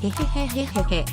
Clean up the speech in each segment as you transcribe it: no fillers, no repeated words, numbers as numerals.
へへへへへへ。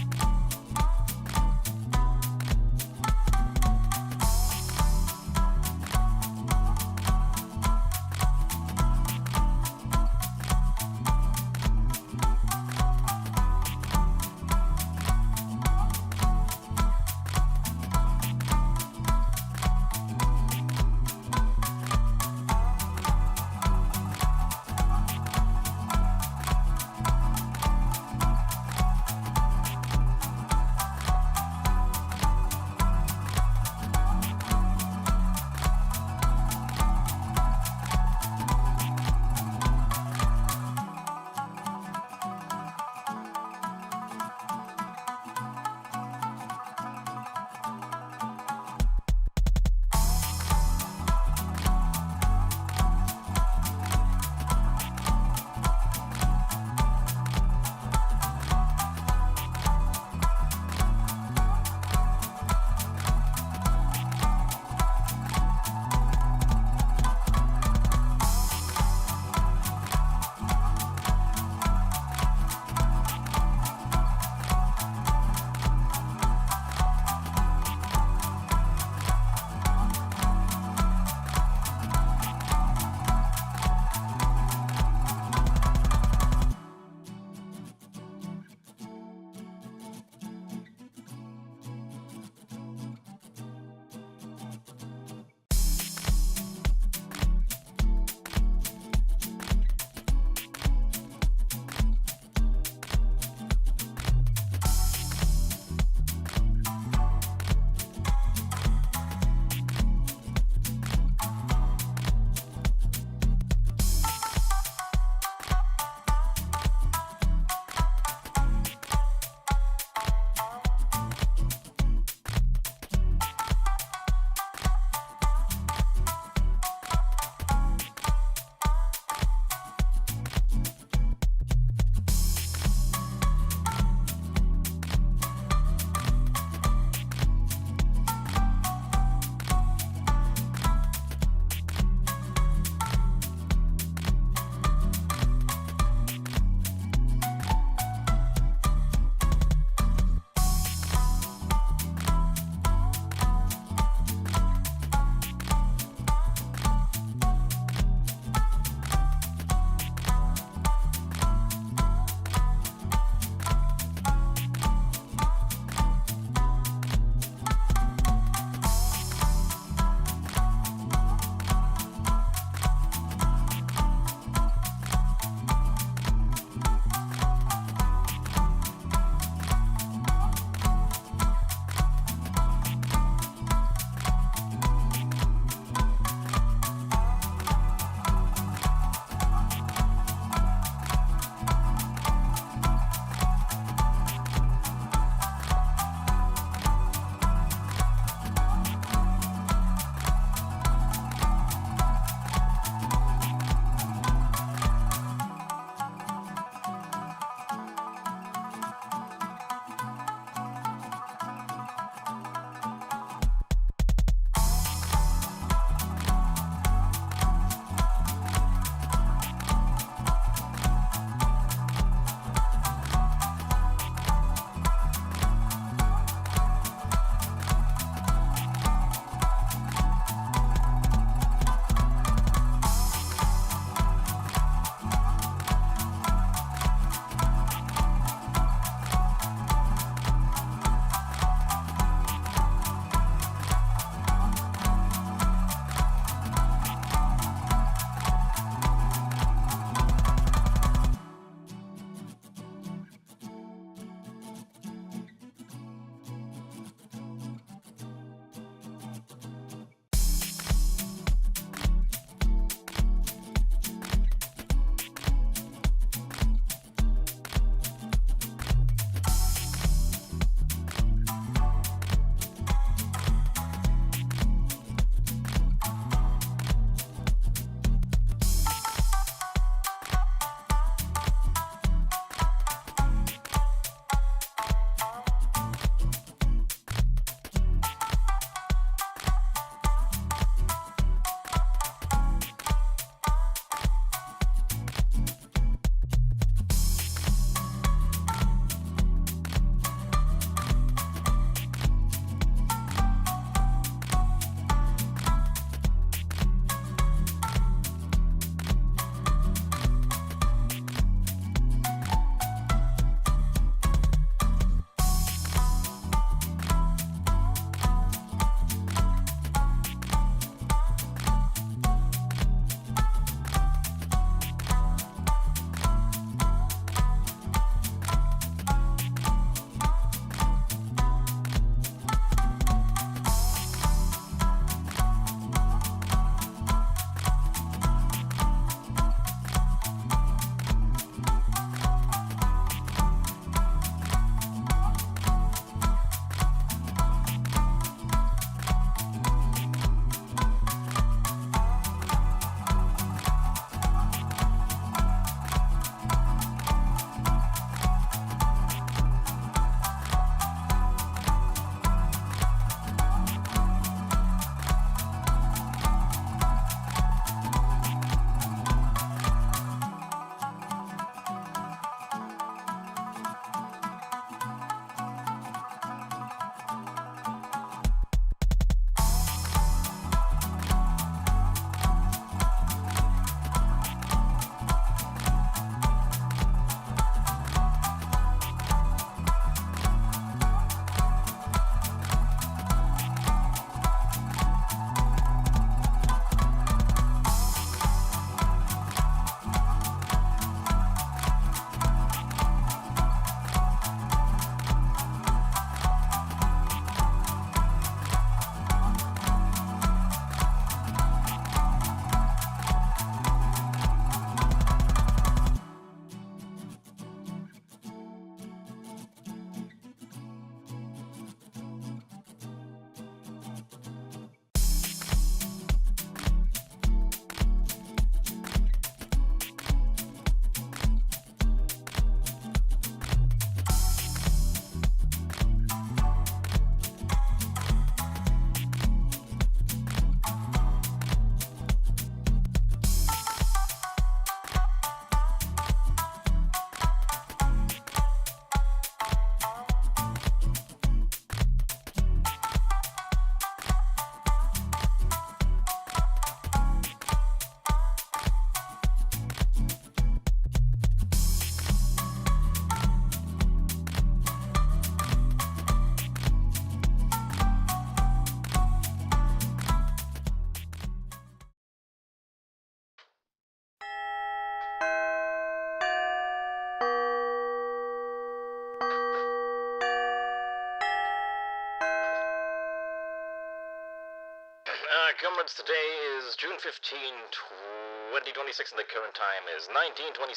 Comrades, today is June 15, 2026, and the current time is 1927.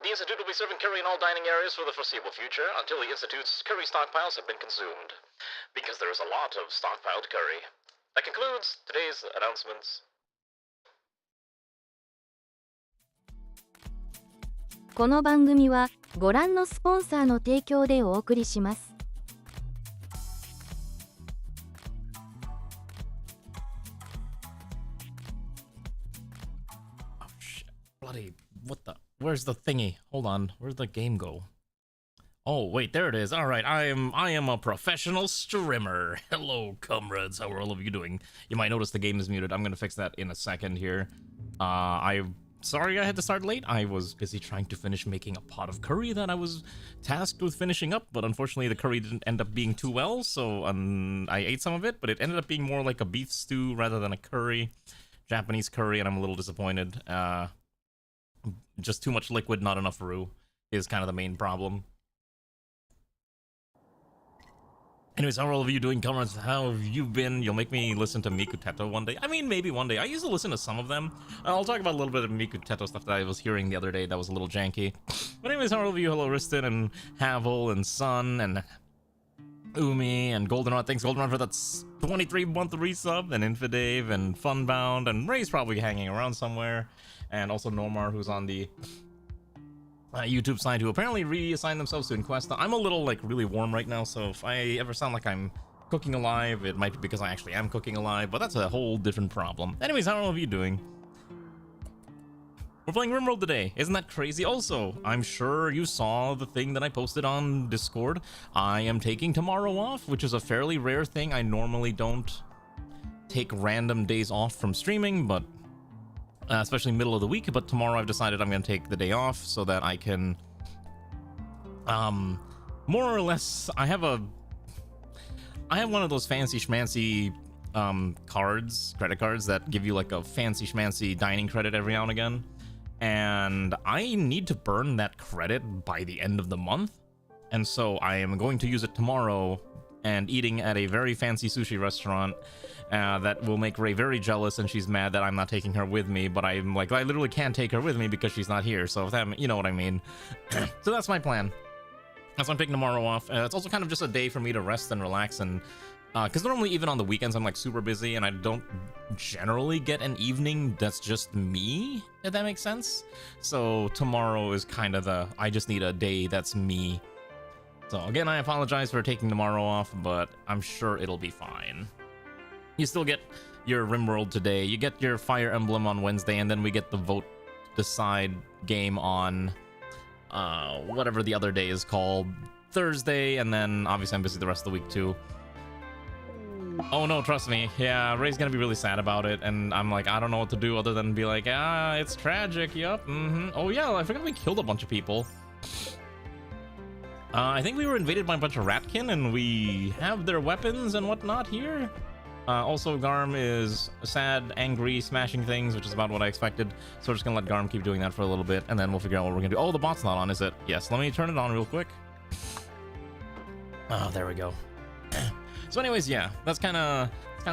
The Institute will be serving curry in all dining areas for the foreseeable future until the Institute's curry stockpiles have been consumed, because there is a lot of stockpiled curry. That concludes today's announcements. この番組はご覧のスポンサーの提供でお送りします。Bloody, what the? Where's the thingy? Hold on, where'd the game go? Oh, wait, there it is. All right, I am a professional streamer. Hello, comrades. How are all of you doing? You might notice the game is muted. I'm gonna fix that in a second here. I'm sorry I had to start late. I was busy trying to finish making a pot of curry that I was tasked with finishing up, but unfortunately the curry didn't end up being too well, so I ate some of it, but it ended up being more like a beef stew rather than a curry. Japanese curry, and I'm a little disappointed. Just too much liquid, not enough roux is kind of the main problem. Anyways, how are all of you doing, comrades? How have you been? You'll make me listen to Miku Teto one day. I mean, maybe one day. I used to listen to some of them. I'll talk about a little bit of Miku Teto stuff that I was hearing the other day that was a little janky. But anyways, how are all of you? Hello, Riston and Havel and Sun and Umi and Goldenrod. Thanks, Goldenrod, for that 23-month resub, and Infidave and Funbound, and Ray's probably hanging around somewhere. And also Normar, who's on the YouTube side, who apparently reassigned themselves to Enquesta. I'm a little, like, really warm right now, so if I ever sound like I'm cooking alive, it might be because I actually am cooking alive, but that's a whole different problem. Anyways, how are all of you doing? We're playing Rimworld today. Isn't that crazy? Also, I'm sure you saw the thing that I posted on Discord. I am taking tomorrow off, which is a fairly rare thing. I normally don't take random days off from streaming, but especially middle of the week, but tomorrow I've decided I'm going to take the day off so that I can more or less I have one of those fancy schmancy credit cards that give you like a fancy schmancy dining credit every now and again, and I need to burn that credit by the end of the month, and so I am going to use it tomorrow and eating at a very fancy sushi restaurant that will make Ray very jealous, and she's mad that I'm not taking her with me, but I'm like, I literally can't take her with me because she's not here, so if that, you know what I mean. So that's my plan. That's why I'm taking tomorrow off. It's also kind of just a day for me to rest and relax, and because normally even on the weekends I'm like super busy and I don't generally get an evening that's just me, if that makes sense. So tomorrow is kind of I just need a day that's me. So again, I apologize for taking tomorrow off, but I'm sure it'll be fine. You still get your Rimworld today, you get your Fire Emblem on Wednesday, and then we get the Vote Decide game on whatever the other day is called, Thursday, and then obviously I'm busy the rest of the week too. Oh no, trust me, yeah, Ray's gonna be really sad about it, and I'm like, I don't know what to do other than be like, it's tragic, yup, Oh yeah, I forgot we killed a bunch of people. I think we were invaded by a bunch of Ratkin, and we have their weapons and whatnot here. Also, Garm is sad, angry, smashing things, which is about what I expected. So we're just gonna let Garm keep doing that for a little bit, and then we'll figure out what we're gonna do. Oh, the bot's not on, is it? Yes, let me turn it on real quick. Oh, there we go. So anyways, yeah, that's kind of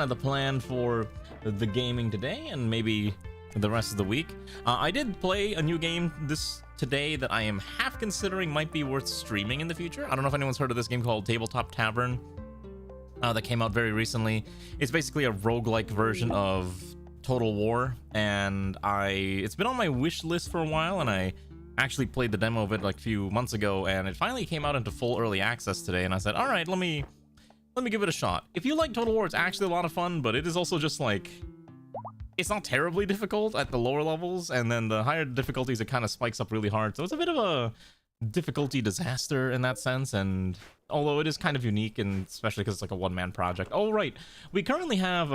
the plan for the gaming today, and maybe the rest of the week. I did play a new game today that I am half considering might be worth streaming in the future. I don't know if anyone's heard of this game called Tabletop Tavern. That came out very recently. It's basically a roguelike version of Total War, and it's been on my wish list for a while, and I actually played the demo of it like a few months ago, and it finally came out into full early access today, and I said, all right, let me give it a shot. If you like Total War, it's actually a lot of fun, but it is also just like, it's not terribly difficult at the lower levels, and then the higher difficulties, it kind of spikes up really hard, so it's a bit of a difficulty disaster in that sense. And although it is kind of unique, and especially because it's like a one-man project. Oh right, we currently have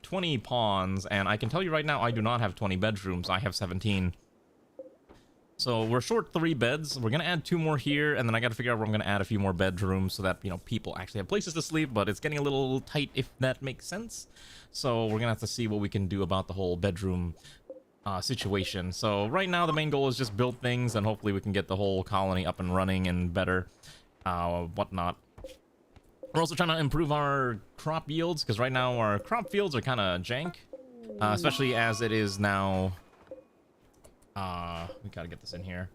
20 pawns, and I can tell you right now I do not have 20 bedrooms. I have 17. So we're short 3 beds. We're gonna add 2 more here, and then I gotta figure out where I'm gonna add a few more bedrooms so that, you know, people actually have places to sleep, but it's getting a little tight, if that makes sense. So we're gonna have to see what we can do about the whole bedroom situation. So right now the main goal is just build things, and hopefully we can get the whole colony up and running and better whatnot. We're also trying to improve our crop yields, because right now our crop fields are kind of jank, especially as it is now. We gotta get this in here.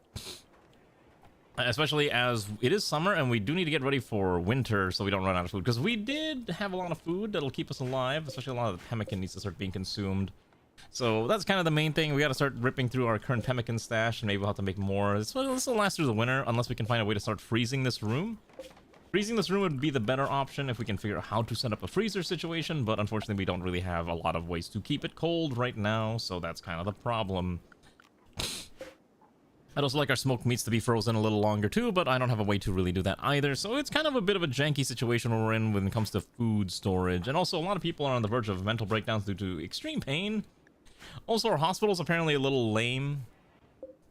Especially as it is summer and we do need to get ready for winter so we don't run out of food. Because we did have a lot of food that'll keep us alive, especially a lot of the pemmican needs to start being consumed. So that's kind of the main thing. We got to start ripping through our current pemmican stash, and maybe we'll have to make more. This will last through the winter unless we can find a way to start freezing this room. Freezing this room would be the better option if we can figure out how to set up a freezer situation, but unfortunately we don't really have a lot of ways to keep it cold right now, so that's kind of the problem. I'd also like our smoked meats to be frozen a little longer too, but I don't have a way to really do that either, so it's kind of a bit of a janky situation we're in when it comes to food storage. And also a lot of people are on the verge of mental breakdowns due to extreme pain. Also our hospital's apparently a little lame.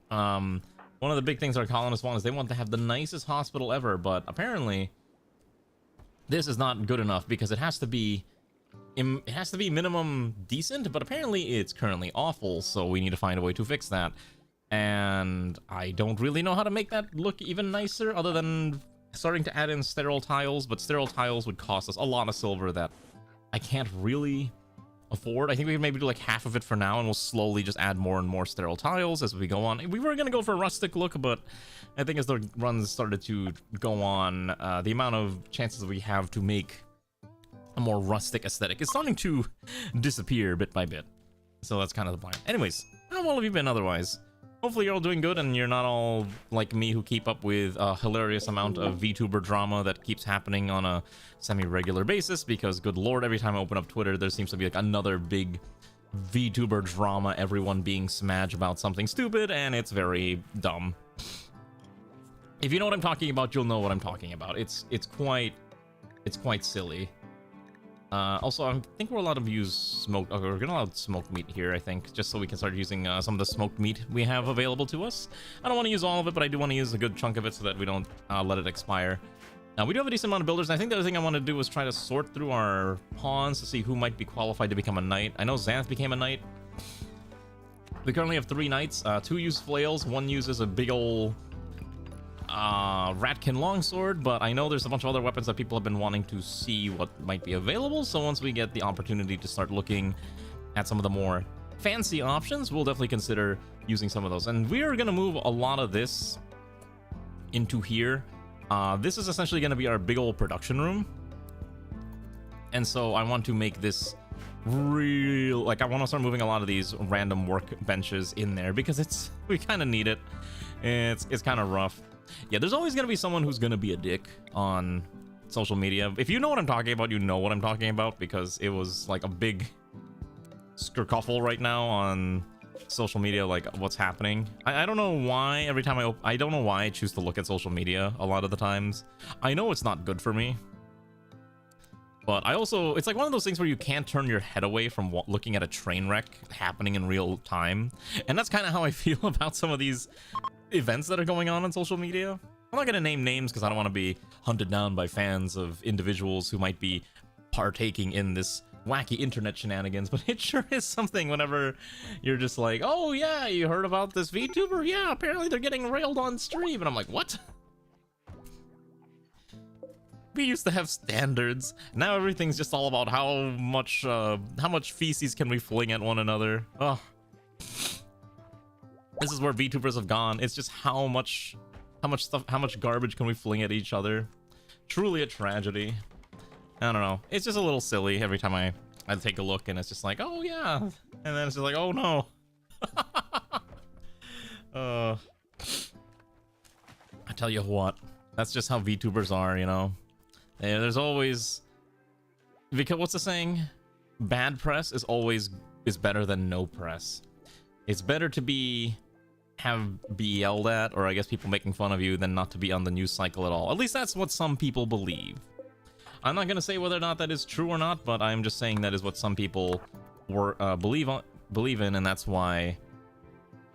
One of the big things our colonists want is they want to have the nicest hospital ever, but apparently this is not good enough because it has to be minimum decent, but apparently it's currently awful, so we need to find a way to fix that. And I don't really know how to make that look even nicer other than starting to add in sterile tiles, but sterile tiles would cost us a lot of silver that I can't really afford. I think we can maybe do like half of it for now, and we'll slowly just add more and more sterile tiles as we go on. We were gonna go for a rustic look, but I think as the runs started to go on, the amount of chances we have to make a more rustic aesthetic is starting to disappear bit by bit. So that's kind of the plan. Anyways, how well have you been otherwise? Hopefully you're all doing good and you're not all like me who keep up with a hilarious amount of VTuber drama that keeps happening on a semi-regular basis, because good lord, every time I open up Twitter there seems to be like another big VTuber drama, everyone being smash about something stupid, and it's very dumb. If you know what I'm talking about, you'll know what I'm talking about. It's quite silly. Also, I think we're allowed to use smoked... Okay, we're gonna allow smoked meat here, I think, just so we can start using some of the smoked meat we have available to us. I don't want to use all of it, but I do want to use a good chunk of it so that we don't let it expire. Now, we do have a decent amount of builders, and I think the other thing I want to do is try to sort through our pawns to see who might be qualified to become a knight. I know Xanth became a knight. We currently have 3 knights. 2 use flails, 1 uses a big ol' Ratkin longsword, but I know there's a bunch of other weapons that people have been wanting to see what might be available, so once we get the opportunity to start looking at some of the more fancy options, we'll definitely consider using some of those. And we're gonna move a lot of this into here. This is essentially gonna be our big old production room, and so I want to make this real, like, I want to start moving a lot of these random work benches in there because we kind of need it. It's kind of rough. Yeah, there's always going to be someone who's going to be a dick on social media. If you know what I'm talking about, you know what I'm talking about, because it was like a big kerfuffle right now on social media, like what's happening. I don't know why every time I don't know why I choose to look at social media a lot of the times. I know it's not good for me, but I also, it's like one of those things where you can't turn your head away from looking at a train wreck happening in real time. And that's kind of how I feel about some of these events that are going on social media. I'm not going to name names because I don't want to be hunted down by fans of individuals who might be partaking in this wacky internet shenanigans, but it sure is something whenever you're just like, oh yeah, you heard about this VTuber? Yeah, apparently they're getting railed on stream. And I'm like, what? We used to have standards. Now everything's just all about how much feces can we fling at one another. Oh. This is where VTubers have gone. It's just how much garbage can we fling at each other. Truly a tragedy. I don't know. It's just a little silly every time I take a look, and it's just like, oh yeah. And then it's just like, oh no. I tell you what. That's just how VTubers are, you know. There's always, because what's the saying? Bad press is better than no press. It's better to be yelled at, or I guess people making fun of you, than not to be on the news cycle at all. At least that's what some people believe. I'm not gonna say whether or not that is true or not, but I'm just saying that is what some people believe in, and that's why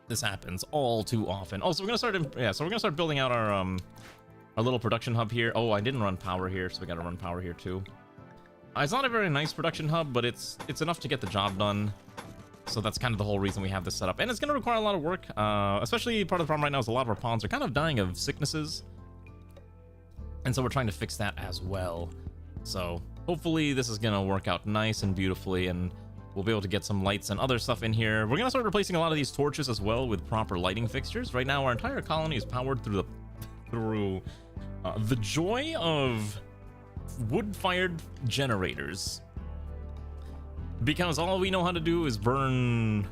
this happens all too often. Oh, so we're gonna start building out our little production hub here. Oh, I didn't run power here, so we gotta run power here too. It's not a very nice production hub, but it's enough to get the job done. So that's kind of the whole reason we have this set up. And it's going to require a lot of work, especially part of the problem right now is a lot of our pawns are kind of dying of sicknesses. And so we're trying to fix that as well. So hopefully this is gonna work out nice and beautifully, and we'll be able to get some lights and other stuff in here. We're gonna start replacing a lot of these torches as well with proper lighting fixtures. Right now our entire colony is powered through the joy of wood-fired generators, because all we know how to do is burn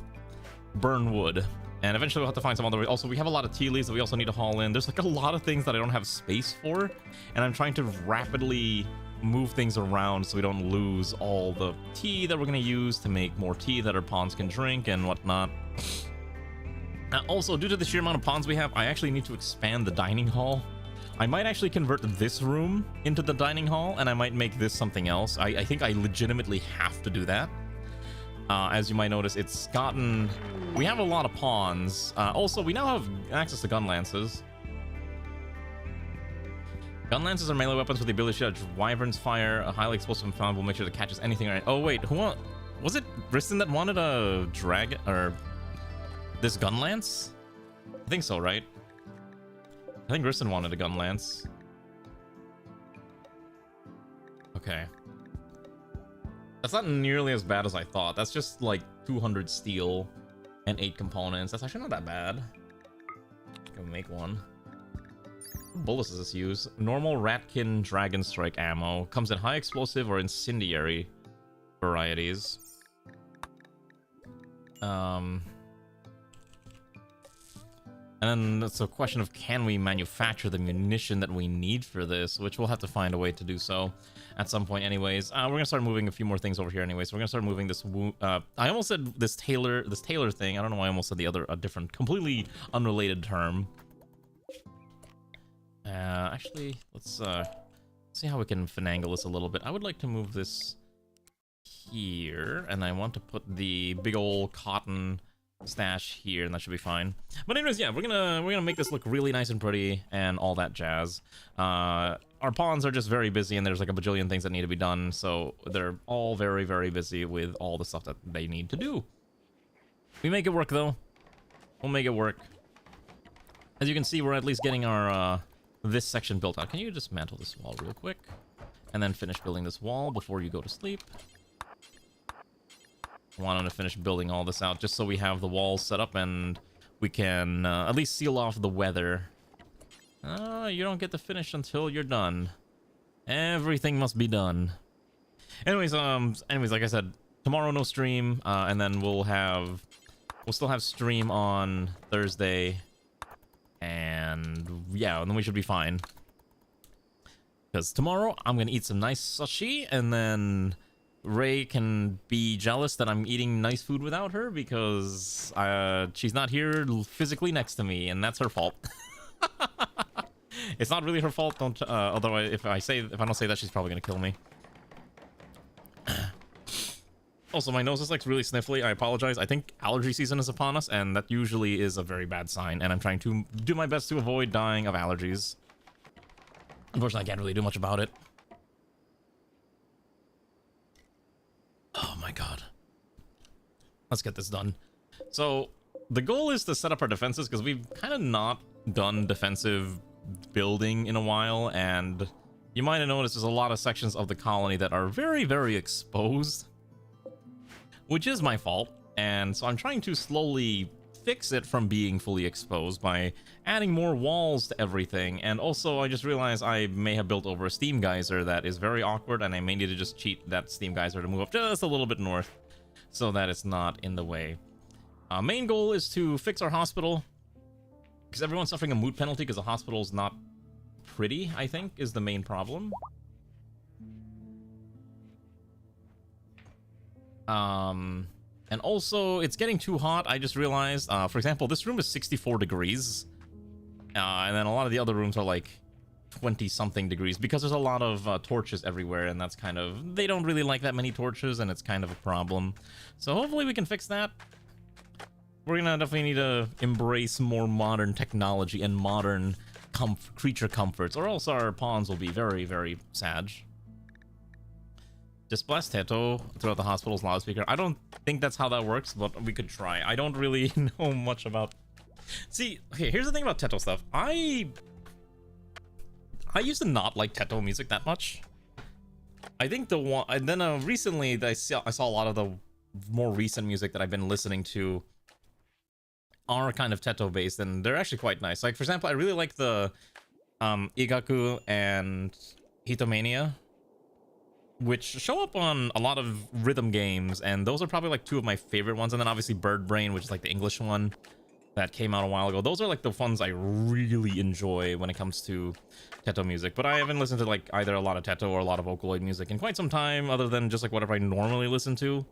wood, and eventually we'll have to find some other way. Also, we have a lot of tea leaves that we also need to haul in. There's like a lot of things that I don't have space for, and I'm trying to rapidly move things around so we don't lose all the tea that we're going to use to make more tea that our pawns can drink and whatnot. Also, due to the sheer amount of pawns we have, I actually need to expand the dining hall. I might actually convert this room into the dining hall, and I might make this something else. I think I legitimately have to do that. As you might notice, it's gotten... We have a lot of pawns. Also, we now have access to gun lances. Gun lances are melee weapons with the ability to judge wyverns fire. A highly explosive and flammable mixture that catches anything. Oh wait, was it Riston that wanted a dragon or this gun lance? I think so, right? I think Riston wanted a gun lance. Okay. That's not nearly as bad as I thought. That's just like 200 steel and 8 components. That's actually not that bad. Go make one. What bullets does this use? Normal Ratkin Dragon Strike ammo. Comes in high explosive or incendiary varieties. And then it's a question of, can we manufacture the munition that we need for this, which we'll have to find a way to do so at some point anyways. We're gonna start moving a few more things over here anyways. So we're gonna start moving this I almost said this tailor thing. I don't know why I almost said a different, completely unrelated term. Actually, let's see how we can finagle this a little bit. I would like to move this here, and I want to put the big old cotton stash here, and that should be fine. But anyways, yeah, we're gonna make this look really nice and pretty and all that jazz. Our pawns are just very busy, and there's like a bajillion things that need to be done, so they're all very, very busy with all the stuff that they need to do. We make it work though. We'll make it work. As you can see, we're at least getting our this section built out. Can you dismantle this wall real quick and then finish building this wall before you go to sleep? I wanted to finish building all this out just so we have the walls set up and we can at least seal off the weather. You don't get to finish until you're done. Everything must be done. Anyways, like I said, tomorrow no stream, and then we'll still have stream on Thursday, and yeah, and then we should be fine. Because tomorrow I'm gonna eat some nice sushi, and then Ray can be jealous that I'm eating nice food without her because she's not here physically next to me, and that's her fault. It's not really her fault. Although if I don't say that, she's probably gonna kill me. Also, my nose is like really sniffly. I apologize. I think allergy season is upon us, and that usually is a very bad sign. And I'm trying to do my best to avoid dying of allergies. Unfortunately, I can't really do much about it. Oh my god. Let's get this done. So, the goal is to set up our defenses, because we've kind of not done defensive building in a while, and you might have noticed there's a lot of sections of the colony that are very, very exposed, which is my fault, and so I'm trying to slowly fix it from being fully exposed by adding more walls to everything. And also, I just realized I may have built over a steam geyser that is very awkward, and I may need to just cheat that steam geyser to move up just a little bit north so that it's not in the way. Main goal is to fix our hospital, because everyone's suffering a mood penalty because the hospital's not pretty, I think, is the main problem. And also, it's getting too hot. I just realized, for example, this room is 64 degrees. And then a lot of the other rooms are like 20-something degrees because there's a lot of torches everywhere, and that's kind of... They don't really like that many torches, and it's kind of a problem. So hopefully we can fix that. We're gonna definitely need to embrace more modern technology and modern creature comforts, or else our pawns will be very, very sad. Just blast Teto throughout the hospital's loudspeaker. I don't think that's how that works, but we could try. I don't really know much about... See, okay, here's the thing about Teto stuff. I used to not like Teto music that much. I think the one, and then recently I saw a lot of the more recent music that I've been listening to are kind of Teto based, and they're actually quite nice. Like for example, I really like the Igaku and Hitomania, which show up on a lot of rhythm games, and those are probably like two of my favorite ones. And then obviously Bird Brain, which is like the English one that came out a while ago. Those are like the ones I really enjoy when it comes to Teto music. But I haven't listened to like either a lot of Teto or a lot of Vocaloid music in quite some time, other than just like whatever I normally listen to.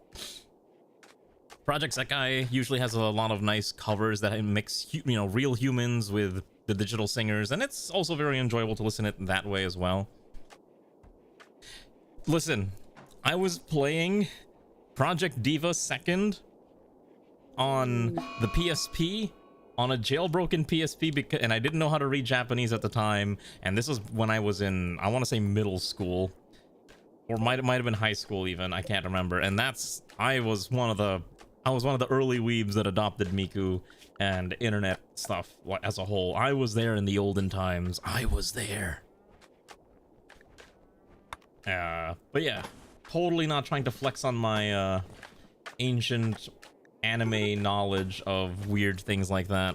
Project Sekai usually has a lot of nice covers that mix, you know, real humans with the digital singers, and it's also very enjoyable to listen to it that way as well. Listen, I was playing Project Diva 2nd on the PSP, on a jailbroken PSP, and I didn't know how to read Japanese at the time, and this was when I was in, I want to say middle school, or might have been high school even, I can't remember. And I was one of the early weebs that adopted Miku and internet stuff as a whole. I was there in the olden times. I was there. But yeah, totally not trying to flex on my ancient anime knowledge of weird things like that.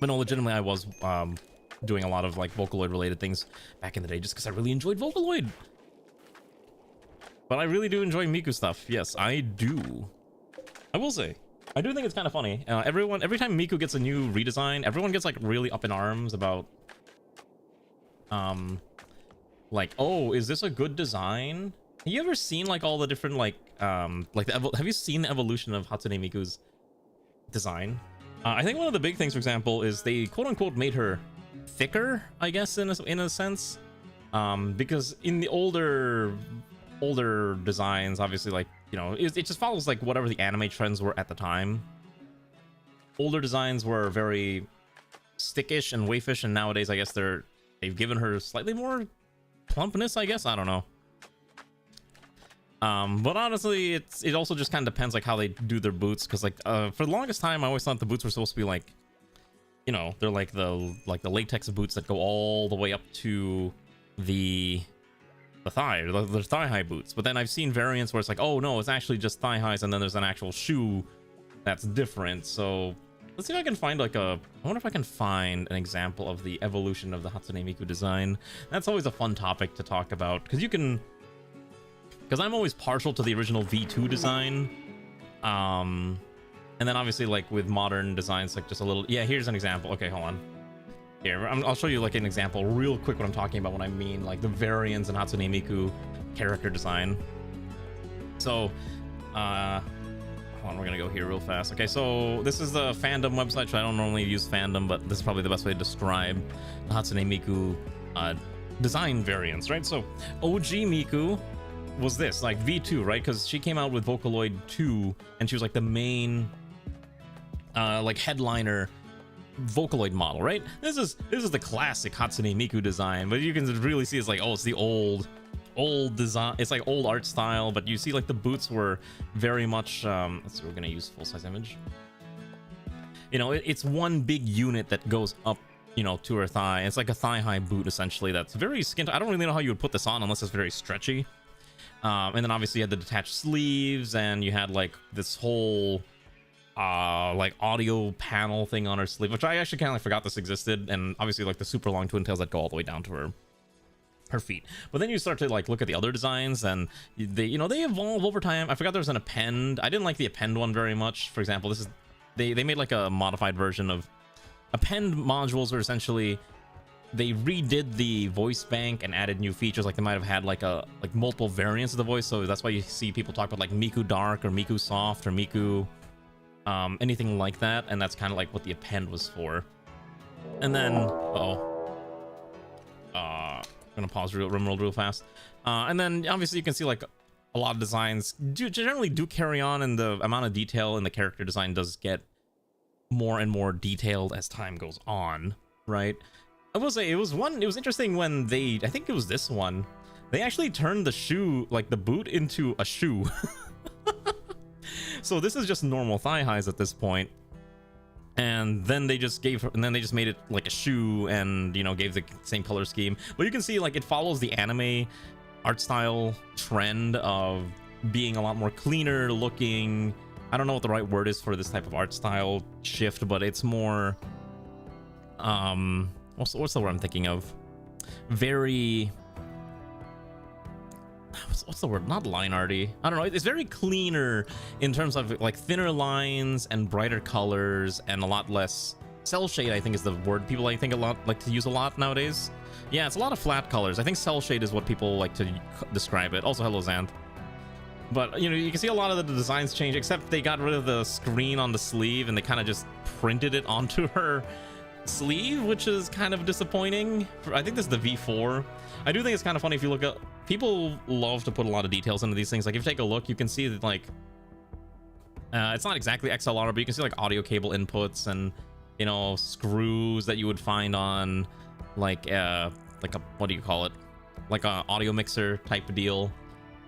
But no, legitimately, I was doing a lot of like Vocaloid related things back in the day just because I really enjoyed Vocaloid. But I really do enjoy Miku stuff. Yes, I do. I will say, I do think it's kind of funny. Every time Miku gets a new redesign, everyone gets like really up in arms about like, oh, is this a good design? Have you ever seen like all the different like have you seen the evolution of Hatsune Miku's design? I think one of the big things, for example, is they quote-unquote made her thicker, I guess, in a sense, because in the older designs, obviously, like, you know, it just follows like whatever the anime trends were at the time. Older designs were very stickish and waifish, and nowadays I guess they've given her slightly more plumpness, I guess. I don't know. But honestly, it also just kind of depends like how they do their boots, because like for the longest time I always thought the boots were supposed to be like, you know, they're like the latex boots that go all the way up to the thigh, or the thigh high boots. But then I've seen variants where it's like, oh no, it's actually just thigh highs, and then there's an actual shoe that's different. So let's see if I can find like I wonder if I can find an example of the evolution of the Hatsune Miku design. That's always a fun topic to talk about, because I'm always partial to the original V2 design. And then obviously like with modern designs, like just a little, yeah, here's an example. Okay, hold on. Here, I'll show you like an example real quick what I'm talking about when I mean like the variants in Hatsune Miku character design. So, hold on, we're gonna go here real fast. Okay, so this is the fandom website, which I don't normally use fandom, but this is probably the best way to describe the Hatsune Miku design variants, right? So, OG Miku was this, like V2, right? Because she came out with Vocaloid 2, and she was like the main, like headliner Vocaloid model, right? This is the classic Hatsune Miku design, but you can really see it's like, oh, it's the old design. It's like old art style, but you see like the boots were very much let's see, we're gonna use full-size image. You know, it's one big unit that goes up, you know, to her thigh. It's like a thigh-high boot essentially that's very skin. I don't really know how you would put this on unless it's very stretchy. And then obviously you had the detached sleeves, and you had like this whole like audio panel thing on her sleeve, which I actually kind of forgot this existed. And obviously like the super long twin tails that go all the way down to her feet. But then you start to like look at the other designs, and they evolve over time. I forgot there was an append. I didn't like the append one very much. For example, this is they made like a modified version of append modules, where essentially they redid the voice bank and added new features. Like they might have had like multiple variants of the voice, so that's why you see people talk about like Miku Dark or Miku Soft or Miku anything like that, and that's kind of like what the append was for. And then I'm gonna pause Rimworld real fast, and then obviously you can see like a lot of designs generally do carry on, and the amount of detail in the character design does get more and more detailed as time goes on, right? I will say it was interesting when I think it was this one, they actually turned the shoe, like the boot, into a shoe. So this is just normal thigh highs at this point, and then they just made it like a shoe, and you know, gave the same color scheme. But you can see like it follows the anime art style trend of being a lot more cleaner looking. I don't know what the right word is for this type of art style shift, but it's more what's the word I'm thinking of? Very, what's the word? Not line arty. I don't know. It's very cleaner in terms of like thinner lines and brighter colors and a lot less cell shade. I think is the word people like to use a lot nowadays. Yeah, it's a lot of flat colors. I think cell shade is what people like to describe it. Also, hello Xanth. But you know, you can see a lot of the designs change, except they got rid of the screen on the sleeve and they kind of just printed it onto her sleeve, which is kind of disappointing. I think this is the V4. I do think it's kind of funny if you look at, people love to put a lot of details into these things. Like if you take a look, you can see that like it's not exactly XLR, but you can see like audio cable inputs and, you know, screws that you would find on like a what do you call it, like a audio mixer type of deal.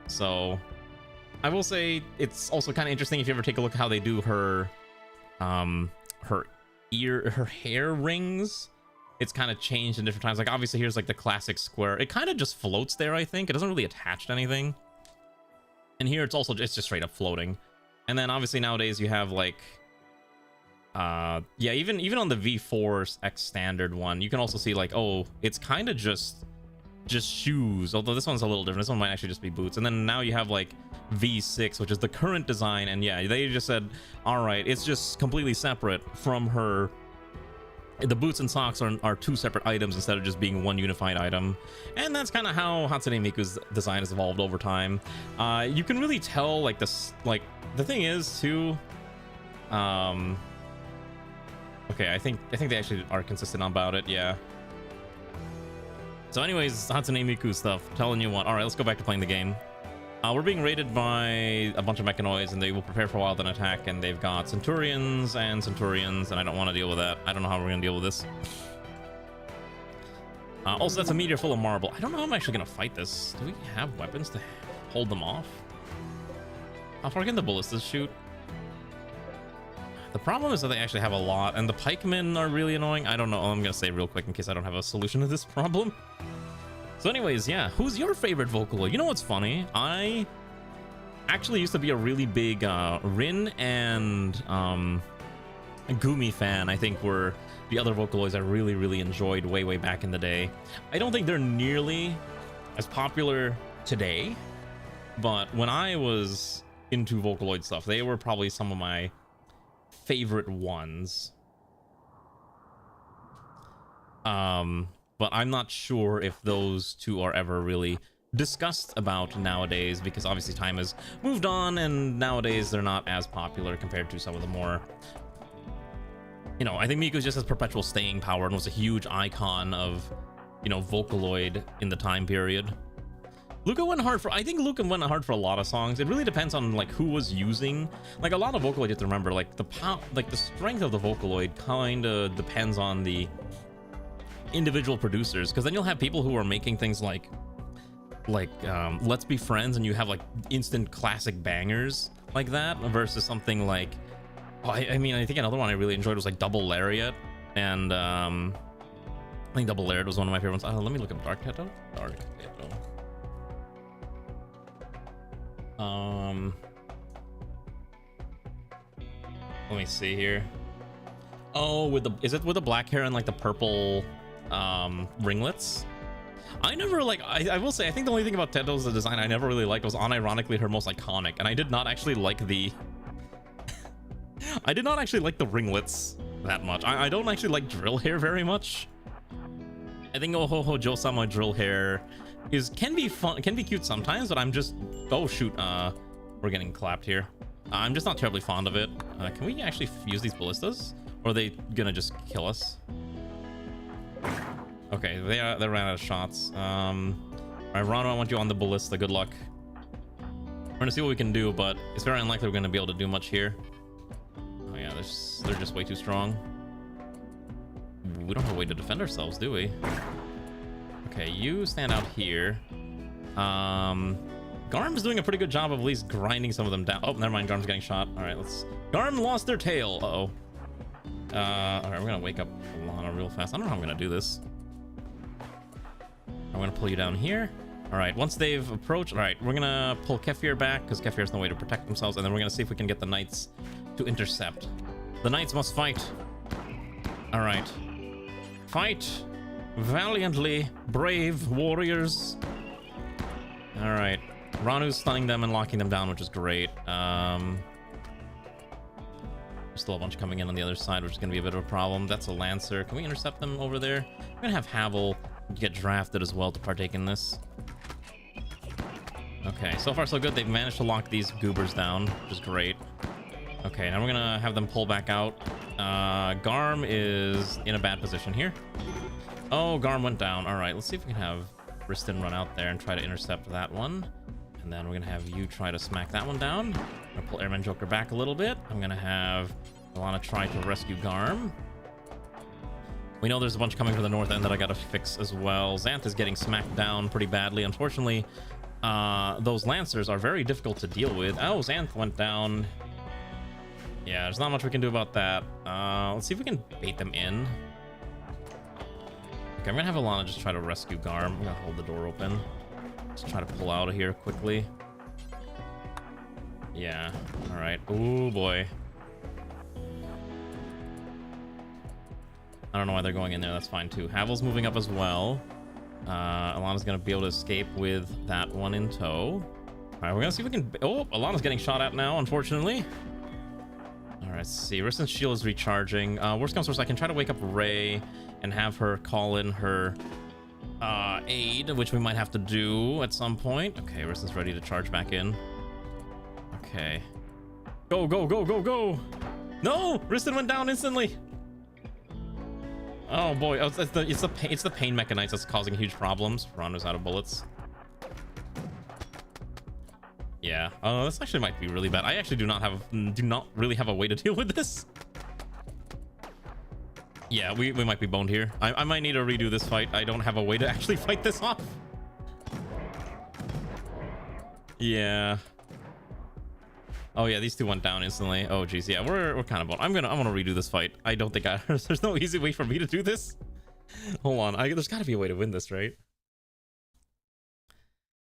So I will say it's also kind of interesting if you ever take a look at how they do her hair rings. It's kind of changed in different times. Like obviously here's like the classic square. It kind of just floats there. I think it doesn't really attach to anything. And here it's just straight up floating. And then obviously nowadays you have like yeah, even on the V4 X standard one, you can also see like, oh, it's kind of just shoes, although this one's a little different. This one might actually just be boots. And then now you have like V6, which is the current design, and yeah, they just said, all right, it's just completely separate from her. The boots and socks are two separate items instead of just being one unified item. And that's kind of how Hatsune Miku's design has evolved over time. You can really tell like this, like the thing is too, okay, I think they actually are consistent about it. Yeah. So anyways, Hatsune Miku stuff, telling you what. All right, let's go back to playing the game. We're being raided by a bunch of mechanoids, and they will prepare for a while then attack, and they've got centurions, and I don't want to deal with that. I don't know how we're going to deal with this. Also, that's a meteor full of marble. I don't know how I'm actually going to fight this. Do we have weapons to hold them off? How far can the ballistas shoot? The problem is that they actually have a lot, and the pikemen are really annoying. I don't know. I'm going to say real quick in case I don't have a solution to this problem. So anyways, yeah, who's your favorite Vocaloid? You know what's funny? I actually used to be a really big Rin and Gumi fan. I think were the other Vocaloids I really enjoyed way back in the day. I don't think they're nearly as popular today, but when I was into Vocaloid stuff, they were probably some of my favorite ones. But I'm not sure if those two are ever really discussed about nowadays, because obviously time has moved on and nowadays they're not as popular compared to some of the more, you know, I think Miku just has perpetual staying power and was a huge icon of, you know, Vocaloid in the time period. Luca went hard for, I think Luca went hard for a lot of songs. It really depends on like who was using, like a lot of Vocaloid you have to remember, like the strength of the Vocaloid kind of depends on the individual producers, because then you'll have people who are making things like Let's Be Friends, and you have like instant classic bangers like that, versus something like, oh, I mean, I think another one I really enjoyed was like Double Lariat, and I think Double Lariat was one of my favorite ones. Let me look up Dark Teto. Let me see here. Oh, is it with the black hair and like the purple ringlets? I never like, I will say, I think the only thing about Teto's design I never really liked was unironically her most iconic, and I did not actually like the I did not actually like the ringlets that much. I don't actually like drill hair very much. I think Ohoho Jo-sama drill hair can be fun, can be cute sometimes, but I'm just, oh shoot, we're getting clapped here. I'm just not terribly fond of it. Can we actually use these ballistas, or are they gonna just kill us? Okay, they ran out of shots. All right, Rano, I want you on the ballista. Good luck. We're gonna see what we can do, but it's very unlikely we're gonna be able to do much here. Oh yeah, they're just way too strong. We don't have a way to defend ourselves, do we? Okay, you stand out here. Garm's doing a pretty good job of at least grinding some of them down. Oh, never mind, Garm's getting shot. All right, Garm lost their tail. Uh-oh. All right, we're gonna wake up Lana real fast. I don't know how I'm gonna do this. I'm gonna pull you down here. All right, once they've approached, all right, we're gonna pull Kefir back because Kefir has no way to protect themselves, and then we're gonna see if we can get the knights to intercept. The knights must fight. All right, fight valiantly, brave warriors. All right, Ranu's stunning them and locking them down, which is great. There's still a bunch coming in on the other side, which is gonna be a bit of a problem. That's a Lancer. Can we intercept them over there? We're gonna have Havel get drafted as well to partake in this. Okay, so far so good. They've managed to lock these goobers down, which is great. Okay, now we're gonna have them pull back out. Garm is in a bad position here. Oh, Garm went down. All right, let's see if we can have Riston run out there and try to intercept that one. And then we're gonna have you try to smack that one down. I'm gonna pull Airman Joker back a little bit. I'm gonna have Alana try to rescue Garm. We know there's a bunch coming from the north end that I gotta fix as well. Xanth is getting smacked down pretty badly. Unfortunately, those Lancers are very difficult to deal with. Oh, Xanth went down. Yeah, there's not much we can do about that. Let's see if we can bait them in. Okay, I'm gonna have Alana just try to rescue Garm. I'm gonna hold the door open. Just try to pull out of here quickly. Yeah, all right. Oh boy. I don't know why they're going in there. That's fine too. Havel's moving up as well. Alana's gonna be able to escape with that one in tow. All right, we're gonna see if we can. Oh, Alana's getting shot at now, unfortunately. All right, let's see. Riston's shield is recharging. Worst comes to worst, I can try to wake up Ray and have her call in her aid, which we might have to do at some point. Okay, Riston's ready to charge back in. Okay. Go, go, go, go, go! No! Riston went down instantly! Oh boy, oh, it's the pain mechanites that's causing huge problems. Rondo's out of bullets. Yeah. Oh, this actually might be really bad. I actually do not really have a way to deal with this. Yeah, we might be boned here. I might need to redo this fight. I don't have a way to actually fight this off. Yeah. Oh yeah, these two went down instantly. Oh geez, yeah, we're kind of boned. I'm gonna redo this fight. I don't think there's no easy way for me to do this. Hold on, there's got to be a way to win this, right?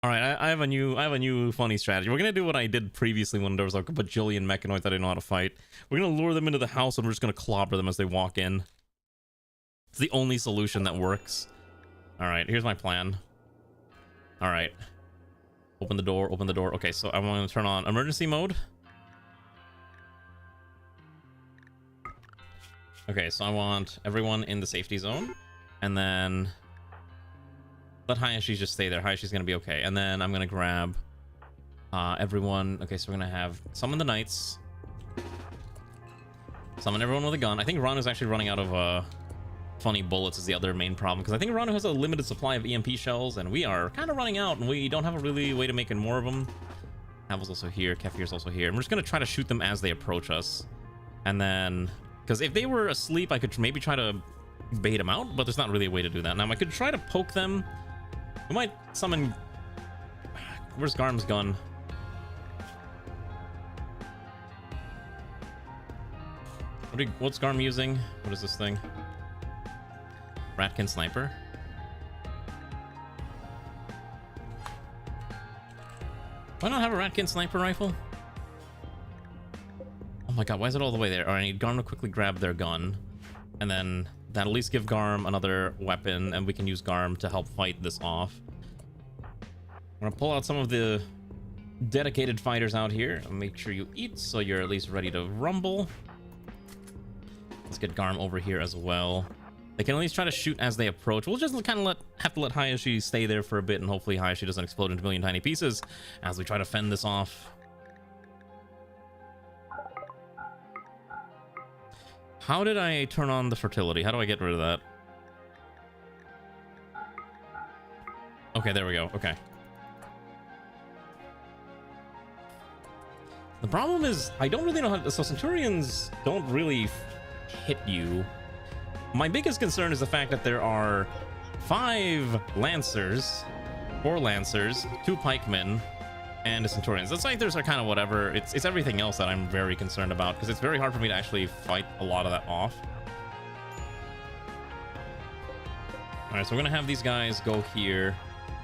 All right, I have a new funny strategy. We're gonna do what I did previously when there was like a bajillion mechanoids that I didn't know how to fight. We're gonna lure them into the house and we're just gonna clobber them as they walk in. It's the only solution that works. All right, here's my plan. All right. Open the door, open the door. Okay, so I'm going to turn on emergency mode. Okay, so I want everyone in the safety zone. And then let Hayashi just stay there. Hayashi's going to be okay. And then I'm going to grab everyone. Okay, so we're going to have summon the knights. Summon everyone with a gun. I think Ranu's actually running out of funny bullets is the other main problem, because I think Ranu has a limited supply of EMP shells and we are kind of running out and we don't have a really way to make in more of them. Havel's also here, Kefir's also here. I'm just going to try to shoot them as they approach us. And then, because if they were asleep, I could maybe try to bait them out, but there's not really a way to do that. Now I could try to poke them. We might summon... Where's Garm's gun? What's Garm using? What is this thing? Ratkin sniper. Why not have a Ratkin sniper rifle? Oh my god, why is it all the way there? Alright, I need Garm to quickly grab their gun. And then that'll at least give Garm another weapon, and we can use Garm to help fight this off. I'm gonna pull out some of the dedicated fighters out here. Make sure you eat so you're at least ready to rumble. Let's get Garm over here as well. They can at least try to shoot as they approach. We'll just kind of have to let Hayashi stay there for a bit, and hopefully Hayashi doesn't explode into a million tiny pieces as we try to fend this off. How did I turn on the fertility? How do I get rid of that? Okay, there we go. Okay. The problem is, I don't really know how... So Centurions don't really hit you. My biggest concern is the fact that there are 5 Lancers, 4 Lancers, 2 Pikemen, and a Centurions. The Scythers are kind of whatever. It's everything else that I'm very concerned about, because it's very hard for me to actually fight a lot of that off. Alright, so we're going to have these guys go here.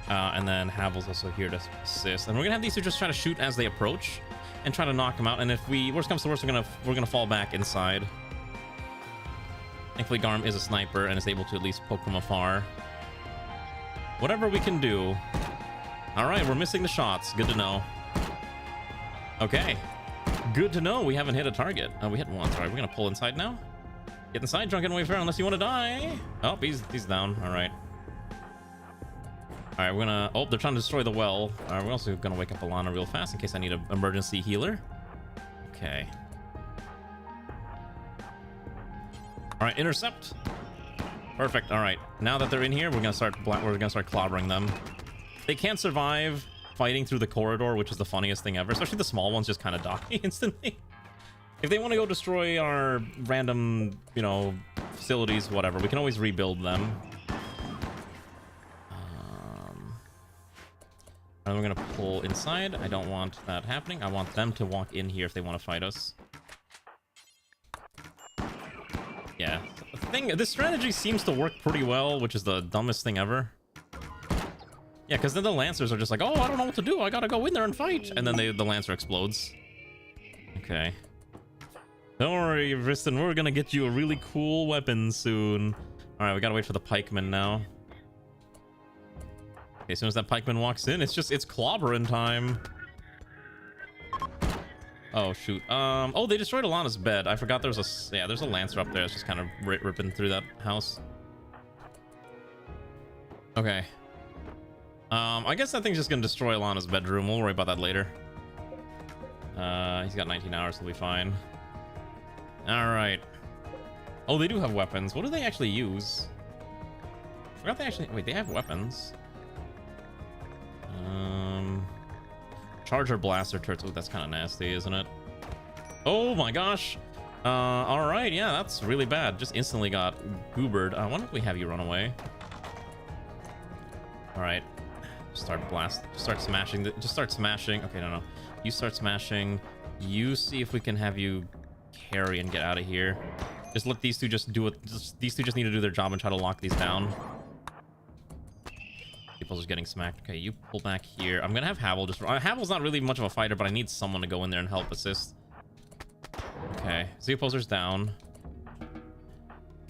And then Havel's also here to assist. And we're gonna have these two just try to shoot as they approach and try to knock them out. And if we worst comes to worst, we're gonna fall back inside. Thankfully, Garm is a sniper and is able to at least poke from afar. Whatever we can do. All right, we're missing the shots. Good to know. Okay, good to know. We haven't hit a target. We hit once. All right, we're gonna pull inside now. Get inside, Drunken Wayfarer, unless you want to die. Oh, he's down. All right. All right, we're gonna. Oh, they're trying to destroy the well. All right, we're also gonna wake up Alana real fast in case I need an emergency healer. Okay. All right, intercept. Perfect. All right, now that they're in here, we're gonna start clobbering them. They can't survive fighting through the corridor, which is the funniest thing ever. Especially the small ones just kind of die instantly. If they want to go destroy our random, you know, facilities, whatever, we can always rebuild them. And we're gonna pull inside. I don't want that happening. I want them to walk in here if they want to fight us. Yeah, this strategy seems to work pretty well, which is the dumbest thing ever. Yeah, because then the Lancers are just like, oh, I don't know what to do. I gotta go in there and fight. And then the Lancer explodes. Okay. Don't worry, Vristan. We're gonna get you a really cool weapon soon. All right, we gotta wait for the pikeman now. Okay, as soon as that pikeman walks in, it's clobbering time. Oh, shoot. Oh, they destroyed Alana's bed. I forgot there's a Lancer up there. It's just kind of ripping through that house. Okay. I guess that thing's just gonna destroy Alana's bedroom. We'll worry about that later. He's got 19 hours, he'll be fine. Alright. Oh, they do have weapons. What do they actually use? I forgot they actually... Wait, they have weapons. Charger blaster turrets. Oh, that's kind of nasty, isn't it? Oh my gosh. All right, yeah, that's really bad. Just instantly got goobered. Why don't we have you run away? All right, start smashing. Just start smashing. Okay, no. You start smashing. You see if we can have you carry and get out of here. Just let these two just do it. These two just need to do their job and try to lock these down. People's just getting smacked. Okay, you pull back here. I'm gonna have Havel just... Havel's not really much of a fighter, but I need someone to go in there and help assist. Okay, Z opposer's down.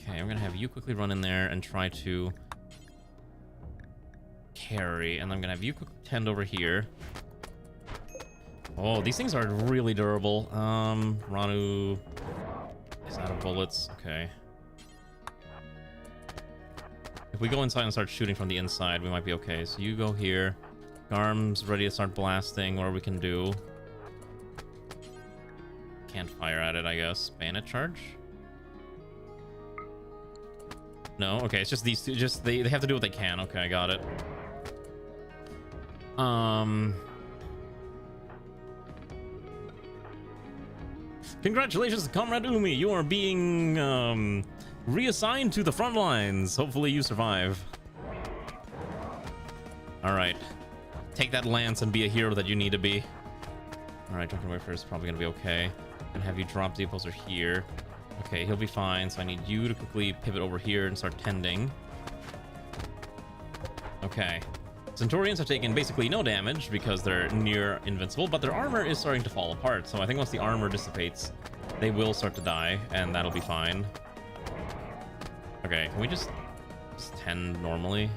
Okay, I'm gonna have you quickly run in there and try to carry, and I'm gonna have you quickly tend over here. Oh, these things are really durable. Ranu is out of bullets. Okay. If we go inside and start shooting from the inside, we might be okay. So you go here. Garm's ready to start blasting, whatever we can do. Can't fire at it, I guess. Bayonet charge? No? Okay, it's just these two. Just they have to do what they can. Okay, I got it. Congratulations, Comrade Umi. You are being reassigned to the front lines. Hopefully you survive. All right, take that lance and be a hero that you need to be. All right, Drunken Wayfarer is probably gonna be okay. And have you drop the opposer here. Okay, he'll be fine. So I need you to quickly pivot over here and start tending. Okay. Centaurians have taken basically no damage because they're near invincible, but their armor is starting to fall apart. So I think once the armor dissipates, they will start to die, and that'll be fine. Okay, can we just tend normally?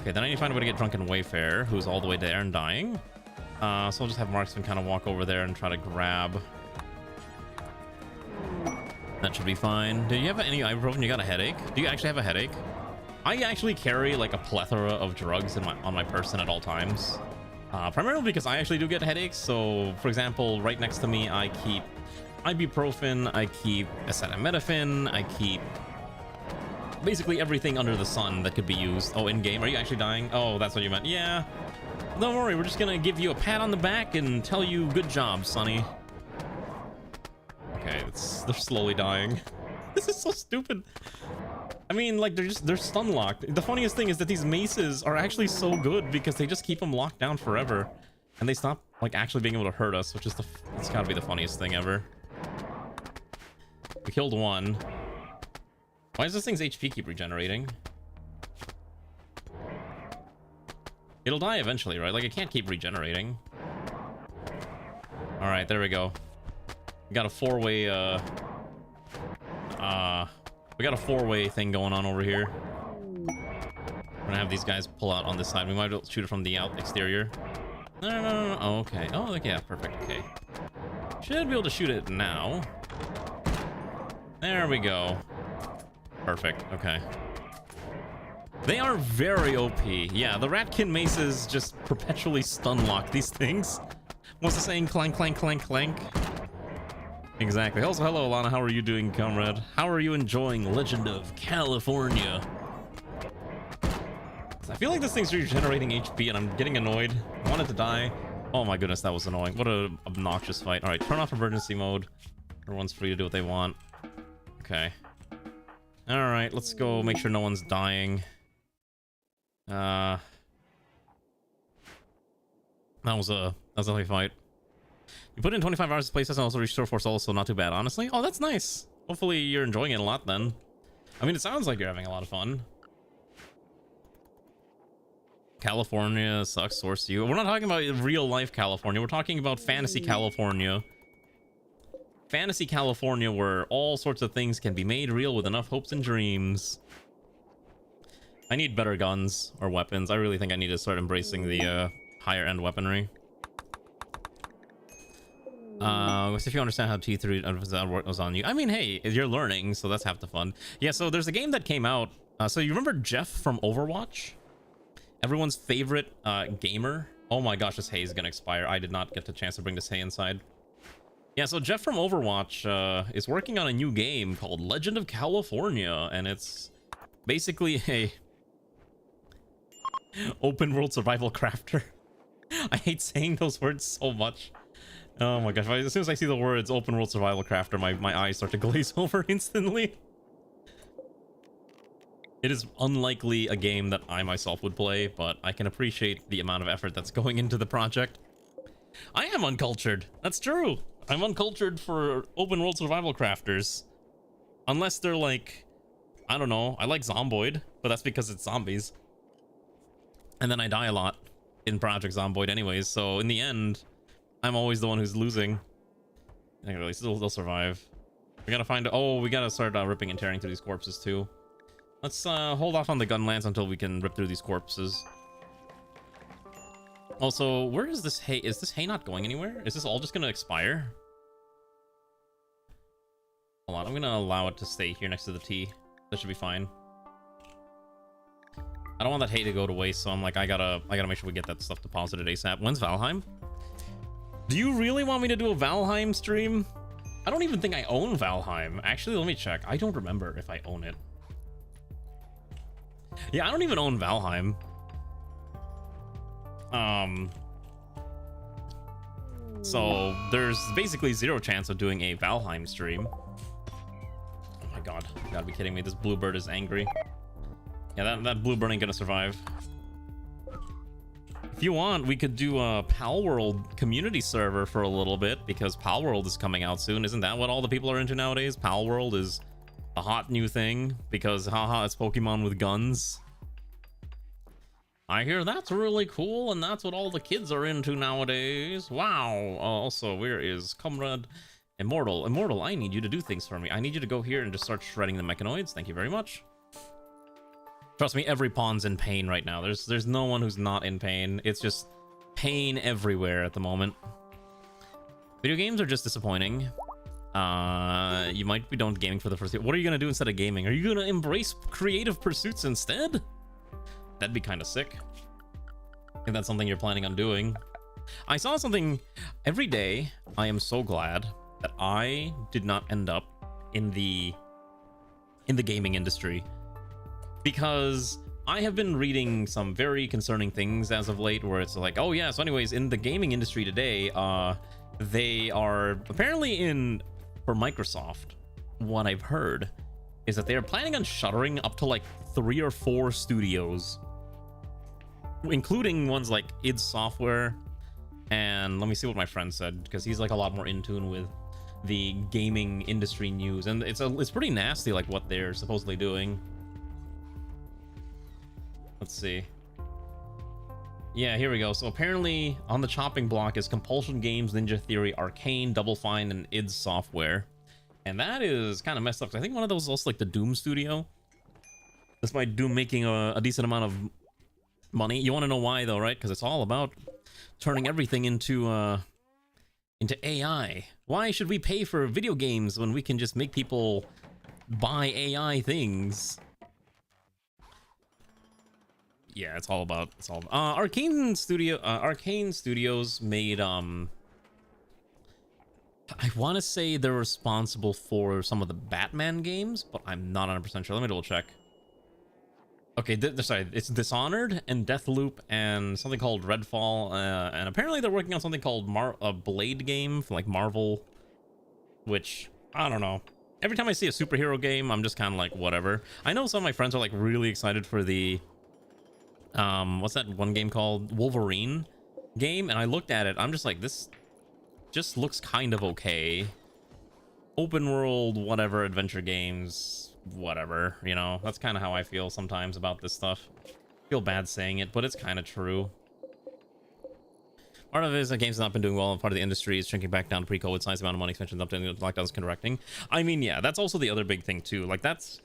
Okay, then I need to find a way to get Drunken Wayfarer, who's all the way there and dying. So I'll just have Marksman kind of walk over there and try to grab. That should be fine. Do you have any ibuprofen? You got a headache? Do you actually have a headache? I actually carry like a plethora of drugs on my person at all times. Primarily because I actually do get headaches. So, for example, right next to me, I keep ibuprofen, I keep acetaminophen, I keep basically everything under the sun that could be used. Oh, in game, are you actually dying? Oh, that's what you meant. Yeah. Don't worry, we're just gonna give you a pat on the back and tell you good job, Sonny. Okay, they're slowly dying. This is so stupid. I mean, like, they're stun locked. The funniest thing is that these maces are actually so good because they just keep them locked down forever, and they stop like actually being able to hurt us, which is it's gotta be the funniest thing ever. We killed one. Why does this thing's HP keep regenerating? It'll die eventually, right? Like, it can't keep regenerating. Alright, there we go. We got a four-way, we got a four-way thing going on over here. We're gonna have these guys pull out on this side. We might be able to shoot it from the exterior. No. Oh, okay. Oh, yeah, perfect. Okay. Should be able to shoot it now. There we go. Perfect. Okay. They are very OP. Yeah, the Ratkin maces just perpetually stun lock these things. What's the saying? Clank, clank, clank, clank. Exactly. Also, hello, Alana. How are you doing, comrade? How are you enjoying Legend of California? I feel like this thing's regenerating HP and I'm getting annoyed. I want it to die. Oh my goodness, that was annoying. What an obnoxious fight. Alright, turn off emergency mode. Everyone's free to do what they want. Okay. Alright, let's go make sure no one's dying. That was a lovely fight. You put in 25 hours to playtest and also restore 4 souls, so not too bad, honestly. Oh, that's nice. Hopefully you're enjoying it a lot then. I mean, it sounds like you're having a lot of fun. California sucks, source you. We're not talking about real life California. We're talking about fantasy California. Fantasy California where all sorts of things can be made real with enough hopes and dreams. I need better guns or weapons. I really think I need to start embracing the higher end weaponry. If you understand how T3 that was on you. I mean, hey, you're learning, so that's half the fun. Yeah, so there's a game that came out. So you remember Jeff from Overwatch? Everyone's favorite gamer. Oh my gosh, this hay is gonna expire. I did not get the chance to bring this hay inside. Yeah, so Jeff from Overwatch is working on a new game called Legend of California, and it's basically a open world survival crafter. I hate saying those words so much. Oh my gosh, as soon as I see the words open world survival crafter, my eyes start to glaze over instantly. It is unlikely a game that I myself would play, but I can appreciate the amount of effort that's going into the project. I am uncultured. That's true. I'm uncultured for open world survival crafters. Unless they're like, I don't know, I like Zomboid, but that's because it's zombies. And then I die a lot in Project Zomboid anyways, so in the end, I'm always the one who's losing. I think at least they'll survive. We gotta find, oh, we gotta start ripping and tearing through these corpses too. Let's hold off on the gun lance until we can rip through these corpses. Also, where is this hay? Is this hay not going anywhere? Is this all just gonna expire? Hold on, I'm gonna allow it to stay here next to the T. That should be fine. I don't want that hay to go to waste, so I'm like, I gotta make sure we get that stuff deposited ASAP. When's Valheim? Do you really want me to do a Valheim stream? I don't even think I own Valheim. Actually, let me check. I don't remember if I own it. Yeah, I don't even own Valheim. So there's basically zero chance of doing a Valheim stream. Oh my god, you gotta be kidding me. This bluebird is angry. Yeah, that bluebird ain't gonna survive. If you want, we could do a Palworld community server for a little bit, because Palworld is coming out soon. Isn't that what all the people are into nowadays? Palworld is a hot new thing, because haha, it's Pokemon with guns. I hear that's really cool, and that's what all the kids are into nowadays. Wow. Also, where is Comrade Immortal? Immortal, I need you to do things for me. I need you to go here and just start shredding the mechanoids. Thank you very much. Trust me, every pawn's in pain right now. There's no one who's not in pain. It's just pain everywhere at the moment. Video games are just disappointing. You might be done gaming for the first year. What are you gonna do instead of gaming? Are you gonna embrace creative pursuits instead? That'd be kind of sick. If that's something you're planning on doing. I saw something. Every day, I am so glad that I did not end up in the gaming industry, because I have been reading some very concerning things as of late, where it's like, oh yeah, so anyways, in the gaming industry today, they are apparently for Microsoft, what I've heard is that they are planning on shuttering up to like 3 or 4 studios, including ones like id Software. And let me see what my friend said, because he's like a lot more in tune with the gaming industry news, and it's pretty nasty, like what they're supposedly doing. Let's see. Yeah, here we go. So apparently on the chopping block is Compulsion Games, Ninja Theory, Arcane, Double Fine, and id Software. And that is kind of messed up. I think one of those is also like the Doom studio. Despite Doom making a decent amount of money. You want to know why though, right? Because it's all about turning everything into AI. Why should we pay for video games when we can just make people buy AI things? Yeah, it's all about Arcane Studios made I want to say they're responsible for some of the Batman games, but I'm not 100% sure. Let me double check. Okay, sorry, it's Dishonored and Deathloop and something called Redfall, and apparently they're working on something called a Blade game for like Marvel, which I don't know. Every time I see a superhero game, I'm just kind of like whatever. I know some of my friends are like really excited for the what's that one game called, Wolverine game, and I looked at it, I'm just like, this just looks kind of okay. Open world, whatever, adventure games, whatever, you know, that's kind of how I feel sometimes about this stuff. Feel bad saying it, but it's kind of true. Part of it is that games have not been doing well, and part of the industry is shrinking back down to pre-COVID size, amount of money expansions up to lockdowns correcting. I mean, yeah, that's also the other big thing too. Like, that's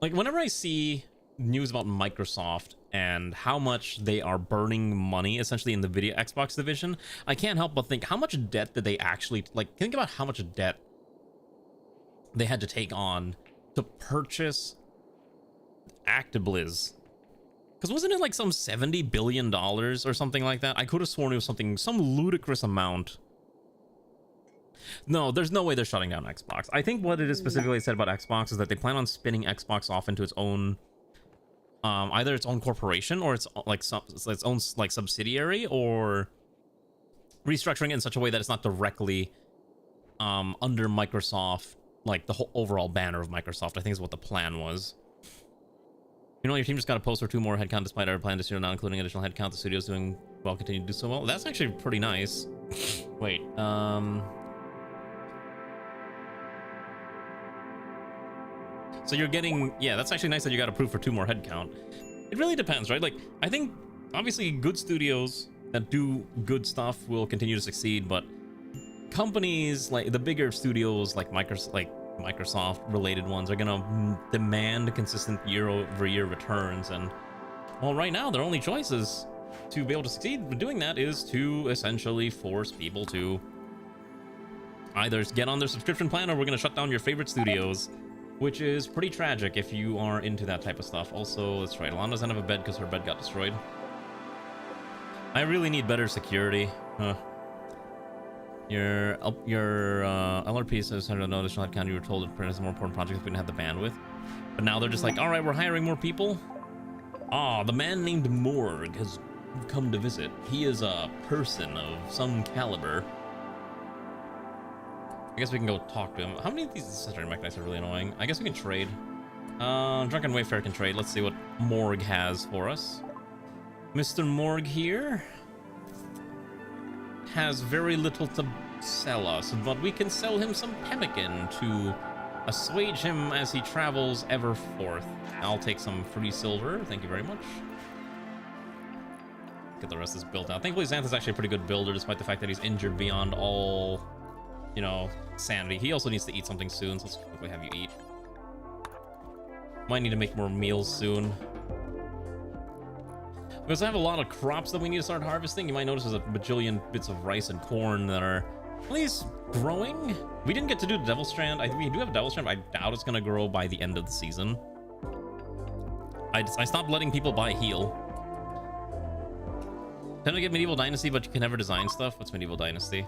like, whenever I see news about Microsoft and how much they are burning money essentially in the video Xbox division, I can't help but think, how much debt did they actually, like, think about how much debt they had to take on to purchase ActiBliz. Because wasn't it like some $70 billion or something like that? I could have sworn it was some ludicrous amount. No, there's no way they're shutting down Xbox. I think what it is specifically said about Xbox is that they plan on spinning Xbox off into its own, either its own corporation or its own like subsidiary, or restructuring it in such a way that it's not directly under Microsoft, like the whole overall banner of Microsoft. I think is what the plan was. You know, your team just got a post for 2 more headcount despite our plan to studio not including additional headcount. The studio's doing well, continue to do so well. That's actually pretty nice. Wait, so you're getting, yeah, that's actually nice that you got approved for 2 more headcount. It really depends, right? Like, I think obviously good studios that do good stuff will continue to succeed, but companies like the bigger studios like Microsoft related ones are gonna demand consistent year-over-year returns, and well, right now their only choices to be able to succeed with doing that is to essentially force people to either get on their subscription plan, or we're gonna shut down your favorite studios, which is pretty tragic if you are into that type of stuff. Also, that's right, Alana doesn't have a bed because her bed got destroyed. I really need better security. Your LRP says no additional headcount. You were told to print as a more important project if we didn't have the bandwidth. But now they're just like, all right, we're hiring more people. Ah, the man named Morg has come to visit. He is a person of some caliber. I guess we can go talk to him. How many of these accessory mechanics are really annoying? I guess we can trade. Drunken Wayfarer can trade. Let's see what Morg has for us. Mr. Morg here has very little to sell us, but we can sell him some pemmican to assuage him as he travels ever forth. I'll take some free silver, thank you very much. Get the rest of this built out. Thankfully Xanth is actually a pretty good builder, despite the fact that he's injured beyond all, you know, sanity. He also needs to eat something soon, so let's quickly have you eat. Might need to make more meals soon. We also have a lot of crops that we need to start harvesting. You might notice there's a bajillion bits of rice and corn that are at least growing. We didn't get to do the Devil Strand. We do have Devil Strand, but I doubt it's going to grow by the end of the season. I stopped letting people buy heal. Tend to get Medieval Dynasty, but you can never design stuff. What's Medieval Dynasty?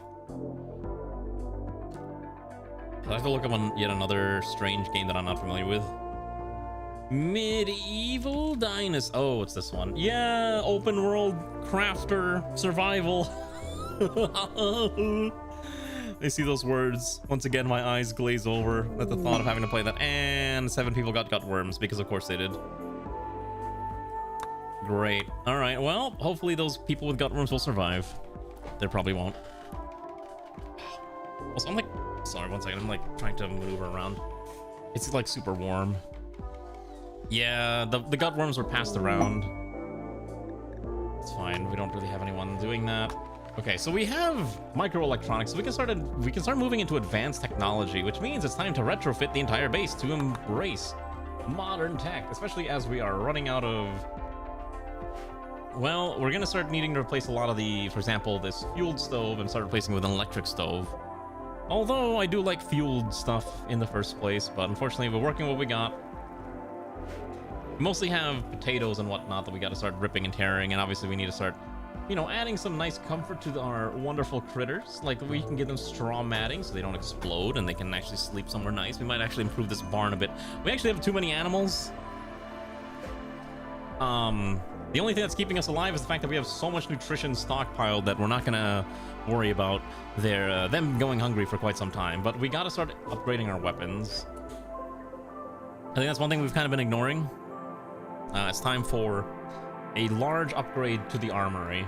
I have to look up on yet another strange game that I'm not familiar with. Medieval Dynasty. Oh, it's this one. Yeah, open world crafter survival. I see those words. Once again, my eyes glaze over at the thought of having to play that. And 7 people got gut worms, because of course they did. Great. All right, well, hopefully those people with gut worms will survive. They probably won't. Also, I'm like, sorry, one second. I'm like trying to maneuver around. It's like super warm. Yeah, the gut worms were passed around. It's fine. We don't really have anyone doing that. Okay, so we have microelectronics, so we can start moving into advanced technology, which means it's time to retrofit the entire base to embrace modern tech, especially as we are running out of... Well, we're gonna start needing to replace a lot of the, for example, this fueled stove and start replacing it with an electric stove. Although I do like fueled stuff in the first place, but unfortunately we're working what we got. We mostly have potatoes and whatnot that we gotta start ripping and tearing, and obviously we need to start, you know, adding some nice comfort to our wonderful critters. Like, we can give them straw matting so they don't explode and they can actually sleep somewhere nice. We might actually improve this barn a bit. We actually have too many animals. The only thing that's keeping us alive is the fact that we have so much nutrition stockpiled that we're not gonna worry about them going hungry for quite some time. But we gotta start upgrading our weapons. I think that's one thing we've kind of been ignoring. It's time for a large upgrade to the armory.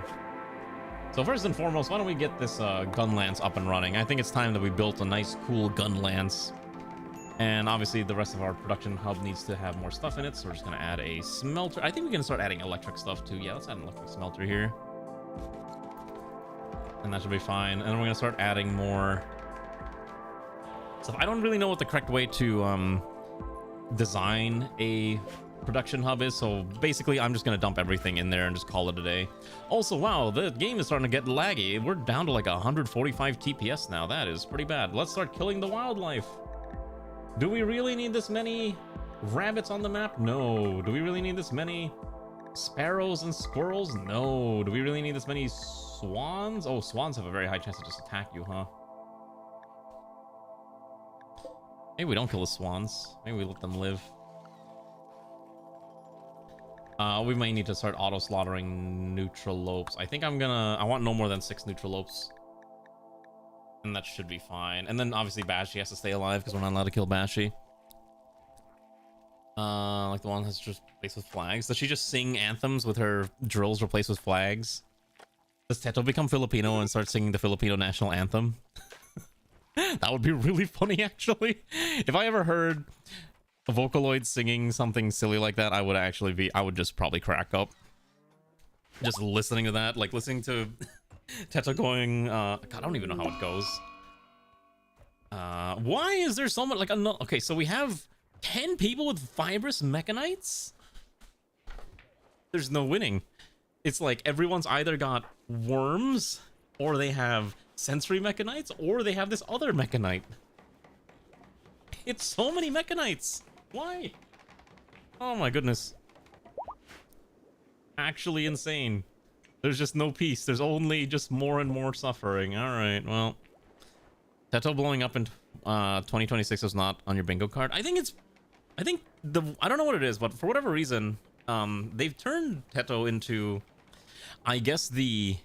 So first and foremost, why don't we get this gun lance up and running? I think it's time that we built a nice, cool gun lance. And obviously the rest of our production hub needs to have more stuff in it, so we're just gonna add a smelter. I think we can start adding electric stuff too. Yeah, let's add an electric smelter here. And that should be fine. And then we're gonna start adding more stuff. I don't really know what the correct way to design a production hub is, so basically I'm just gonna dump everything in there and just call it a day. Also, wow, the game is starting to get laggy. We're down to like 145 TPS now. That is pretty bad. Let's start killing the wildlife. Do we really need this many rabbits on the map? No. Do we really need this many sparrows and squirrels? No. Do we really need this many swans? Oh, swans have a very high chance to just attack you, huh? Maybe we don't kill the swans. Maybe we let them live. We might need to start auto-slaughtering neutralopes. I think I want no more than 6 neutralopes. And that should be fine. And then obviously Bashi has to stay alive because we're not allowed to kill Bashi. Like the one that's just replaced with flags. Does she just sing anthems with her drills replaced with flags? Does Teto become Filipino and start singing the Filipino national anthem? That would be really funny, actually. If I ever heard a Vocaloid singing something silly like that, I would just probably crack up. Just listening to that, like listening to Teto going, God, I don't even know how it goes. Why is there so much, like, okay, so we have 10 people with fibrous mechanites? There's no winning. It's like everyone's either got worms, or they have sensory mechanites, or they have this other mechanite. It's so many mechanites. Why? Oh my goodness. Actually insane. There's just no peace. There's only just more and more suffering. All right, well. Teto blowing up in 2026 is not on your bingo card. I don't know what it is, but for whatever reason, they've turned Teto into, I guess, the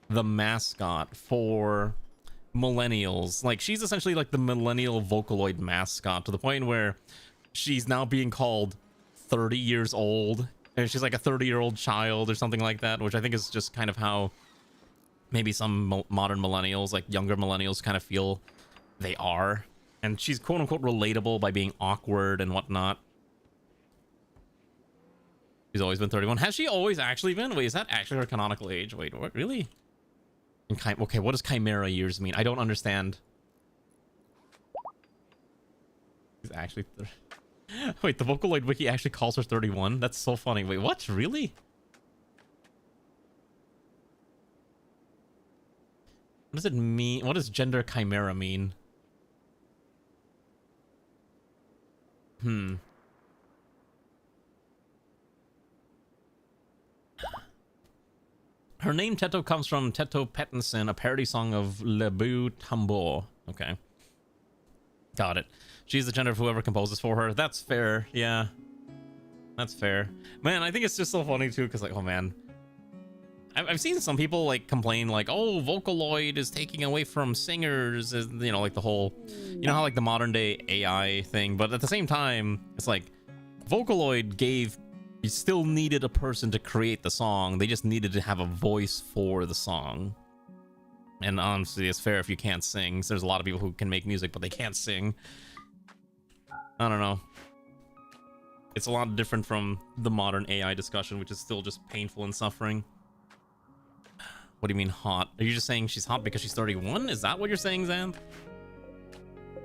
mascot for millennials. Like, she's essentially like the millennial Vocaloid mascot, to the point where she's now being called 30 years old. And she's like a 30-year-old child or something like that, which I think is just kind of how maybe some modern millennials, like younger millennials, kind of feel they are. And she's quote-unquote relatable by being awkward and whatnot. She's always been 31. Has she always actually been? Wait, is that actually her canonical age? Wait, what? Really? Okay, what does chimera years mean? I don't understand. She's actually... Wait, the Vocaloid wiki actually calls her 31? That's so funny. Wait, what? Really? What does it mean? What does gender chimera mean? Her name Teto comes from Teto Pettinson, a parody song of Le Beau Tambour. Okay. Got it. She's the gender of whoever composes for her. That's fair. Yeah. That's fair. Man, I think it's just so funny too, because like, oh man. I've seen some people like complain like, oh, Vocaloid is taking away from singers, you know, like the whole, you know how like the modern day AI thing, but at the same time, it's like Vocaloid you still needed a person to create the song. They just needed to have a voice for the song. And honestly, it's fair if you can't sing. So there's a lot of people who can make music, but they can't sing. I don't know. It's a lot different from the modern AI discussion, which is still just painful and suffering. What do you mean hot? Are you just saying she's hot because she's 31? Is that what you're saying, Xanth?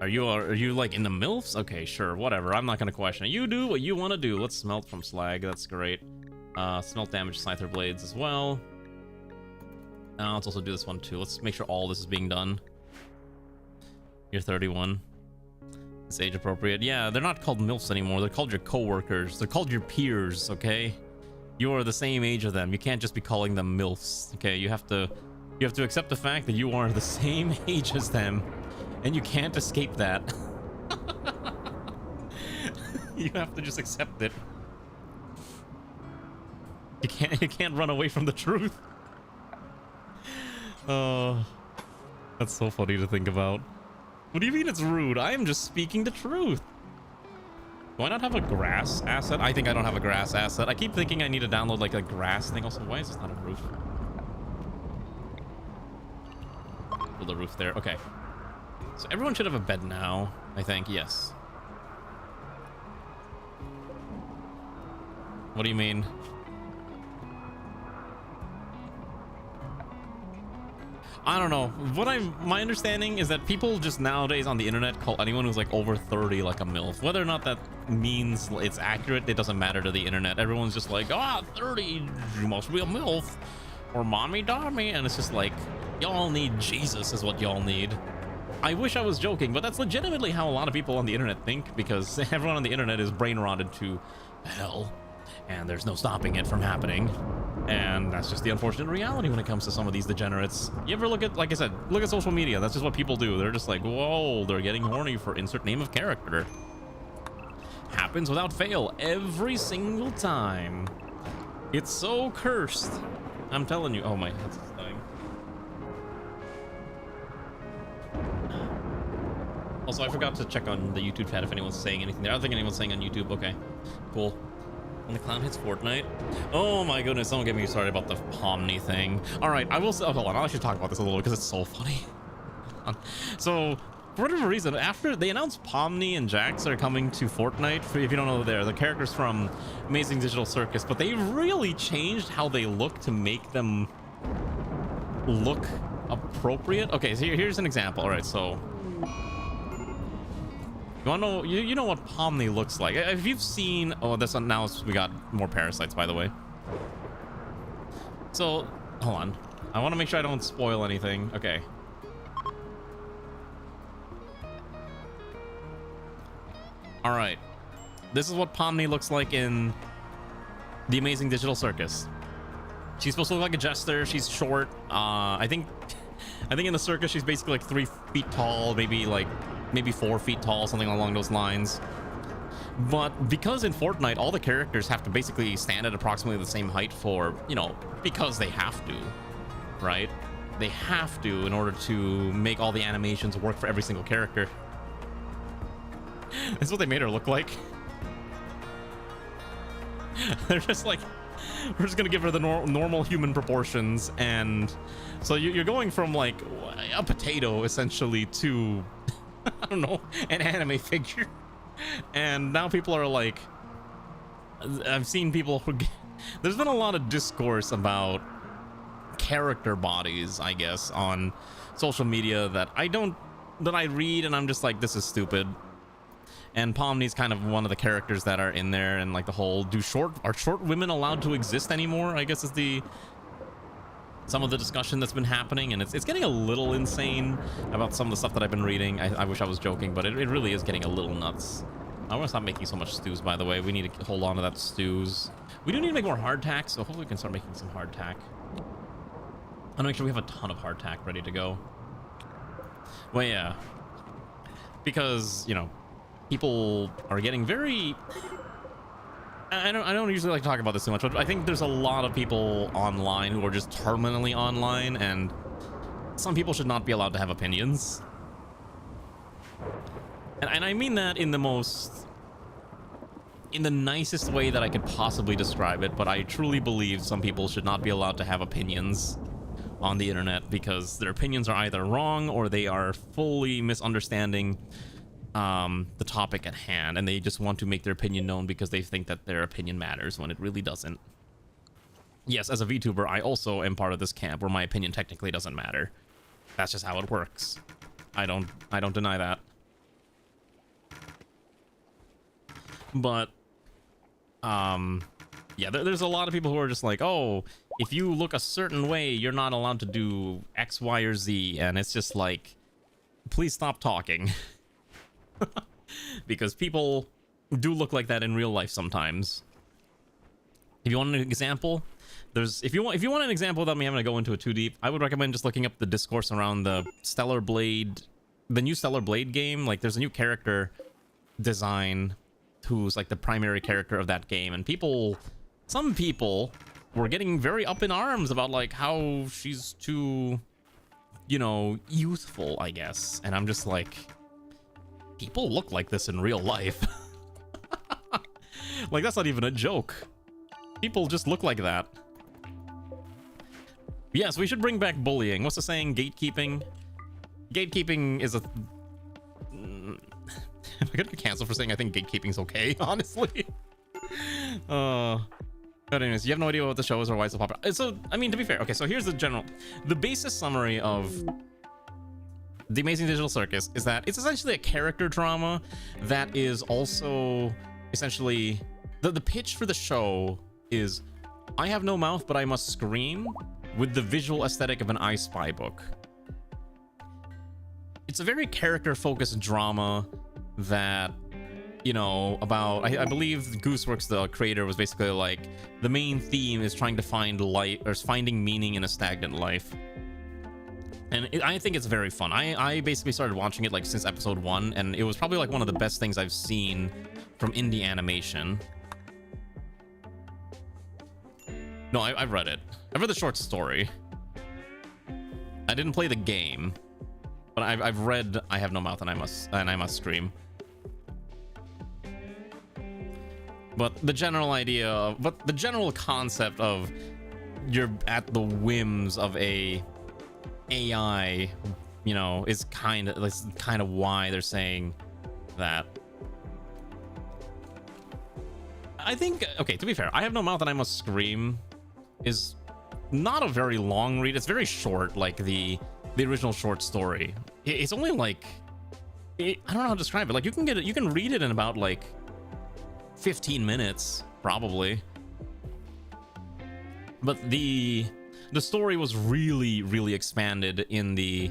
Are you like in the MILFs? Okay, sure, whatever. I'm not gonna question it. You do what you want to do. Let's smelt from slag. That's great. Smelt damage Scyther blades as well. Let's also do this one too. Let's make sure all this is being done. You're 31. It's age appropriate. Yeah, they're not called MILFs anymore. They're called your coworkers. They're called your peers, okay? You are the same age of them. You can't just be calling them MILFs, okay? You have to accept the fact that you are the same age as them, and you can't escape that. You have to just accept it. You can't run away from the truth. Oh, that's so funny to think about. What do you mean it's rude? I am just speaking the truth. Do I not have a grass asset? I think I don't have a grass asset. I keep thinking I need to download like a grass thing. Also, why is this not a roof? Build a roof there. Okay. So everyone should have a bed now, I think. Yes. What do you mean? I don't know. My understanding is that people just nowadays on the internet call anyone who's like over 30 like a MILF. Whether or not that means it's accurate, it doesn't matter to the internet. Everyone's just like, 30, you must be a MILF. Or mommy dommy. And it's just like, y'all need Jesus is what y'all need. I wish I was joking, but that's legitimately how a lot of people on the internet think, because everyone on the internet is brain rotted to hell. And there's no stopping it from happening. And that's just the unfortunate reality when it comes to some of these degenerates. You ever look at, like I said, look at social media. That's just what people do. They're just like, whoa, they're getting horny for insert name of character. Happens without fail every single time. It's so cursed. I'm telling you. Oh, my head's dying. Also, I forgot to check on the YouTube chat if anyone's saying anything there. I don't think anyone's saying on YouTube. Okay, cool. When the clown hits Fortnite. Oh my goodness, don't get me started about the Pomni thing. All right, I will say, oh, hold on, I'll actually talk about this a little because it's so funny. So, for whatever reason, after they announced Pomni and Jax are coming to Fortnite, if you don't know, they're the characters from Amazing Digital Circus, but they really changed how they look to make them look appropriate. Okay, so here's an example. All right, so you want to know, you know what Pomni looks like. If you've seen, oh, this one, now we got more parasites, by the way. So, hold on. I want to make sure I don't spoil anything. Okay. All right. This is what Pomni looks like in The Amazing Digital Circus. She's supposed to look like a jester. She's short. I think in the circus, she's basically like 3 feet tall, maybe 4 feet tall, something along those lines. But because in Fortnite all the characters have to basically stand at approximately the same height for, you know, because they have to, right? They have to in order to make all the animations work for every single character. That's what they made her look like. They're just like, we're just gonna give her the normal human proportions, and so you're going from like a potato essentially to I don't know, an anime figure. And now people are like, I've seen people who there's been a lot of discourse about character bodies, I guess, on social media that I read and I'm just like, this is stupid. And Pomni's kind of one of the characters that are in there, and like the whole, are short women allowed to exist anymore, I guess, is some of the discussion that's been happening, and it's getting a little insane about some of the stuff that I've been reading. I wish I was joking, but it really is getting a little nuts. I want to stop making so much stews, by the way. We need to hold on to that stews. We do need to make more hardtack, so hopefully we can start making some hardtack. I want to make sure we have a ton of hardtack ready to go. Well, yeah. Because, you know, people are getting very... I don't usually like to talk about this too much, but I think there's a lot of people online who are just terminally online, and some people should not be allowed to have opinions. And I mean that in the nicest way that I could possibly describe it, but I truly believe some people should not be allowed to have opinions on the internet, because their opinions are either wrong or they are fully misunderstanding the topic at hand, and they just want to make their opinion known because they think that their opinion matters when it really doesn't. yes, as a VTuber, I also am part of this camp where my opinion technically doesn't matter. That's just how it works. I don't deny that. But yeah, there's a lot of people who are just like, oh, if you look a certain way, you're not allowed to do X, Y, or Z, and it's just like, please stop talking. Because people do look like that in real life sometimes. If you want an example, if you want an example without me having to go into it too deep, I would recommend just looking up the discourse around the new Stellar Blade game. Like, there's a new character design who's like the primary character of that game, and some people were getting very up in arms about like how she's too, you know, youthful, I guess. And I'm just like, people look like this in real life. Like, that's not even a joke. People just look like that. Yes, we should bring back bullying. What's the saying? Gatekeeping? Gatekeeping is a... Am I gonna get canceled for saying I think gatekeeping's okay, honestly? But anyways, you have no idea what the show is or why it's so popular. So, I mean, to be fair, okay, so here's the basis summary of The Amazing Digital Circus is that it's essentially a character drama that is also essentially... The pitch for the show is, I have no mouth, but I must scream, with the visual aesthetic of an I Spy book. It's a very character-focused drama that, you know, about... I believe Gooseworks, the creator, was basically like, the main theme is trying to find light, or finding meaning in a stagnant life. And I think it's very fun. I basically started watching it like since episode 1, and it was probably like one of the best things I've seen from indie animation. No, I've read it. I've read the short story. I didn't play the game, but I've read I Have No Mouth and I Must Scream. But the general the general concept of you're at the whims of a AI, you know, is kind of why they're saying that. I think, okay, to be fair, I Have No Mouth and I Must Scream is not a very long read. It's very short, like the original short story. It's only like, I don't know how to describe it. Like, you can read it in about like 15 minutes, probably. But the story was really expanded in the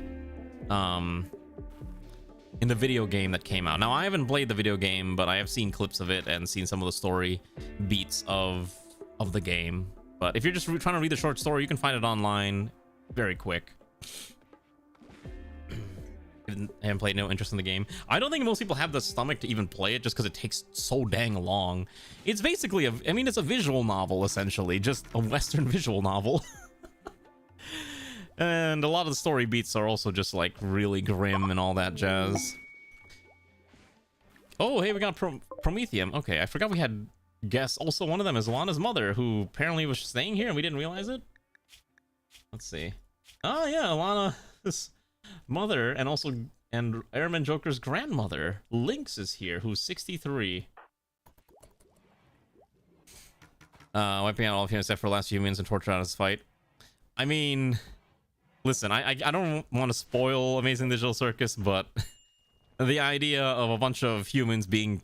video game that came out. Now, I haven't played the video game, but I have seen clips of it and seen some of the story beats of the game. But if you're just trying to read the short story, you can find it online very quick. I haven't played, no interest in the game. I don't think most people have the stomach to even play it just because it takes so dang long. It's basically it's a visual novel, essentially, just a Western visual novel. And a lot of the story beats are also just like really grim and all that jazz. Oh, hey, we got Prometheum. Okay, I forgot we had guests. Also, one of them is Lana's mother, who apparently was staying here and we didn't realize it. Let's see. Oh yeah, Lana's mother and Airman Joker's grandmother. Lynx is here, who's 63. Wiping out all of humans except for the last few humans and torture out his fight. I mean, listen, I don't want to spoil Amazing Digital Circus, but the idea of a bunch of humans being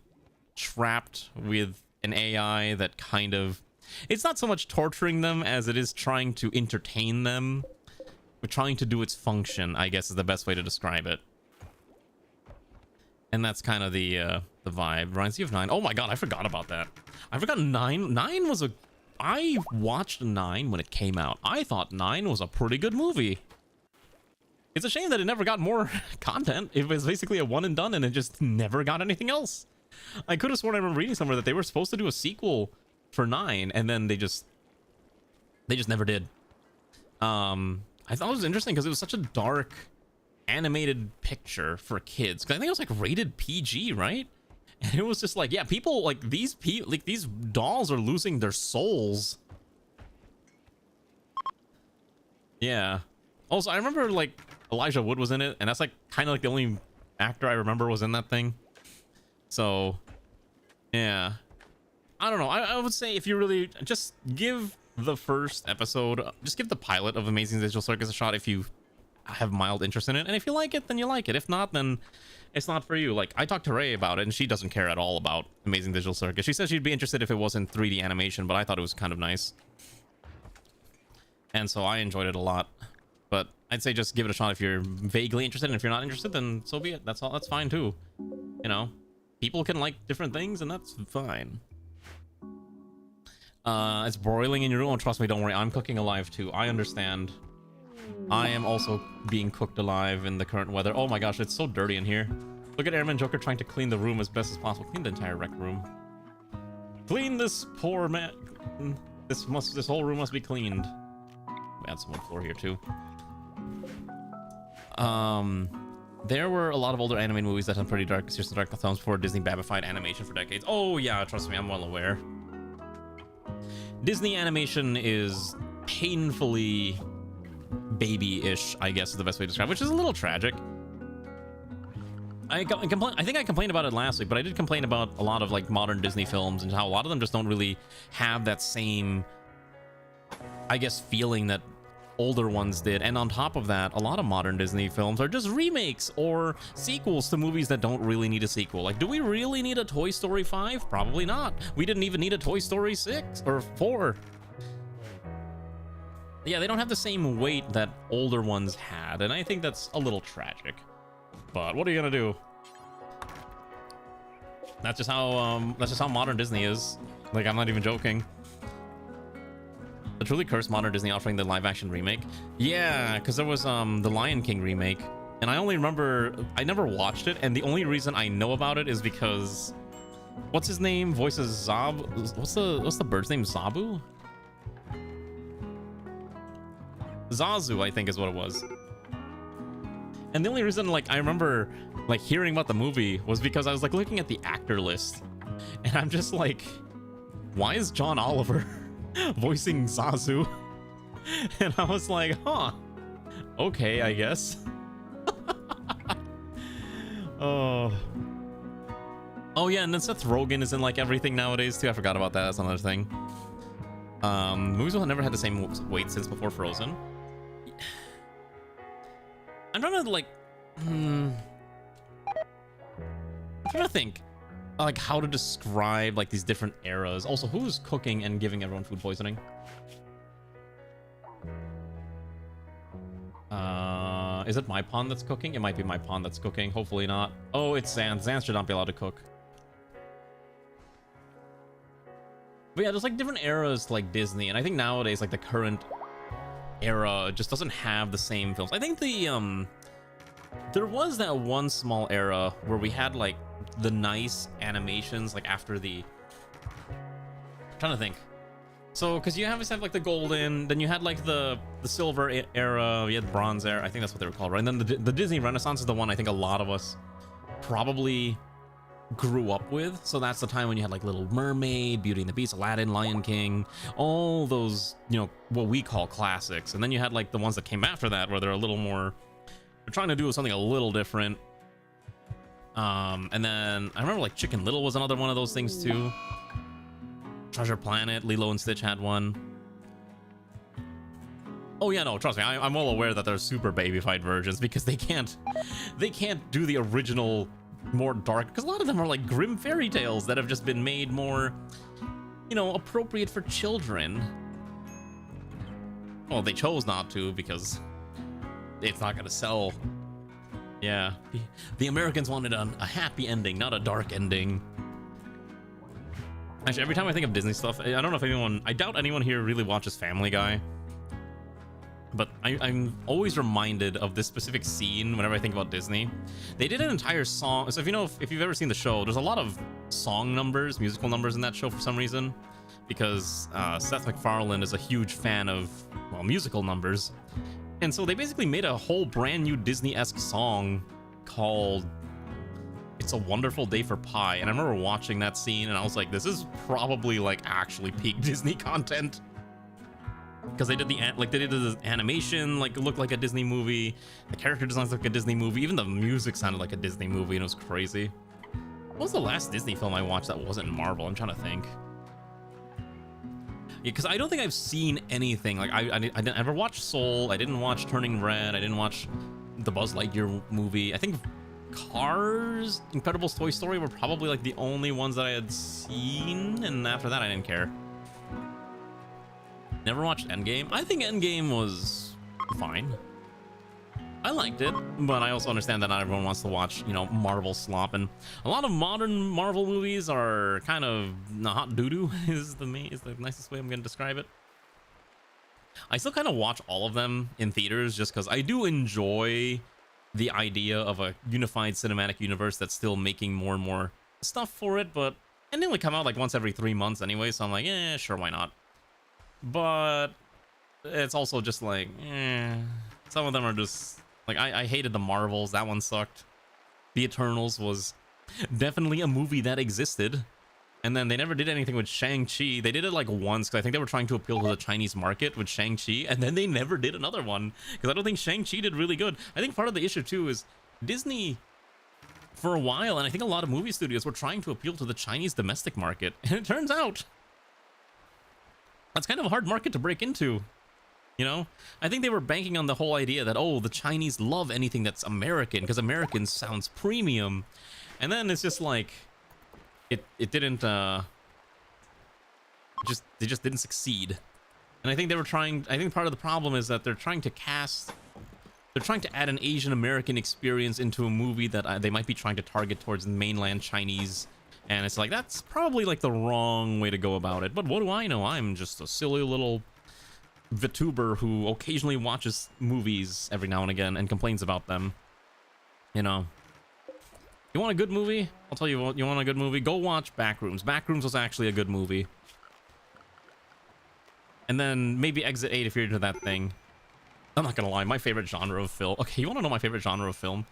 trapped with an AI that kind of... It's not so much torturing them as it is trying to entertain them. But trying to do its function, I guess, is the best way to describe it. And that's kind of the vibe. Reminds you of 9. Oh my god, I forgot about that. I forgot 9. 9 was a... I watched 9 when it came out. I thought 9 was a pretty good movie. It's a shame that it never got more content. It was basically a one and done, and it just never got anything else. I could have sworn I remember reading somewhere that they were supposed to do a sequel for 9, and then they just never did. I thought it was interesting because it was such a dark animated picture for kids. 'Cause I think it was like rated PG, right? And it was just like, yeah, people like these dolls are losing their souls. Yeah. Also, I remember like Elijah Wood was in it, and that's like kind of like the only actor I remember was in that thing. So, yeah. I don't know. I would say if you really just give the first episode. Just give the pilot of Amazing Digital Circus a shot if you have mild interest in it, and if you like it, then you like it. If not, then it's not for you. Like, I talked to Ray about it, and she doesn't care at all about Amazing Digital Circus. She says she'd be interested if it wasn't 3D animation, but I thought it was kind of nice, and so I enjoyed it a lot. But I'd say just give it a shot if you're vaguely interested, and if you're not interested, then so be it. That's all. That's fine too. You know, people can like different things, and that's fine. It's broiling in your room. Oh, trust me, don't worry. I'm cooking alive too. I understand. I am also being cooked alive in the current weather. Oh my gosh, it's so dirty in here. Look at Airman Joker trying to clean the room as best as possible. Clean the entire rec room. Clean this poor man. This whole room must be cleaned. Add some wood floor here too. There were a lot of older anime movies that had pretty dark, seriously dark thumbs before Disney babified animation for decades. Oh yeah, trust me, I'm well aware. Disney animation is painfully baby-ish, I guess is the best way to describe it, which is a little tragic. I think I complained about it last week, but I did complain about a lot of like modern Disney films and how a lot of them just don't really have that same, I guess, feeling that older ones did. And on top of that, a lot of modern Disney films are just remakes or sequels to movies that don't really need a sequel. Like, do we really need a Toy Story 5? Probably not. We didn't even need a Toy Story 6 or 4. Yeah, they don't have the same weight that older ones had, and I think that's a little tragic. But what are you gonna do? That's just how modern Disney is. Like, I'm not even joking. The truly cursed modern Disney offering the live-action remake. Yeah, because there was the Lion King remake, and I only remember I never watched it, and the only reason I know about it is because what's his name voices Zab. What's the bird's name? Zabu? Zazu, I think is what it was. And the only reason like I remember like hearing about the movie was because I was like looking at the actor list, and I'm just like, why is John Oliver voicing Zazu? And I was like, huh, okay, I guess. Oh yeah, and then Seth Rogen is in like everything nowadays too. I forgot about that. That's another thing. Movies will have never had the same weight since before Frozen. I'm trying to like I'm trying to think like how to describe like these different eras. Also, who's cooking and giving everyone food poisoning? Is it my pawn that's cooking? It might be my pawn that's cooking. Hopefully not. Oh, it's Zan. Zan should not be allowed to cook. But yeah, there's like different eras to like Disney, and I think nowadays like the current era just doesn't have the same films. I think the there was that one small era where we had like the nice animations like after the I'm trying to think. So because you have like the golden, then you had like the silver era, you had bronze era, I think that's what they were called, right? And then the Disney Renaissance is the one I think a lot of us probably grew up with. So that's the time when you had like Little Mermaid, Beauty and the Beast, Aladdin, Lion King, all those, you know, what we call classics. And then you had like the ones that came after that where they're a little more, they're trying to do something a little different. And then I remember like Chicken Little was another one of those things too. Treasure Planet, Lilo and Stitch had one. Oh yeah, no, trust me, I'm well aware that there's super babyfied versions because they can't do the original more dark, because a lot of them are like grim fairy tales that have just been made more, you know, appropriate for children. Well, they chose not to because it's not gonna sell. Yeah, the Americans wanted a happy ending, not a dark ending. Actually, every time I think of Disney stuff, I don't know if anyone, I doubt anyone here really watches Family Guy, but I'm always reminded of this specific scene whenever I think about Disney. They did an entire song. So if you know, if you've ever seen the show, there's a lot of song numbers, musical numbers in that show for some reason, because Seth MacFarlane is a huge fan of, well, musical numbers. And so they basically made a whole brand new Disney-esque song called It's a Wonderful Day for Pie. And I remember watching that scene and I was like, this is probably like actually peak Disney content. Because they did the animation, like it looked like a Disney movie. The character designs looked like a Disney movie. Even the music sounded like a Disney movie, and it was crazy. What was the last Disney film I watched that wasn't Marvel? I'm trying to think. because I don't think I've seen anything. Like I didn't ever watch Soul. I didn't watch Turning Red. I didn't watch the Buzz Lightyear movie. I think Cars, Incredibles, Toy Story were probably like the only ones that I had seen, and after that I didn't care. Never watched Endgame. I think Endgame was fine. I liked it, but I also understand that not everyone wants to watch, you know, Marvel slop, and a lot of modern Marvel movies are kind of hot doo-doo is the nicest way I'm gonna describe it. I still kind of watch all of them in theaters just because I do enjoy the idea of a unified cinematic universe that's still making more and more stuff for it, but and they only come out like once every 3 months anyway, so I'm like, yeah, sure, why not? But it's also just like, some of them are just like, I hated the Marvels. That one sucked. The Eternals was definitely a movie that existed. And then they never did anything with Shang-Chi. They did it like once, because I think they were trying to appeal to the Chinese market with Shang-Chi. And then they never did another one, because I don't think Shang-Chi did really good. I think part of the issue too is Disney, for a while, and I think a lot of movie studios were trying to appeal to the Chinese domestic market. And it turns out that's kind of a hard market to break into. You know, I think they were banking on the whole idea that, oh, the Chinese love anything that's American because American sounds premium. And then it's just like, it didn't, they just didn't succeed. And I think they were trying, I think part of the problem is that they're trying to add an Asian American experience into a movie that they might be trying to target towards mainland Chinese. And it's like, that's probably like the wrong way to go about it. But what do I know? I'm just a silly little VTuber who occasionally watches movies every now and again and complains about them. You know, you want a good movie? I'll tell you what, you want a good movie? Go watch Backrooms. Backrooms was actually a good movie. And then maybe Exit 8 if you're into that thing. I'm not gonna lie, my favorite genre of film. Okay, you wanna know my favorite genre of film?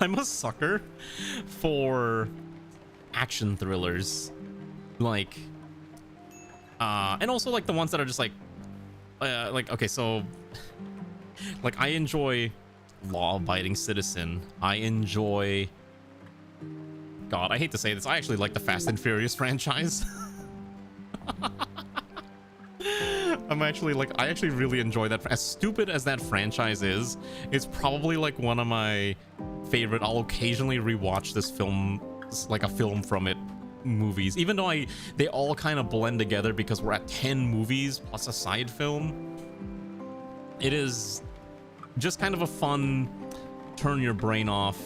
I'm a sucker for action thrillers. Like, and also like the ones that are just like, okay, so like I enjoy Law-Abiding Citizen. I enjoy, God, I hate to say this, I actually like the Fast and Furious franchise. I actually really enjoy that. As stupid as that franchise is, it's probably like one of my favorite. I'll occasionally rewatch this film, like a film from it, movies, even though they all kind of blend together because we're at 10 movies plus a side film. It is just kind of a fun, turn your brain off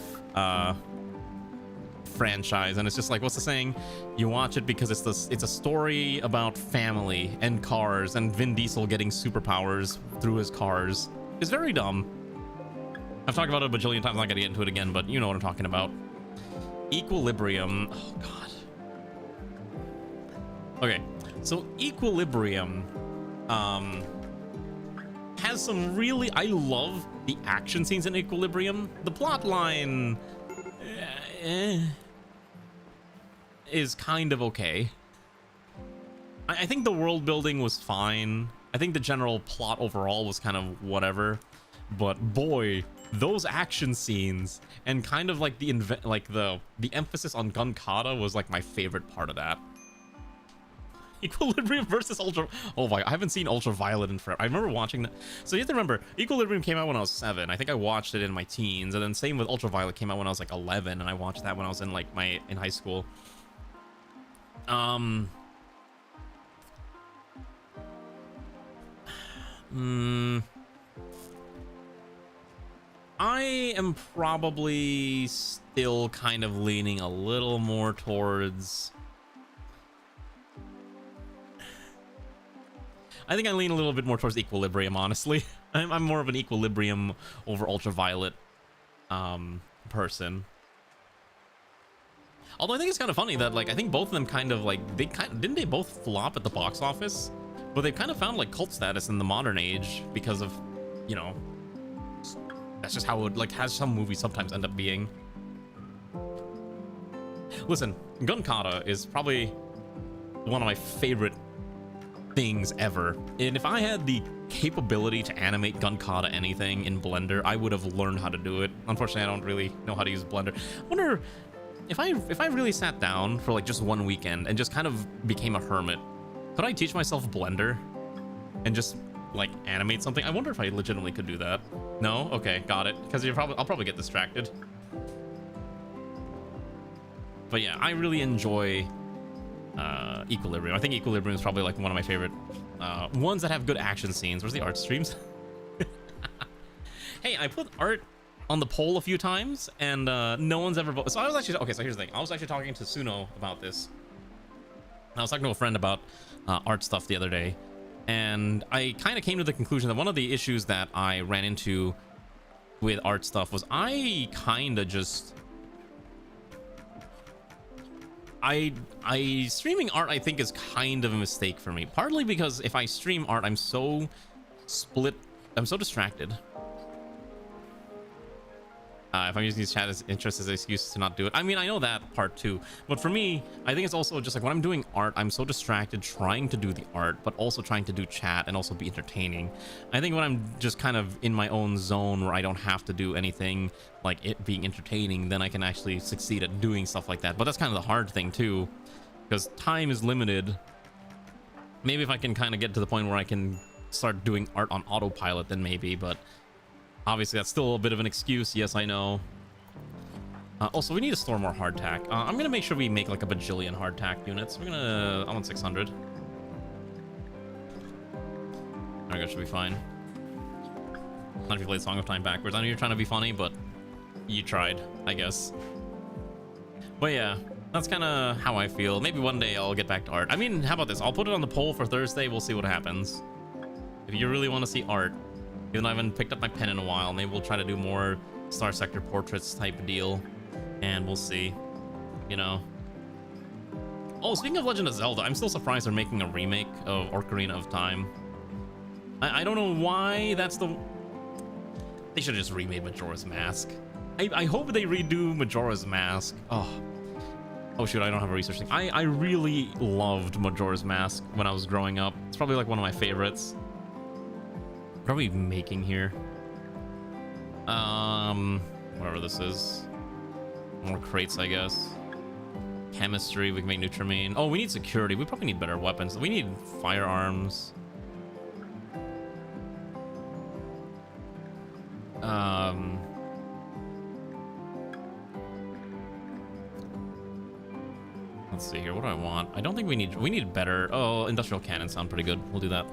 franchise, and it's just like, what's the saying? You watch it because it's a story about family and cars and Vin Diesel getting superpowers through his cars. It's very dumb. I've talked about it a bajillion times. I'm not gonna get into it again, but you know what I'm talking about. Equilibrium. Oh God. Okay, so Equilibrium has some really, I love the action scenes in Equilibrium. The plot line is kind of okay. I think the world building was fine. I think the general plot overall was kind of whatever, but boy, those action scenes and kind of like the emphasis on gun kata was like my favorite part of that. Equilibrium versus Ultra. Oh my, I haven't seen Ultraviolet in forever. I remember watching that. So you have to remember, Equilibrium came out when I was 7. I think I watched it in my teens, and then same with Ultraviolet came out when I was like 11, and I watched that when I was in like in high school. I am probably still kind of leaning a little more towards, I think I lean a little bit more towards Equilibrium, honestly. I'm more of an Equilibrium over Ultraviolet person. Although I think it's kind of funny that, like, I think both of them kind of like, didn't they both flop at the box office? But they've kind of found like cult status in the modern age because of, you know, that's just how it, like, has some movies sometimes end up being. Listen, gun kata is probably one of my favorite things ever, and if I had the capability to animate gun kata anything in Blender, I would have learned how to do it. Unfortunately, I don't really know how to use Blender. I wonder, if I really sat down for like just one weekend and just kind of became a hermit, could I teach myself Blender and just like animate something? I wonder if I legitimately could do that. No? Okay, got it. Because I'll probably get distracted. But yeah, I really enjoy Equilibrium. I think Equilibrium is probably like one of my favorite ones that have good action scenes. Where's the art streams? Hey, I put art on the poll a few times and no one's ever voted. So I was actually, okay, so here's the thing. I was actually talking to Suno about this. I was talking to a friend about art stuff the other day, and I kind of came to the conclusion that one of the issues that I ran into with art stuff was I kind of just streaming art, I think, is kind of a mistake for me. Partly because if I stream art, I'm so distracted. If I'm using these chat as interest as an excuse to not do it. I mean, I know that part too. But for me, I think it's also just like when I'm doing art, I'm so distracted trying to do the art, but also trying to do chat and also be entertaining. I think when I'm just kind of in my own zone where I don't have to do anything like it being entertaining, then I can actually succeed at doing stuff like that. But that's kind of the hard thing too, because time is limited. Maybe if I can kind of get to the point where I can start doing art on autopilot, then maybe, but obviously that's still a bit of an excuse. Yes, I know. Also, we need to store more hardtack. I'm gonna make sure we make like a bajillion hardtack units. I'm on 600. I guess should be fine. Not if you played Song of Time backwards. I know you're trying to be funny, but you tried, I guess. But yeah, that's kind of how I feel. Maybe one day I'll get back to art. I mean, how about this? I'll put it on the poll for Thursday. We'll see what happens. If you really want to see art, even though I haven't picked up my pen in a while, maybe we'll try to do more Star Sector portraits type of deal, and we'll see, you know. Oh, speaking of Legend of Zelda, I'm still surprised they're making a remake of Ocarina of Time. I don't know why that's the... They should have just remade Majora's Mask. I hope they redo Majora's Mask. Oh shoot, I don't have a research thing. I really loved Majora's Mask when I was growing up. It's probably like one of my favorites. What are we making here? Whatever this is. More crates, I guess. Chemistry, we can make Nutramine. Oh, we need security. We probably need better weapons. We need firearms. Let's see here. What do I want? I don't think we need better. Oh, industrial cannons sound pretty good. We'll do that.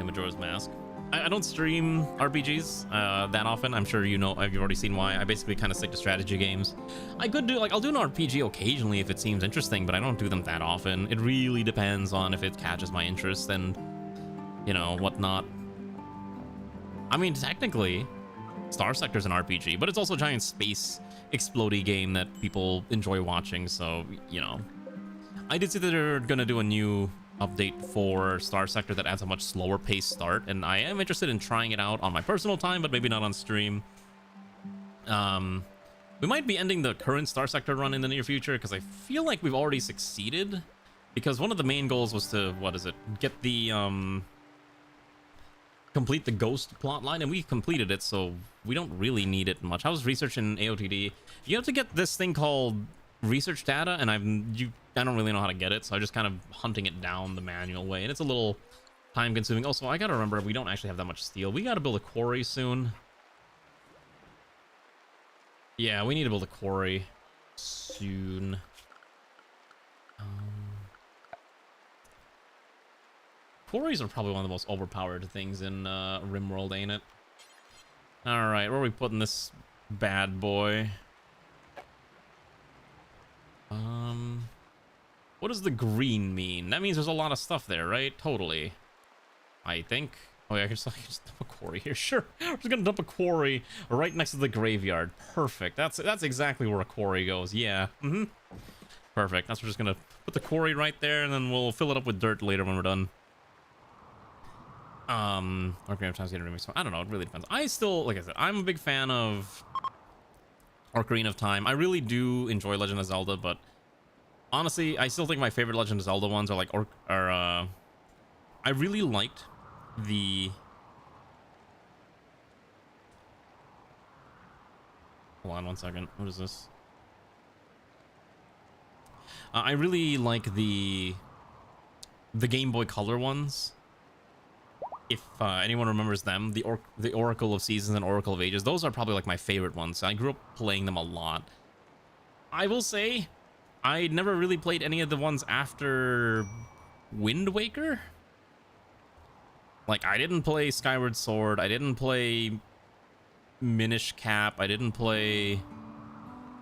Majora's Mask. I don't stream RPGs that often. I'm sure you know, you've already seen why. I basically kind of stick to strategy games. I could do, like, I'll do an RPG occasionally if it seems interesting, but I don't do them that often. It really depends on if it catches my interest and, you know, whatnot. I mean, technically, Star Sector's an RPG, but it's also a giant space explodey game that people enjoy watching, so, you know. I did see that they're gonna do a new update for Star Sector that adds a much slower paced start, and I am interested in trying it out on my personal time, but maybe not on stream. We might be ending the current Star Sector run in the near future, because I feel like we've already succeeded, because one of the main goals was to, what is it, get the, complete the Ghost plotline, and we completed it, so we don't really need it much. I was researching AOTD. You have to get this thing called research data, and I don't really know how to get it, so I'm just kind of hunting it down the manual way, and it's a little time consuming. Also, I gotta remember, we don't actually have that much steel. We gotta build a quarry soon. Yeah, we need to build a quarry soon. Quarries are probably one of the most overpowered things in Rimworld, ain't it? Alright, where are we putting this bad boy? What does the green mean? That means there's a lot of stuff there, right? Totally. I think. Oh yeah, I can just dump a quarry here. Sure. We're just gonna dump a quarry right next to the graveyard. Perfect. That's exactly where a quarry goes. Yeah. Perfect. That's, we're just gonna put the quarry right there, and then we'll fill it up with dirt later when we're done. Ocarina of Time's getting remixed. I don't know, it really depends. I still, like I said, I'm a big fan of Ocarina of Time. I really do enjoy Legend of Zelda, but honestly, I still think my favorite Legend of Zelda ones are like, I really liked the Hold on 1 second. What is this? I really like the Game Boy Color ones. If anyone remembers them, the Oracle of Seasons and Oracle of Ages, those are probably like my favorite ones. I grew up playing them a lot. I will say, I never really played any of the ones after Wind Waker. Like, I didn't play Skyward Sword, I didn't play Minish Cap, I didn't play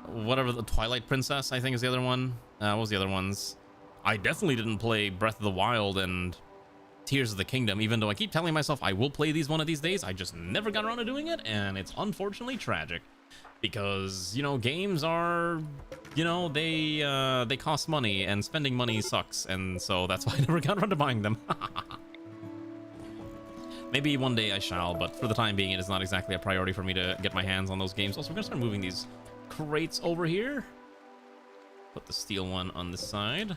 whatever, the Twilight Princess, I think is the other one. What was the other ones? I definitely didn't play Breath of the Wild and Tears of the Kingdom, even though I keep telling myself I will play these one of these days. I just never got around to doing it, and it's unfortunately tragic. Because, you know, games are, you know, they cost money, and spending money sucks, and so that's why I never got around to buying them. Maybe one day I shall, but for the time being, it is not exactly a priority for me to get my hands on those games. Also, we're gonna start moving these crates over here. Put the steel one on this side.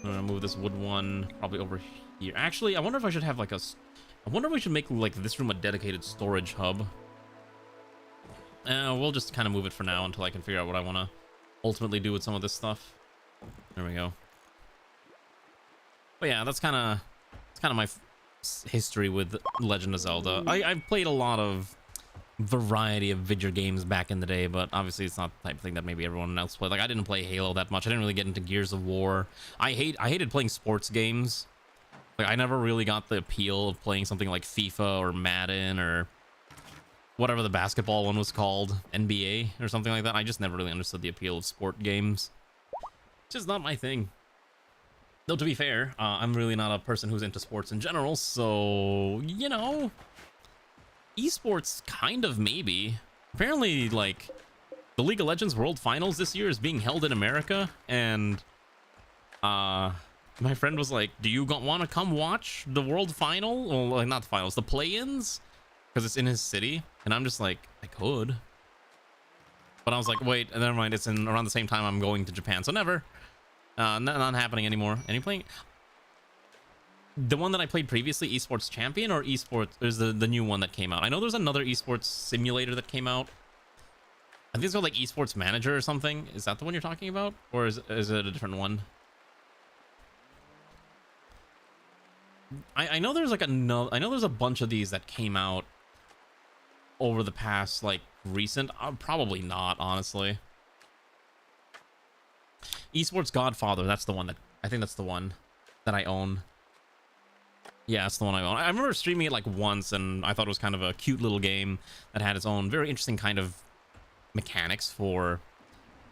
I'm gonna move this wood one probably over here. Actually, I wonder if I should have like I wonder if we should make like this room a dedicated storage hub. We'll just kind of move it for now until I can figure out what I want to ultimately do with some of this stuff. There we go. But yeah, that's kind of my history with Legend of Zelda. I've played a lot of variety of video games back in the day, but obviously it's not the type of thing that maybe everyone else played. Like, I didn't play Halo that much. I didn't really get into Gears of War. I hated playing sports games. Like, I never really got the appeal of playing something like FIFA or Madden or whatever the basketball one was called, NBA or something like that. I just never really understood the appeal of sport games. It's just not my thing. Though, to be fair, I'm really not a person who's into sports in general, so, you know, esports kind of maybe. Apparently, like, the League of Legends World Finals this year is being held in America, and my friend was like, do you want to come watch the World Final? Well, like, not the finals, the play-ins? Because it's in his city, and I'm just like, I could. But I was like, wait, never mind, it's in around the same time I'm going to Japan, so never. Not happening anymore. And you playing the one that I played previously, Esports Champion, or Esports is the new one that came out? I know there's another esports simulator that came out. I think it's called like Esports Manager or something. Is that the one you're talking about, or is it a different one? I know there's like I know there's a bunch of these that came out over the past like recent. Probably not, honestly. Esports Godfather, that's the one that I think that's the one that I own. Yeah, that's the one I own. I remember streaming it like once, and I thought it was kind of a cute little game that had its own very interesting kind of mechanics for,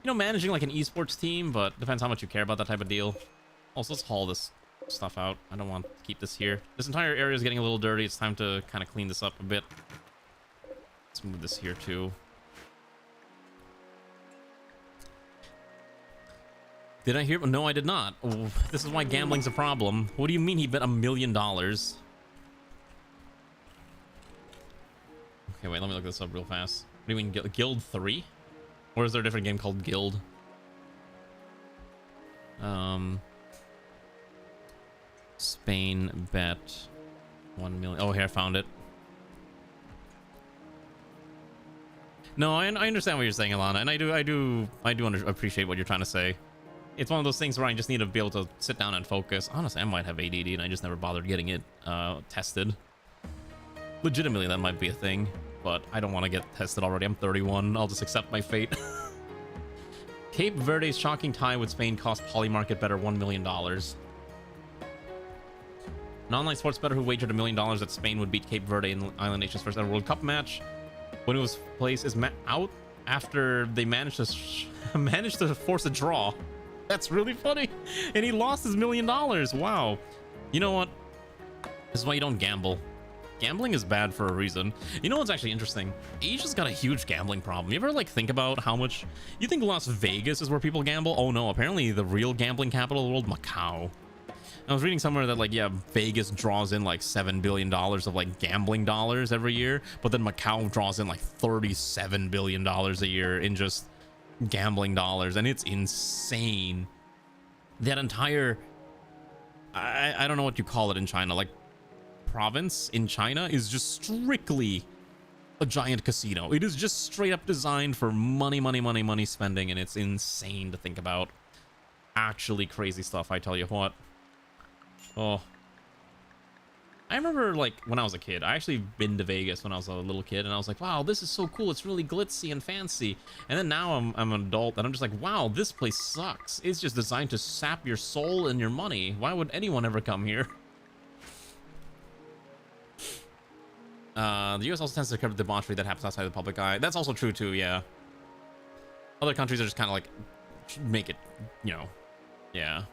you know, managing like an esports team, but depends how much you care about that type of deal. Also, let's haul this stuff out. I don't want to keep this here. This entire area is getting a little dirty. It's time to kind of clean this up a bit. Let's move this here too. Did I hear? No, I did not. Oh, this is why gambling's a problem. What do you mean he bet $1 million? Okay, wait, let me look this up real fast. What do you mean, Guild 3? Or is there a different game called Guild? Spain bet 1 million. Oh, here, I found it. No, I understand what you're saying, Alana, and I do appreciate what you're trying to say. It's one of those things where I just need to be able to sit down and focus. Honestly, I might have ADD and I just never bothered getting it tested. Legitimately, that might be a thing, but I don't want to get tested already. I'm 31. I'll just accept my fate. Cape Verde's shocking tie with Spain cost Polymarket bettor $1 million. An online sports bettor who wagered $1 million that Spain would beat Cape Verde in Island Nations' first ever World Cup match when it was placed is out after they managed to force a draw. That's really funny. And he lost his $1 million. Wow. You know what? This is why you don't gamble. Gambling is bad for a reason. You know what's actually interesting? Asia's got a huge gambling problem. You ever like think about how much you think Las Vegas is where people gamble? Oh no, apparently the real gambling capital of the world, Macau. I was reading somewhere that like, yeah, Vegas draws in like $7 billion of like gambling dollars every year, but then Macau draws in like $37 billion a year in just gambling dollars, and it's insane. That entire I don't know what you call it in China, like province in China is just strictly a giant casino. It is just straight up designed for money spending, and it's insane to think about. Actually crazy stuff, I tell you what. Oh. I remember, like, when I was a kid, I actually been to Vegas when I was a little kid, and I was like, wow, this is so cool, it's really glitzy and fancy. And then now I'm an adult, and I'm just like, wow, this place sucks. It's just designed to sap your soul and your money. Why would anyone ever come here? The US also tends to cover the debauchery that happens outside the public eye. That's also true, too, yeah. Other countries are just kind of like, make it, you know, yeah.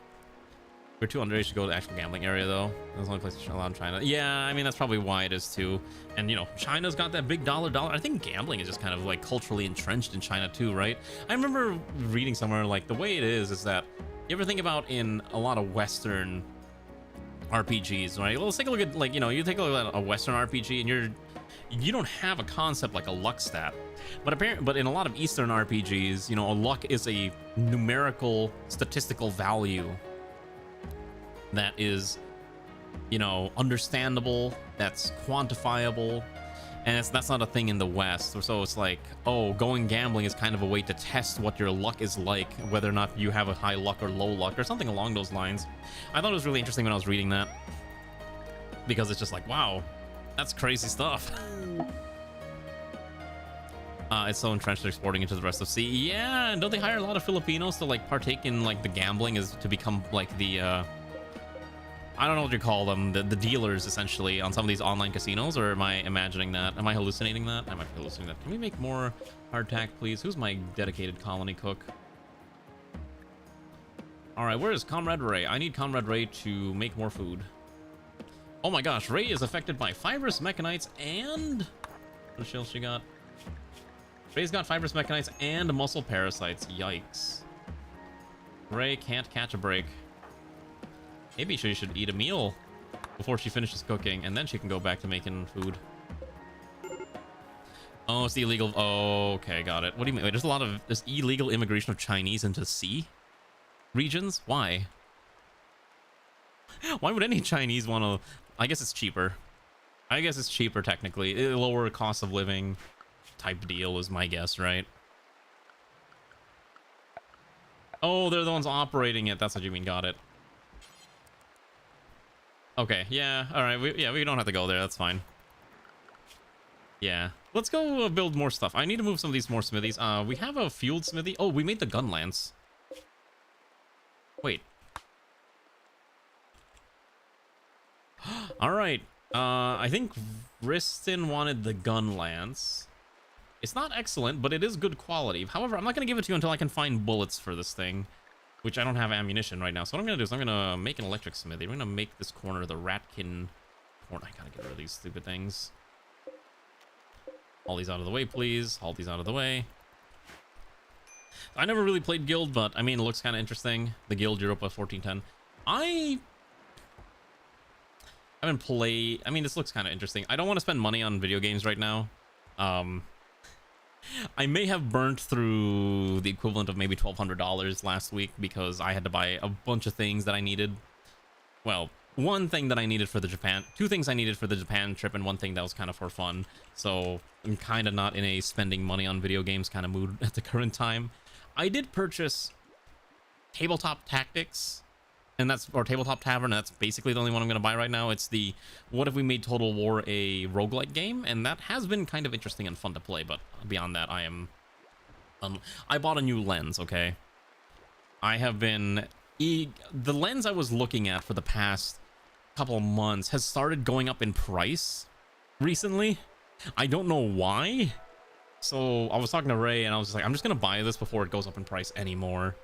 We're too underage to go to the actual gambling area, though. That's the only place allowed in China. Yeah, I mean, that's probably why it is, too. And, you know, China's got that big dollar. I think gambling is just kind of, like, culturally entrenched in China, too, right? I remember reading somewhere, like, the way it is that you ever think about in a lot of Western RPGs, right? Well, let's take a look at, like, you know, you take a look at a Western RPG, and you don't have a concept like a luck stat. But in a lot of Eastern RPGs, you know, a luck is a numerical, statistical value that is, you know, understandable, that's quantifiable, and that's not a thing in the West. So it's like, oh, going gambling is kind of a way to test what your luck is like, whether or not you have a high luck or low luck or something along those lines. I thought it was really interesting when I was reading that, because it's just like, wow, that's crazy stuff. It's so entrenched they're exporting into the rest of sea. Yeah, and don't they hire a lot of Filipinos to, like, partake in, like, the gambling, is to become, like, the I don't know what you call them, the dealers, essentially, on some of these online casinos? Or am I imagining that? Am I hallucinating that? I might be hallucinating that. Can we make more hardtack, please? Who's my dedicated colony cook? Alright, where is Comrade Ray? I need Comrade Ray to make more food. Oh my gosh, Ray is affected by fibrous mechanites and... what else she got? Ray's got fibrous mechanites and muscle parasites. Yikes. Ray can't catch a break. Maybe she should eat a meal before she finishes cooking, and then she can go back to making food. Oh, it's the illegal... oh, okay, got it. What do you mean? Wait, there's illegal immigration of Chinese into sea regions? Why? Why would any Chinese want to... I guess it's cheaper. I guess it's cheaper, technically. Lower cost of living type deal is my guess, right? Oh, they're the ones operating it. That's what you mean. Got it. Okay, yeah, alright, we don't have to go there, that's fine. Yeah, let's go build more stuff. I need to move some of these more smithies. We have a fueled smithy. Oh, we made the gun lance. Wait. Alright, I think Riston wanted the gun lance. It's not excellent, but it is good quality. However, I'm not going to give it to you until I can find bullets for this thing, which I don't have ammunition right now. So what I'm going to do is I'm going to make an electric smithy. We're going to make this corner the Ratkin corner. I got to get rid of these stupid things. All these out of the way, please. All these out of the way. I never really played Guild, but I mean, it looks kind of interesting. The Guild Europa 1410. I haven't played... I mean, this looks kind of interesting. I don't want to spend money on video games right now. I may have burnt through the equivalent of maybe $1,200 last week because I had to buy a bunch of things that I needed. Well, one thing that I needed for the Japan... two things I needed for the Japan trip, and one thing that was kind of for fun. So I'm kind of not in a spending money on video games kind of mood at the current time. I did purchase Tabletop Tactics, and that's... or Tabletop Tavern, that's basically the only one I'm going to buy right now. It's the What If We Made Total War a roguelike game, and that has been kind of interesting and fun to play, but beyond that, I am... I bought a new lens, okay? I have been... the lens I was looking at for the past couple of months has started going up in price recently. I don't know why. So I was talking to Ray, and I was just like, I'm just going to buy this before it goes up in price anymore.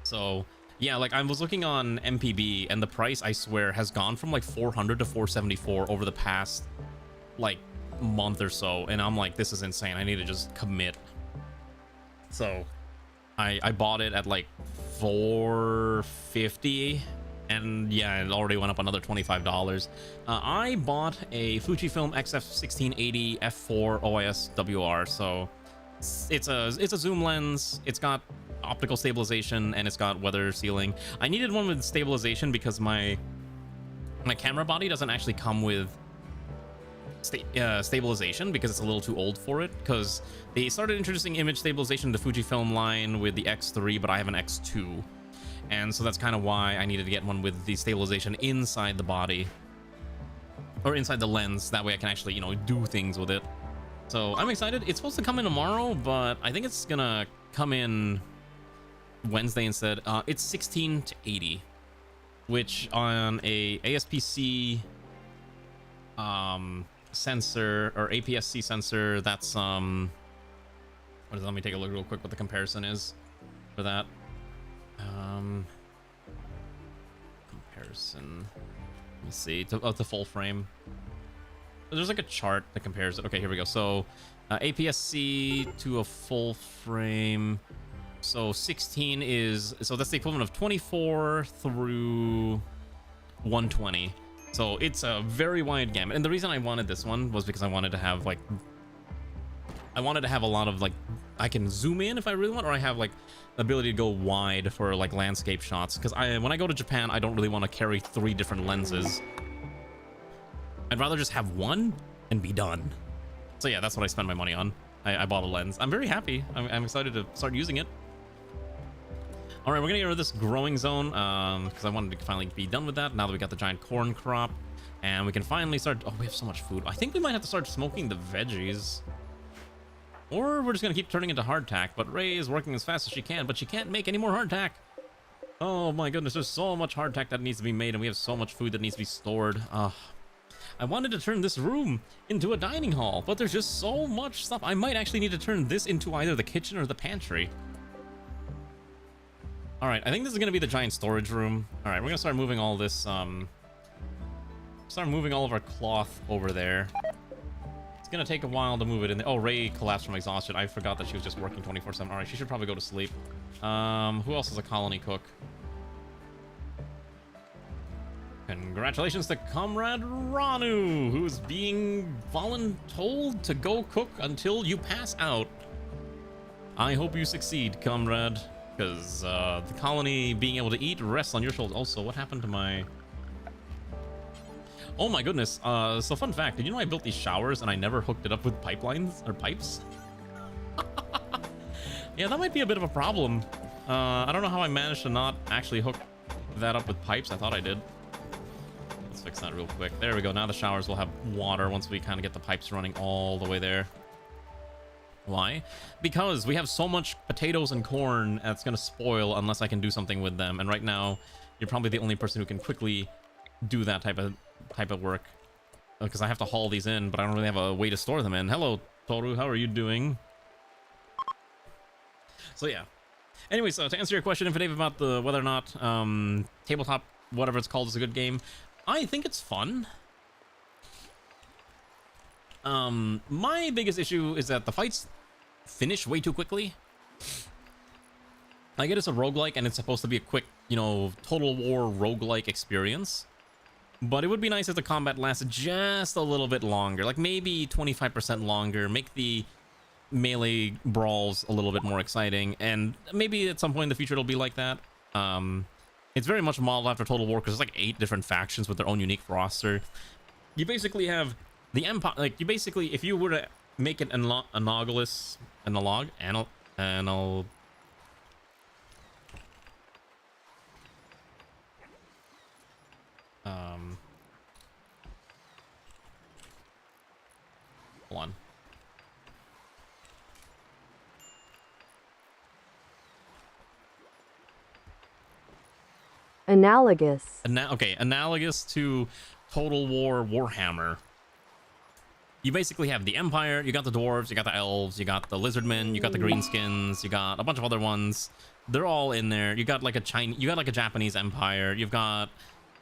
So... yeah, like I was looking on MPB, and the price, I swear, has gone from like $400 to $474 over the past like month or so, and I'm like, this is insane. I need to just commit. So I bought it at like $450, and yeah, it already went up another $25. I bought a Fujifilm XF1680 f4 OIS WR, so it's a zoom lens. It's got optical stabilization, and it's got weather sealing. I needed one with stabilization because my camera body doesn't actually come with stabilization because it's a little too old for it. Because they started introducing image stabilization to the Fujifilm line with the X3, but I have an X2. And so that's kind of why I needed to get one with the stabilization inside the body. Or inside the lens. That way I can actually, you know, do things with it. So I'm excited. It's supposed to come in tomorrow, but I think it's gonna come in Wednesday instead. It's 16 to 80. Which on a ASPC sensor or APS-C sensor, that's what is it? Let me take a look real quick what the comparison is for that. Comparison, let me see, to full frame. There's like a chart that compares it. Okay, here we go. So APS-C to a full frame. So 16 is, so that's the equivalent of 24 through 120. So it's a very wide gamut. And the reason I wanted this one was because I wanted to have like, I wanted to have a lot of like, I can zoom in if I really want, or I have like the ability to go wide for like landscape shots. Because when I go to Japan, I don't really want to carry 3 different lenses. I'd rather just have one and be done. So yeah, that's what I spend my money on. I bought a lens. I'm very happy. I'm excited to start using it. All right, we're gonna get rid of this growing zone because I wanted to finally be done with that now that we got the giant corn crop, and we can finally start. Oh, we have so much food. I think we might have to start smoking the veggies, or we're just gonna keep turning into hardtack. But Ray is working as fast as she can, but she can't make any more hardtack. Oh my goodness, there's so much hardtack that needs to be made, and we have so much food that needs to be stored. I wanted to turn this room into a dining hall, but there's just so much stuff. I might actually need to turn this into either the kitchen or the pantry. All right, I think this is gonna be the giant storage room. All right, we're gonna start moving all this, start moving all of our cloth over there. It's gonna take a while to move it in there. Oh, Ray collapsed from exhaustion. I forgot that she was just working 24/7. All right, she should probably go to sleep. Who else is a colony cook? Congratulations to Comrade Ranu, who's being voluntold to go cook until you pass out. I hope you succeed, comrade, because the colony being able to eat rests on your shoulders. Also, what happened to my... Oh my goodness, so fun fact, did you know I built these showers and I never hooked it up with pipelines, or pipes? Yeah, that might be a bit of a problem. I don't know how I managed to not actually hook that up with pipes. I thought I did. Let's fix that real quick. There we go. Now the showers will have water once we kind of get the pipes running all the way there. Why? Because we have so much potatoes and corn that's going to spoil unless I can do something with them. And right now, you're probably the only person who can quickly do that type of work. Because I have to haul these in, but I don't really have a way to store them in. Hello, Toru. How are you doing? So yeah. Anyway, so to answer your question, Infinite, about the whether or not tabletop, whatever it's called, is a good game, I think it's fun. My biggest issue is that the fights finish way too quickly. I get it's a roguelike and it's supposed to be a quick, you know, Total War roguelike experience. But it would be nice if the combat lasted just a little bit longer, like maybe 25% longer, make the melee brawls a little bit more exciting, and maybe at some point in the future it'll be like that. It's very much modeled after Total War because there's like 8 different factions with their own unique roster. You basically have the Empire, like you basically, if you were to make it analogous, hold on. Analogous. Okay, analogous to Total War Warhammer. You basically have the Empire, you got the dwarves, you got the elves, you got the lizardmen, you got the greenskins, you got a bunch of other ones. They're all in there. You got like a Japanese Empire. You've got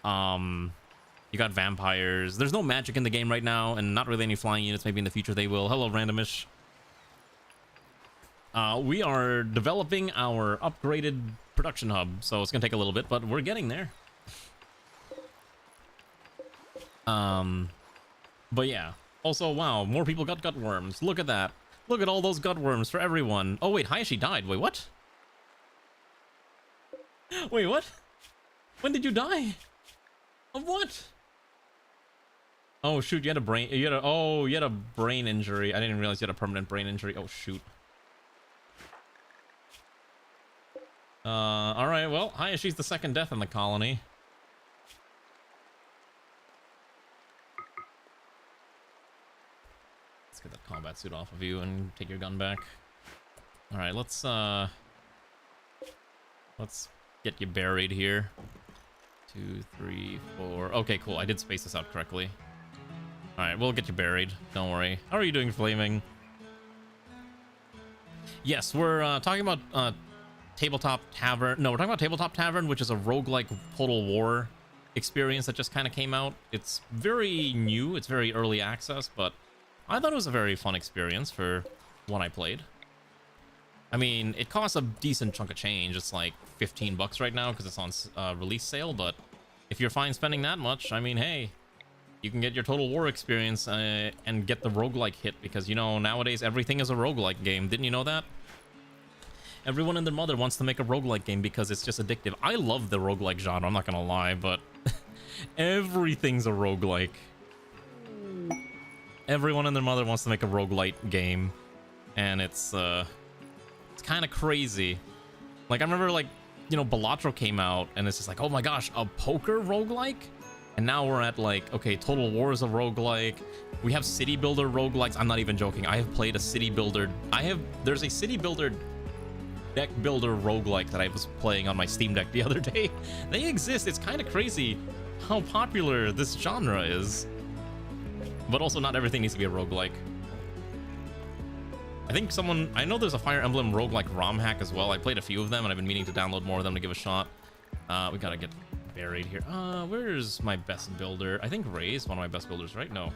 you got vampires. There's no magic in the game right now, and not really any flying units. Maybe in the future they will. Hello, Randomish. We are developing our upgraded production hub, so it's gonna take a little bit, but we're getting there. But yeah. Also, wow, more people got gut worms. Look at that. Look at all those gut worms for everyone. Oh wait, Hayashi died. Wait, what? Wait, what? When did you die? Of what? Oh shoot, you had a brain injury. I didn't realize you had a permanent brain injury. Oh shoot. Alright, well, Hayashi's the second death in the colony. Let's get that combat suit off of you and take your gun back. Alright, let's get you buried here. 2, 3, 4. Okay, cool. I did space this out correctly. Alright, we'll get you buried. Don't worry. How are you doing, Flaming? Yes, we're talking about Tabletop Tavern. No, we're talking about Tabletop Tavern, which is a roguelike Total War experience that just kind of came out. It's very new. It's very early access, but I thought it was a very fun experience for when I played. I mean, it costs a decent chunk of change. It's like $15 right now because it's on release sale, but if you're fine spending that much, I mean, hey, you can get your Total War experience and get the roguelike hit because, you know, nowadays everything is a roguelike game. Didn't you know that? Everyone and their mother wants to make a roguelike game because it's just addictive. I love the roguelike genre, I'm not gonna lie, but everything's a roguelike. Everyone and their mother wants to make a roguelike game, and it's kind of crazy. Like, I remember, like, you know, Balatro came out, and it's just like, oh my gosh, a poker roguelike? And now we're at, like, okay, Total War is a roguelike. We have city builder roguelikes. I'm not even joking. I have played a city builder. There's a city builder deck builder roguelike that I was playing on my Steam Deck the other day. They exist. It's kind of crazy how popular this genre is. But also, not everything needs to be a roguelike. I know there's a Fire Emblem roguelike ROM hack as well. I played a few of them, and I've been meaning to download more of them to give a shot. We gotta get buried here. Where's my best builder? I think Ray's one of my best builders, right? No.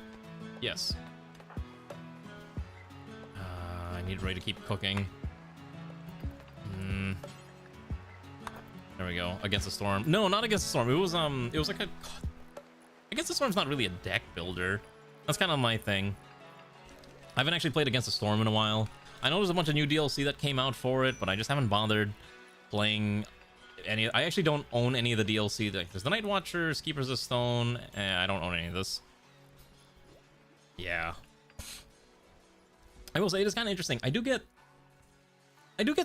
Yes. I need Ray to keep cooking. There we go. Against the Storm. No, not Against the Storm. It was like a... Against the Storm's not really a deck builder. That's kind of my thing. I haven't actually played Against the Storm in a while. I know there's a bunch of new DLC that came out for it, but I just haven't bothered playing any... I actually don't own any of the DLC. Like, there's the Night Watchers, Keepers of Stone. I don't own any of this. Yeah. I will say it is kind of interesting. I do get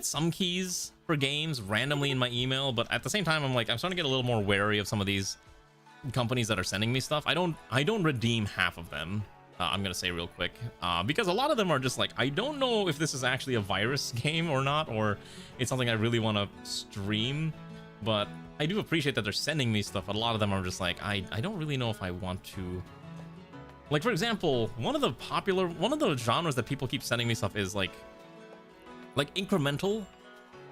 some keys for games randomly in my email, but at the same time, I'm starting to get a little more wary of some of these companies that are sending me stuff. I don't redeem half of them. I'm gonna say real quick, because a lot of them are just like, I don't know if this is actually a virus game or not, or it's something I really want to stream, but I do appreciate that they're sending me stuff. But a lot of them are just like, I don't really know if I want to. Like, for example, one of the genres that people keep sending me stuff is like incremental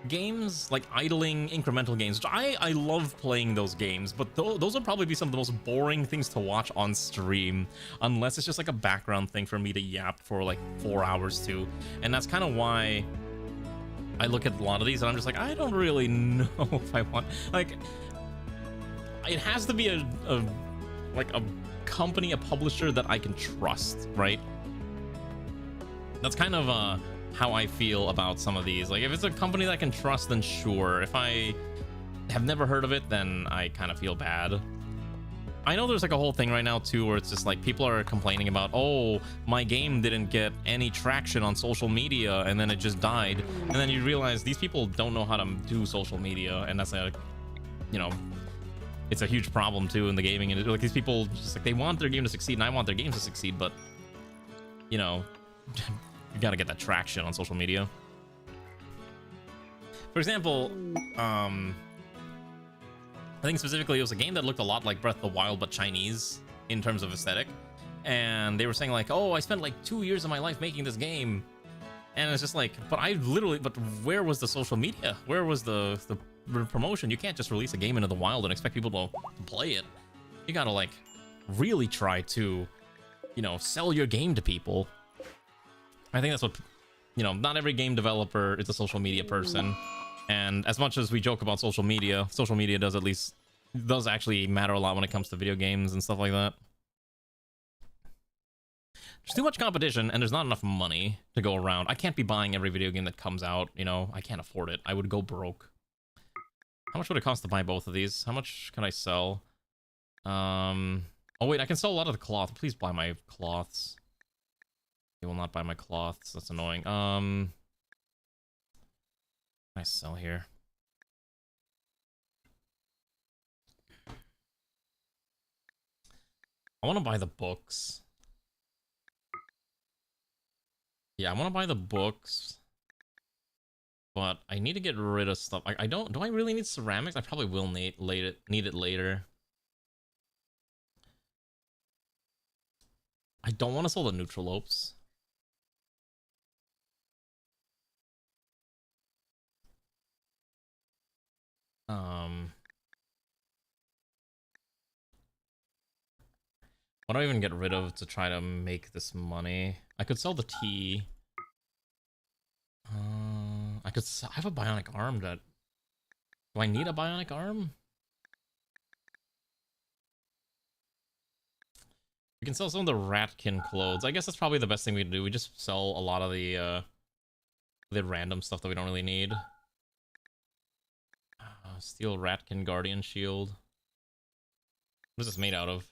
games, like idling incremental games, which I love playing those games, but those would probably be some of the most boring things to watch on stream, unless it's just like a background thing for me to yap for like 4 hours too. And that's kind of why I look at a lot of these and I'm just like, I don't really know if I want, like, it has to be a company, a publisher that I can trust, right? That's kind of how I feel about some of these. Like, if it's a company that I can trust, then sure. If I have never heard of it, then I kind of feel bad. I know there's like a whole thing right now too where it's just like people are complaining about, oh, my game didn't get any traction on social media and then it just died. And then you realize these people don't know how to do social media, and that's a, you know, it's a huge problem too in the gaming industry. Like, these people just like, they want their game to succeed, and I want their games to succeed, but you know, you gotta get that traction on social media. For example, I think specifically it was a game that looked a lot like Breath of the Wild, but Chinese in terms of aesthetic. And they were saying like, oh, I spent like 2 years of my life making this game. And it's just like, but where was the social media? Where was the promotion? You can't just release a game into the wild and expect people to play it. You gotta like really try to, you know, sell your game to people. I think that's what, you know, not every game developer is a social media person. And as much as we joke about social media does actually matter a lot when it comes to video games and stuff like that. There's too much competition and there's not enough money to go around. I can't be buying every video game that comes out, you know, I can't afford it. I would go broke. How much would it cost to buy both of these? How much can I sell? Oh wait, I can sell a lot of the cloth. Please buy my cloths. They will not buy my cloths. That's annoying. I sell here. I want to buy the books. Yeah, I want to buy the books. But I need to get rid of stuff. I don't... Do I really need ceramics? I probably will need it later. I don't want to sell the neutralopes. What do I even get rid of to try to make this money? I could sell the tea. I have a bionic arm that... Do I need a bionic arm? We can sell some of the ratkin clothes. I guess that's probably the best thing we can do. We just sell a lot of the random stuff that we don't really need. Steel ratkin guardian shield. What is this made out of?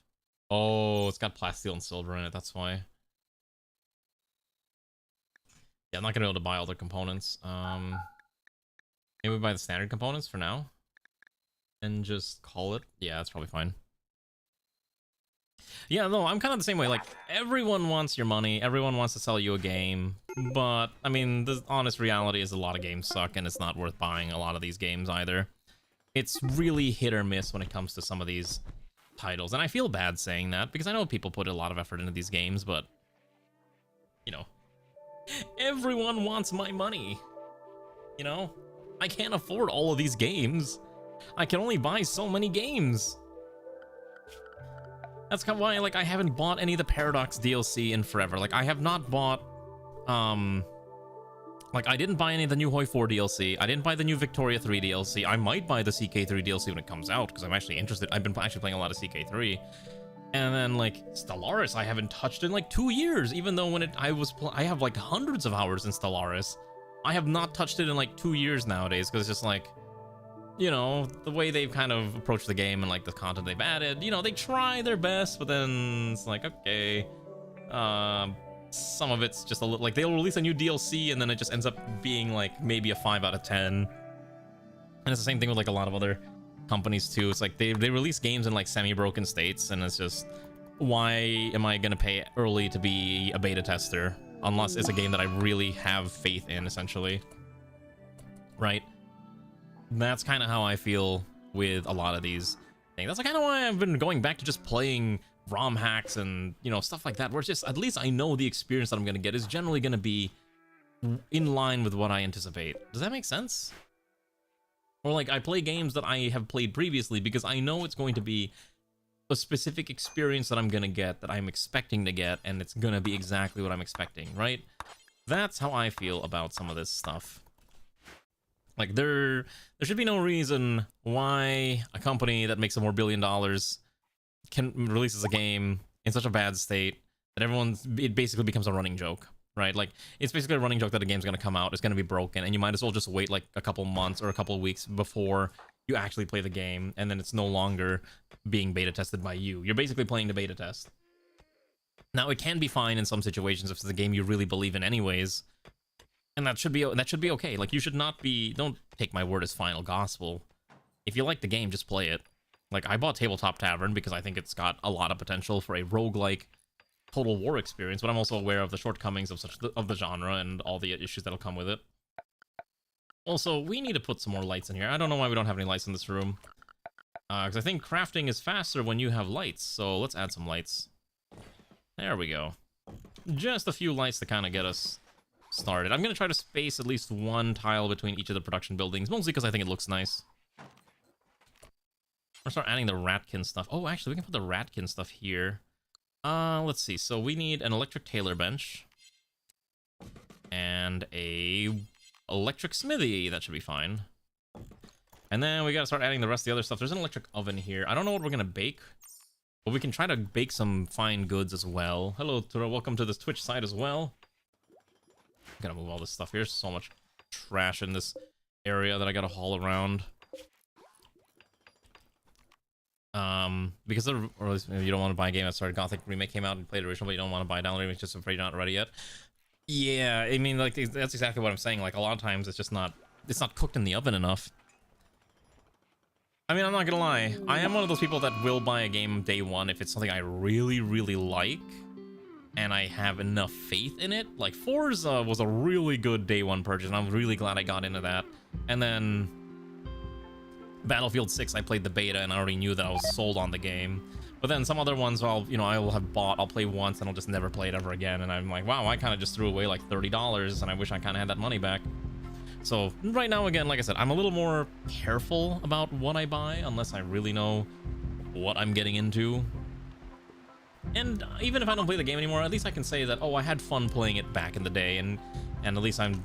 Oh, it's got plasteel and silver in it, that's why. Yeah, I'm not gonna be able to buy all the components. Maybe we buy the standard components for now. And just call it. Yeah, that's probably fine. Yeah, no, I'm kind of the same way. Like, everyone wants your money. Everyone wants to sell you a game. But, I mean, the honest reality is a lot of games suck, and it's not worth buying a lot of these games either. It's really hit or miss when it comes to some of these titles. And I feel bad saying that, because I know people put a lot of effort into these games, but... You know... Everyone wants my money. You know? I can't afford all of these games. I can only buy so many games. That's kind of why, like, I haven't bought any of the Paradox DLC in forever. Like, I have not bought, like, I didn't buy any of the new Hoi 4 DLC. I didn't buy the new Victoria 3 DLC. I might buy the CK3 DLC when it comes out, because I'm actually interested. I've been actually playing a lot of CK3. And then, like, Stellaris, I haven't touched in, like, 2 years, even though when I have, like, hundreds of hours in Stellaris. I have not touched it in, like, 2 years nowadays, because it's just, like... You know, the way they've kind of approached the game and like the content they've added, you know, they try their best, but then it's like, okay, some of it's just a little, like, they'll release a new DLC and then it just ends up being like maybe a 5 out of 10. And it's the same thing with like a lot of other companies too. It's like they release games in like semi-broken states, and it's just, why am I gonna pay early to be a beta tester unless it's a game that I really have faith in, essentially, right? That's kind of how I feel with a lot of these things. That's kind of why I've been going back to just playing ROM hacks and, you know, stuff like that, where it's just, at least I know the experience that I'm going to get is generally going to be in line with what I anticipate. Does that make sense? Or, like, I play games that I have played previously because I know it's going to be a specific experience that I'm going to get, that I'm expecting to get, and it's going to be exactly what I'm expecting, right? That's how I feel about some of this stuff. Like, there should be no reason why a company that makes $1 billion can releases a game in such a bad state that it basically becomes a running joke, right? Like, it's basically a running joke that a game's going to come out, it's going to be broken, and you might as well just wait like a couple months or a couple weeks before you actually play the game, and then it's no longer being beta tested by you. You're basically playing the beta test. Now, it can be fine in some situations if it's a game you really believe in anyways. And that should be okay. Like, you should not be... Don't take my word as final gospel. If you like the game, just play it. Like, I bought Tabletop Tavern because I think it's got a lot of potential for a roguelike Total War experience, but I'm also aware of the shortcomings of the genre and all the issues that'll come with it. Also, we need to put some more lights in here. I don't know why we don't have any lights in this room. Because I think crafting is faster when you have lights, so let's add some lights. There we go. Just a few lights to kind of get us started. I'm going to try to space at least one tile between each of the production buildings, mostly because I think it looks nice. I'll start adding the ratkin stuff. Oh, actually, we can put the ratkin stuff here. Let's see. So we need an electric tailor bench. And a electric smithy. That should be fine. And then we got to start adding the rest of the other stuff. There's an electric oven here. I don't know what we're going to bake, but we can try to bake some fine goods as well. Hello, Tura. Welcome to this Twitch side as well. Gotta move all this stuff here. So much trash in this area that I gotta haul around. Because or at least you don't want to buy a game that started Gothic remake came out and played the original, but you don't want to buy download remake just afraid you're not ready yet. Yeah, I mean, like, that's exactly what I'm saying. Like, a lot of times it's just not, it's not cooked in the oven enough. I mean, I'm not gonna lie, I am one of those people that will buy a game day one if it's something I really, really like and I have enough faith in it. Like, Forza was a really good day one purchase, and I'm really glad I got into that. And then Battlefield 6, I played the beta and I already knew that I was sold on the game. But then some other ones I will have bought, I'll play once and I'll just never play it ever again. And I'm like, wow, I kind of just threw away like $30 and I wish I kind of had that money back. So right now, again, like I said, I'm a little more careful about what I buy unless I really know what I'm getting into. And even if I don't play the game anymore, at least I can say that, oh, I had fun playing it back in the day, and at least I'm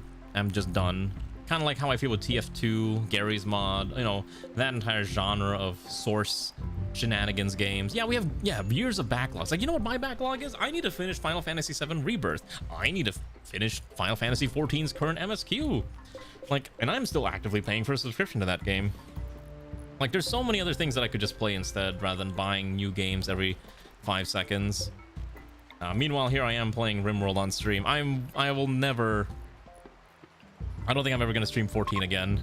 just done. Kind of like how I feel with TF2, Gary's Mod, you know, that entire genre of source shenanigans games. Yeah, we have years of backlogs. Like, you know what my backlog is? I need to finish Final Fantasy VII Rebirth. I need to finish Final Fantasy XIV's current MSQ. Like, and I'm still actively paying for a subscription to that game. Like, there's so many other things that I could just play instead rather than buying new games every 5 seconds. Meanwhile, here I am playing Rimworld on stream. I will never... I don't think I'm ever gonna stream 14 again.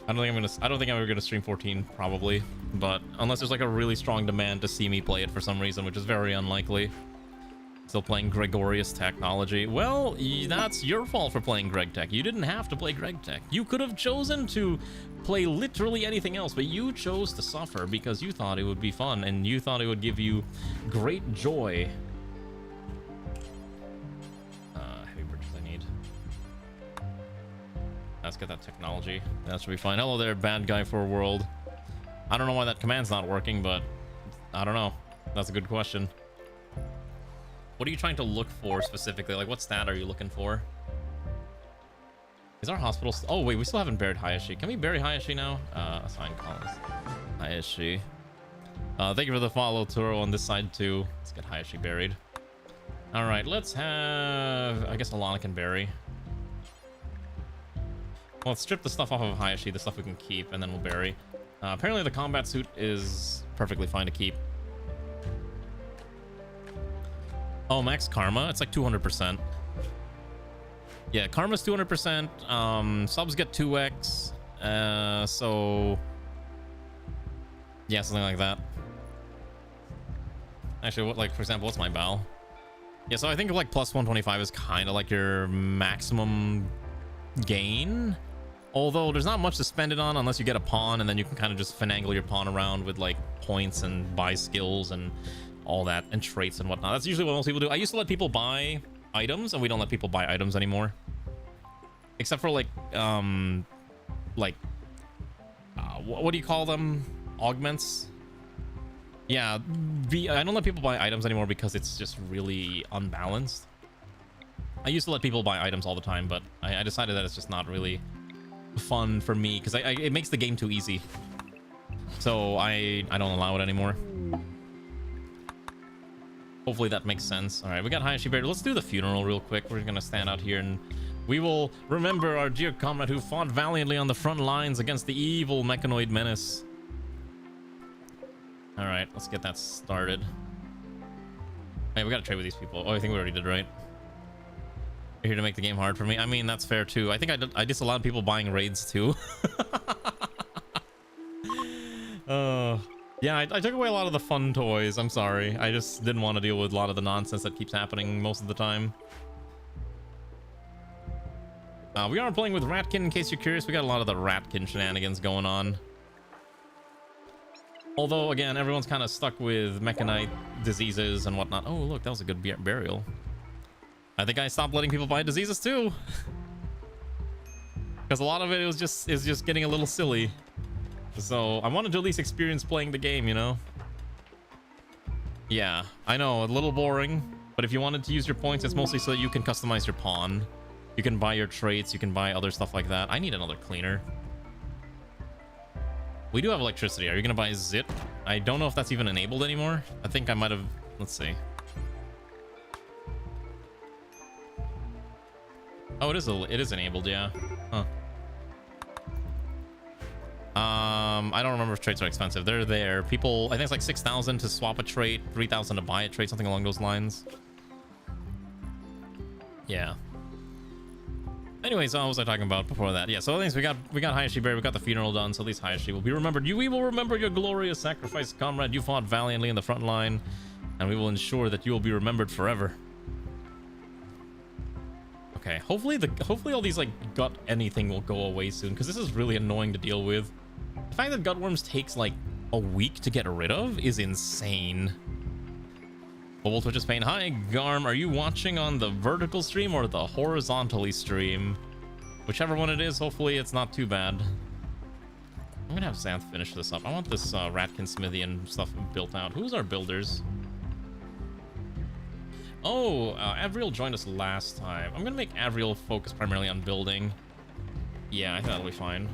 I don't think I'm ever gonna stream 14, probably. But unless there's like a really strong demand to see me play it for some reason, which is very unlikely. Still playing Gregorious Technology. Well, that's your fault for playing Greg Tech. You didn't have to play Greg Tech. You could have chosen to play literally anything else, but you chose to suffer because you thought it would be fun and you thought it would give you great joy. Heavy purchase I need. Let's get that technology. That should be fine. Hello there, bad guy for a world. I don't know why that command's not working, but I don't know. That's a good question. What are you trying to look for specifically? Like, what stat are you looking for? Is our hospital... Oh, wait, we still haven't buried Hayashi. Can we bury Hayashi now? Assign columns. Hayashi. Thank you for the follow, Turo, on this side, too. Let's get Hayashi buried. All right, let's have... I guess Alana can bury. Well, let's strip the stuff off of Hayashi, the stuff we can keep, and then we'll bury. Apparently, the combat suit is perfectly fine to keep. Oh, max karma? It's like 200%. Yeah, karma's 200%. Subs get 2x. So... yeah, something like that. Actually, what, like, for example, what's my bow? Yeah, so I think like plus 125 is kind of like your maximum gain. Although there's not much to spend it on unless you get a pawn, and then you can kind of just finagle your pawn around with like points and buy skills and all that, and traits and whatnot. That's usually what most people do. I used to let people buy items, and we don't let people buy items anymore. Except for like, what do you call them? Augments? Yeah, I don't let people buy items anymore because it's just really unbalanced. I used to let people buy items all the time, but I decided that it's just not really fun for me because it makes the game too easy. So I don't allow it anymore. Hopefully that makes sense. All right, we got Hayashi buried. Let's do the funeral real quick. We're gonna stand out here and we will remember our dear comrade who fought valiantly on the front lines against the evil mechanoid menace. All right, let's get that started. Hey, we gotta trade with these people. Oh, I think we already did, right? You're here to make the game hard for me. I mean, that's fair too. I think I disallowed people buying raids too. Yeah, I took away a lot of the fun toys. I'm sorry. I just didn't want to deal with a lot of the nonsense that keeps happening most of the time. We are playing with Ratkin, in case you're curious. We got a lot of the Ratkin shenanigans going on. Although, again, everyone's kind of stuck with mechanite diseases and whatnot. Oh, look, that was a good burial. I think I stopped letting people buy diseases too. Because a lot of it is just getting a little silly. So I wanted to at least experience playing the game, you know? Yeah, I know, a little boring. But if you wanted to use your points, it's mostly so that you can customize your pawn. You can buy your traits, you can buy other stuff like that. I need another cleaner. We do have electricity. Are you going to buy Zit? I don't know if that's even enabled anymore. I think I might have... Let's see. Oh, it is enabled, yeah. Huh. I don't remember if traits are expensive. They're there. People, I think it's like 6,000 to swap a trait, 3,000 to buy a trait, something along those lines. Yeah. Anyways, what was I talking about before that? Yeah, so things we got Hayashi buried, we got the funeral done, so at least Hayashi will be remembered. We will remember your glorious sacrifice, comrade. You fought valiantly in the front line, and we will ensure that you will be remembered forever. Okay, hopefully all these like gut anything will go away soon, because this is really annoying to deal with. The fact that gutworms takes like a week to get rid of is insane. Bubble Twitch is paying. Hi, Garm. Are you watching on the vertical stream or the horizontally stream? Whichever one it is, hopefully it's not too bad. I'm gonna have Xanth finish this up. I want this Ratkin Smithy and stuff built out. Who's our builders? Oh, Avriel joined us last time. I'm gonna make Avriel focus primarily on building. Yeah, I think that'll be fine.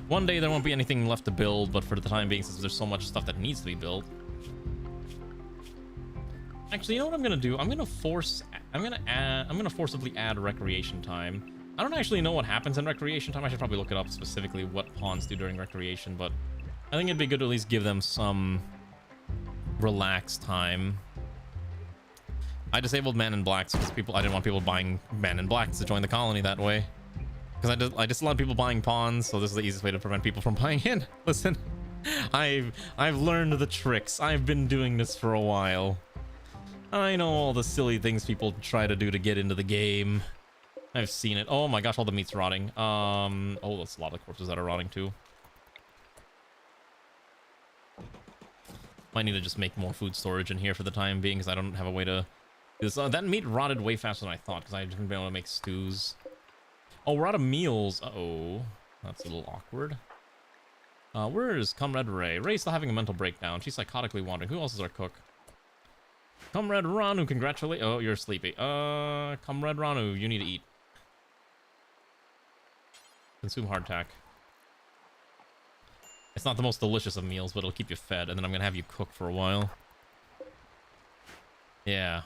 One day there won't be anything left to build, but for the time being, since there's so much stuff that needs to be built. Actually, you know what I'm gonna do? I'm gonna forcibly add recreation time. I don't actually know what happens in recreation time. I should probably look it up specifically what pawns do during recreation, but I think it'd be good to at least give them some relaxed time. I disabled Man in Blacks because I didn't want people buying Man in Blacks to join the colony that way. Because I just allowed people buying pawns, so this is the easiest way to prevent people from buying in. Listen, I've learned the tricks. I've been doing this for a while. I know all the silly things people try to do to get into the game. I've seen it. Oh my gosh, all the meat's rotting. Oh, that's a lot of corpses that are rotting too. Might need to just make more food storage in here for the time being, because I don't have a way to do this. That meat rotted way faster than I thought, because I didn't be able to make stews. Oh, we're out of meals. Uh-oh. That's a little awkward. Where is Comrade Ray? Ray's still having a mental breakdown. She's psychotically wandering. Who else is our cook? Comrade Ranu, congratulate. Oh, you're sleepy. Comrade Ranu, you need to eat. Consume hardtack. It's not the most delicious of meals, but it'll keep you fed, and then I'm gonna have you cook for a while. Yeah.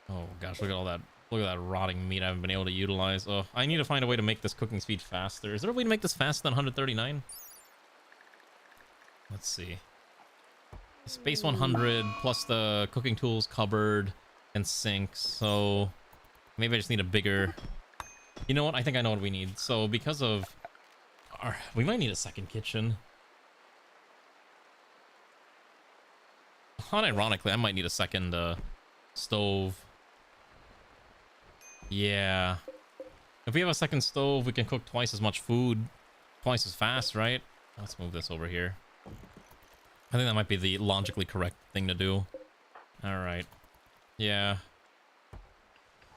Oh gosh, look at all that. Look at that rotting meat I haven't been able to utilize. Oh, I need to find a way to make this cooking speed faster. Is there a way to make this faster than 139? Let's see. Space 100 plus the cooking tools cupboard and sink. So maybe I just need a bigger... You know what? I think I know what we need. So because of... We might need a second kitchen. Unironically, I might need a second stove. Yeah. If we have a second stove, we can cook twice as much food, twice as fast, right? Let's move this over here. I think that might be the logically correct thing to do. Alright. Yeah.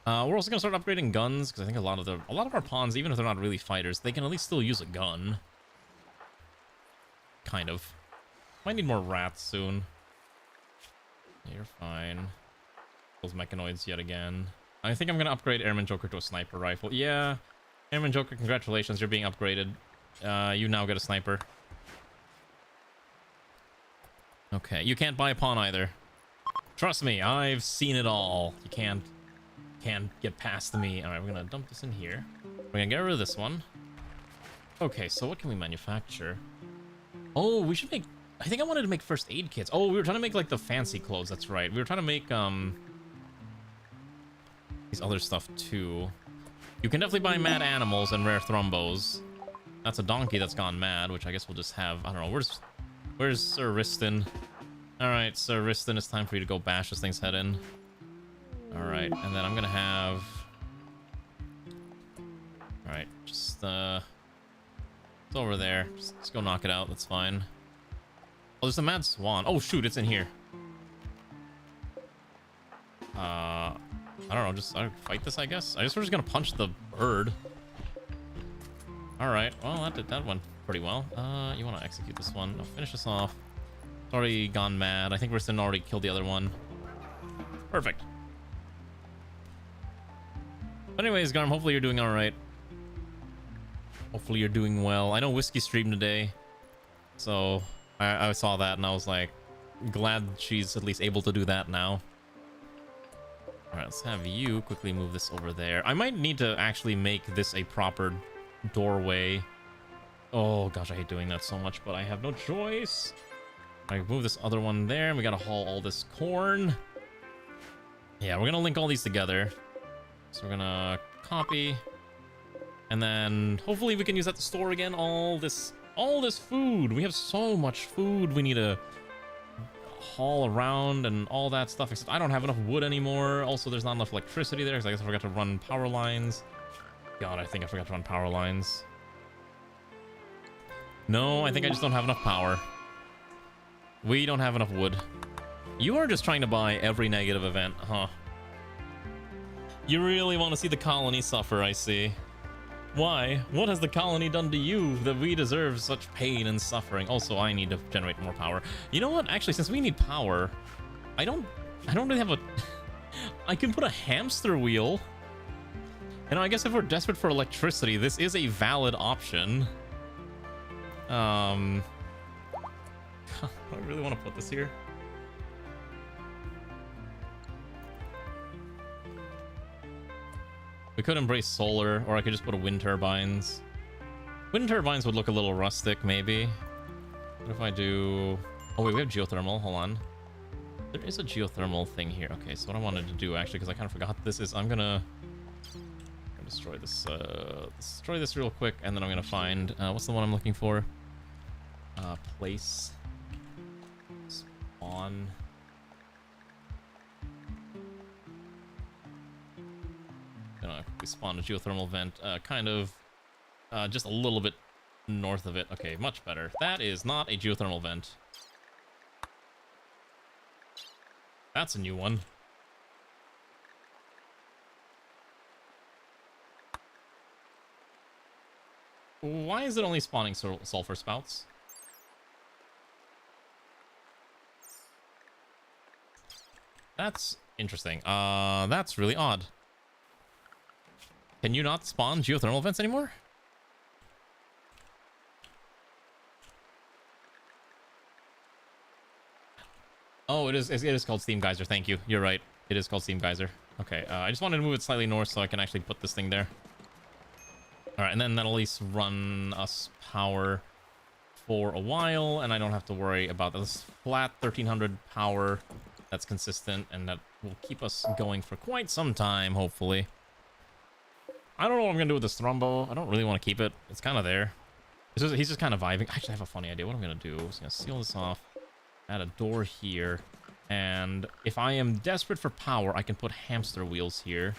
We're also gonna start upgrading guns, because I think a lot of our pawns, even if they're not really fighters, they can at least still use a gun. Kind of. Might need more rats soon. You're fine. Those mechanoids yet again. I think I'm gonna upgrade Airman Joker to a sniper rifle. Yeah. Airman Joker, congratulations, you're being upgraded. You now get a sniper. Okay, you can't buy a pawn either. Trust me, I've seen it all. You can't get past me. All right, we're gonna dump this in here. We're gonna get rid of this one. Okay, so what can we manufacture? Oh, we should make... I think I wanted to make first aid kits. Oh, we were trying to make like the fancy clothes. That's right. We were trying to make these other stuff too. You can definitely buy mad animals and rare thrombos. That's a donkey that's gone mad, which I guess we'll just have... I don't know. Where's Sir Riston? All right, Sir Riston, it's time for you to go bash this thing's head in. All right, and then I'm gonna have... All right, just it's over there. Just go knock it out. That's fine. Oh, there's a mad swan. Oh shoot, it's in here. I don't know. Just fight this, I guess. I guess we're just gonna punch the bird. All right. Well, that went pretty well. You want to execute this one? No, finish this off. It's already gone mad. I think Riston already killed the other one. Perfect. But anyways, Garm, hopefully you're doing all right. Hopefully you're doing well. I know Whiskey streamed today, so I saw that and I was like, glad she's at least able to do that now. All right, let's have you quickly move this over there. I might need to actually make this a proper doorway Oh gosh, I hate doing that so much, but I have no choice. I move this other one there, and we gotta haul all this corn. Yeah, we're gonna link all these together. So we're gonna copy, and then hopefully we can use that to store again all this food. We have so much food we need to haul around and all that stuff, except I don't have enough wood anymore. Also, there's not enough electricity there because I guess I forgot to run power lines. God, I think I forgot to run power lines. No, I think I just don't have enough power. We don't have enough wood. You are just trying to buy every negative event, huh? You really want to see the colony suffer, I see. Why? What has the colony done to you that we deserve such pain and suffering? Also, I need to generate more power. You know what? Actually, since we need power, I don't really have a... I can put a hamster wheel. And I guess if we're desperate for electricity, this is a valid option. Do I really want to put this here? We could embrace solar, or I could just put a wind turbines. Wind turbines would look a little rustic, maybe. What if I do... Oh wait, we have geothermal, hold on. There is a geothermal thing here. Okay, so what I wanted to do, actually, because I kind of forgot this, is I'm gonna destroy this real quick, and then I'm gonna find... what's the one I'm looking for? Place. Spawn. Gonna spawn a geothermal vent, kind of just a little bit north of it. Okay, much better. That is not a geothermal vent. That's a new one. Why is it only spawning sulfur spouts? That's interesting. That's really odd. Can you not spawn geothermal vents anymore? Oh, it is called Steam Geyser. Thank you. You're right. It is called Steam Geyser. Okay, I just wanted to move it slightly north so I can actually put this thing there. All right, and then that'll at least run us power for a while, and I don't have to worry about this flat 1300 power. That's consistent, and that will keep us going for quite some time, hopefully. I don't know what I'm gonna do with this Thrumbo. I don't really want to keep it. It's kind of there. He's just kind of vibing. Actually, I have a funny idea. What I'm gonna do is gonna seal this off, add a door here, and if I am desperate for power, I can put hamster wheels here,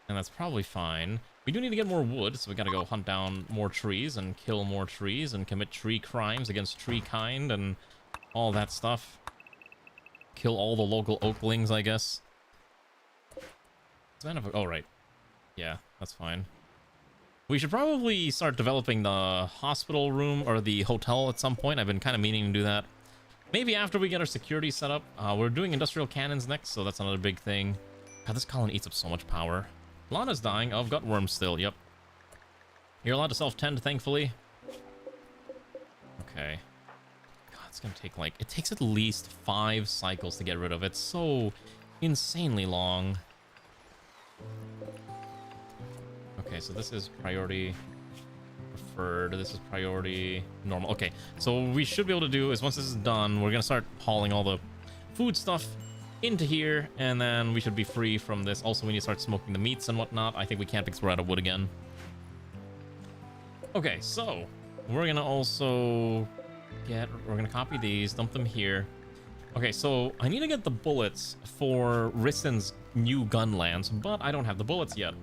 and that's probably fine. We do need to get more wood, so we gotta go hunt down more trees and kill more trees and commit tree crimes against tree kind and all that stuff. Kill all the local oaklings, I guess. Oh, right. Yeah, that's fine. We should probably start developing the hospital room or the hotel at some point. I've been kind of meaning to do that. Maybe after we get our security set up. We're doing industrial cannons next, so that's another big thing. God, this colony eats up so much power. Lana's dying of gut worms still, yep. You're allowed to self-tend, thankfully. Okay. God, it's gonna take like... It takes at least 5 cycles to get rid of it. It's so insanely long. Okay, so this is priority preferred. This is priority normal. Okay, so what we should be able to do is once this is done, we're gonna start hauling all the food stuff into here, and then we should be free from this. Also, we need to start smoking the meats and whatnot. I think we can't because we're out of wood again. Okay, so we're gonna also we're gonna copy these, dump them here. Okay, so I need to get the bullets for Risten's new gun lance, but I don't have the bullets yet.